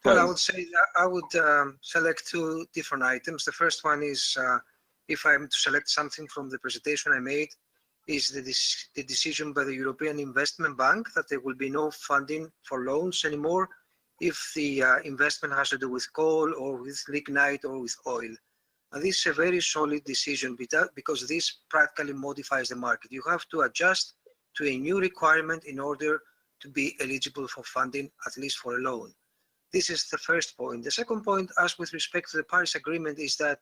Speaker 17: Well, I would say that I would select two different items. The first one is, if I'm to select something from the presentation I made, is the decision by the European Investment Bank that there will be no funding for loans anymore if the investment has to do with coal or with lignite or with oil. And this is a very solid decision because this practically modifies the market. You have to adjust to a new requirement in order to be eligible for funding, at least for a loan. This is the first point. The second point, as with respect to the Paris Agreement, is that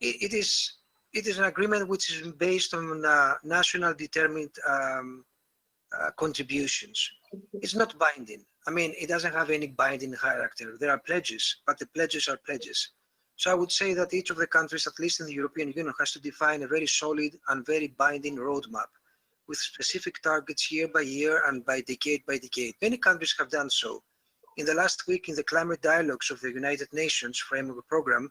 Speaker 17: it is an agreement which is based on national determined contributions. It's not binding. I mean, it doesn't have any binding character. There are pledges, but the pledges are pledges. So I would say that each of the countries, at least in the European Union, has to define a very solid and very binding roadmap with specific targets year by year and by decade. Many countries have done so. In the last week, in the climate dialogues of the United Nations framework program,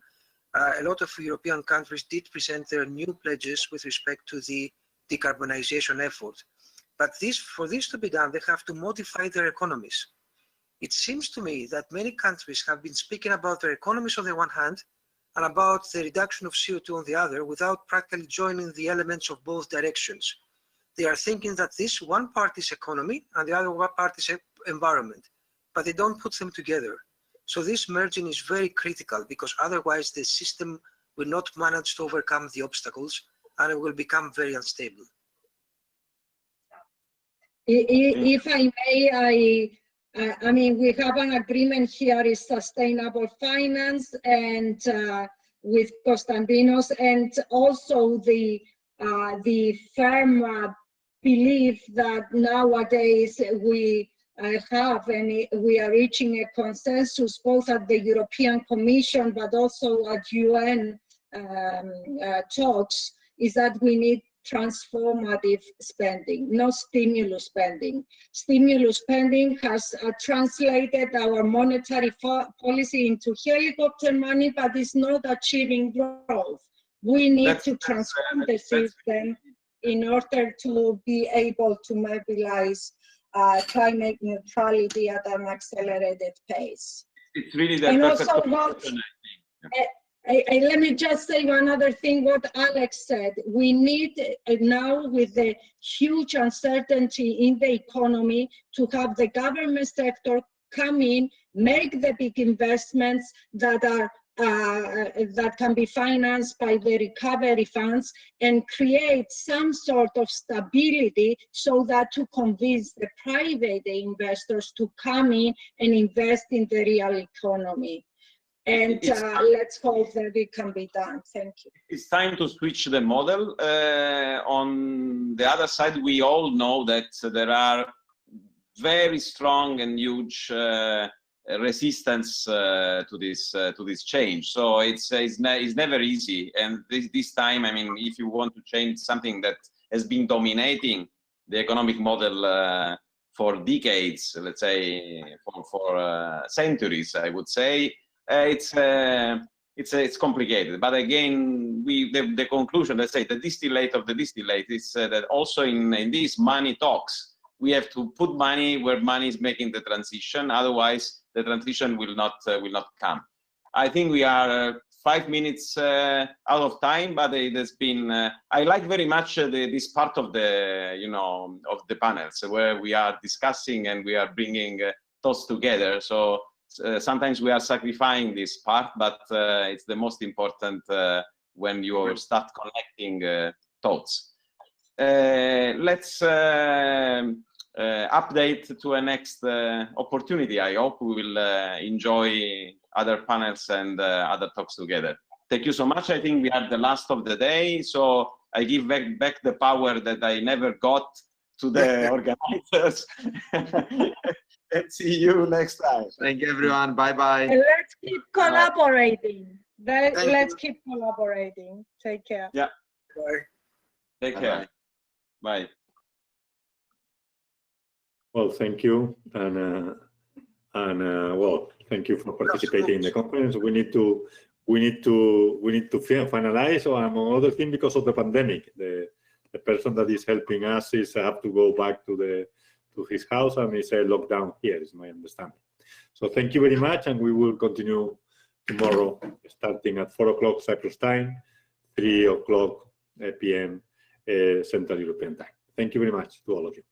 Speaker 17: a lot of European countries did present their new pledges with respect to the decarbonization effort. But for this to be done, they have to modify their economies. It seems to me that many countries have been speaking about their economies on the one hand and about the reduction of CO2 on the other without practically joining the elements of both directions. They are thinking that this one part is economy and the other one part is environment, but they don't put them together. So this merging is very critical because otherwise the system will not manage to overcome the obstacles and it will become very unstable.
Speaker 16: If I may, I mean, we have an agreement here is sustainable finance and with Konstantinos, and also the firm belief that nowadays we we are reaching a consensus both at the European Commission but also at UN talks, is that we need transformative spending, not stimulus spending. Stimulus spending has translated our monetary policy into helicopter money, but is not achieving growth. We need to transform the system in order to be able to mobilize climate neutrality at an accelerated pace.
Speaker 15: It's really the
Speaker 16: and
Speaker 15: perfect
Speaker 16: also
Speaker 15: conclusion, I think.
Speaker 16: Let me just say one other thing, what Alex said. We need now, with the huge uncertainty in the economy, to have the government sector come in, make the big investments that are that can be financed by the recovery funds, and create some sort of stability so that to convince the private investors to come in and invest in the real economy. And let's hope that it can be done. Thank you.
Speaker 15: It's time to switch the model. On the other side, we all know that there are very strong and huge resistance to this change. So it's never easy. And this time, I mean, if you want to change something that has been dominating the economic model for decades, let's say for centuries, I would say. It's complicated, but again, the conclusion, let's say, the distillate of the distillate is that also in these money talks, we have to put money where money is making the transition. Otherwise, the transition will not come. I think we are 5 minutes out of time, but it has been. I like very much this part of the of the panels where we are discussing and we are bringing thoughts together. So sometimes we are sacrificing this part, but it's the most important when you start connecting thoughts. Let's update to a next opportunity. I hope we will enjoy other panels and other talks together. Thank you so much. I think we are the last of the day, so I give back the power that I never got to the organizers. And see you next time.
Speaker 18: Thank you, everyone. Bye-bye.
Speaker 16: And let's keep collaborating. Let's keep collaborating. Take care.
Speaker 15: Yeah.
Speaker 17: Bye.
Speaker 15: Take care. Bye.
Speaker 1: Well, thank you, and well, thank you for participating in the conference. We need to finalize, among other things, because of the pandemic. The person that is helping us is have to go back to his house, and it's a lockdown here, is my understanding. So thank you very much, and we will continue tomorrow, starting at 4 o'clock Cyprus time, 3 o'clock p.m. Central European time. Thank you very much to all of you.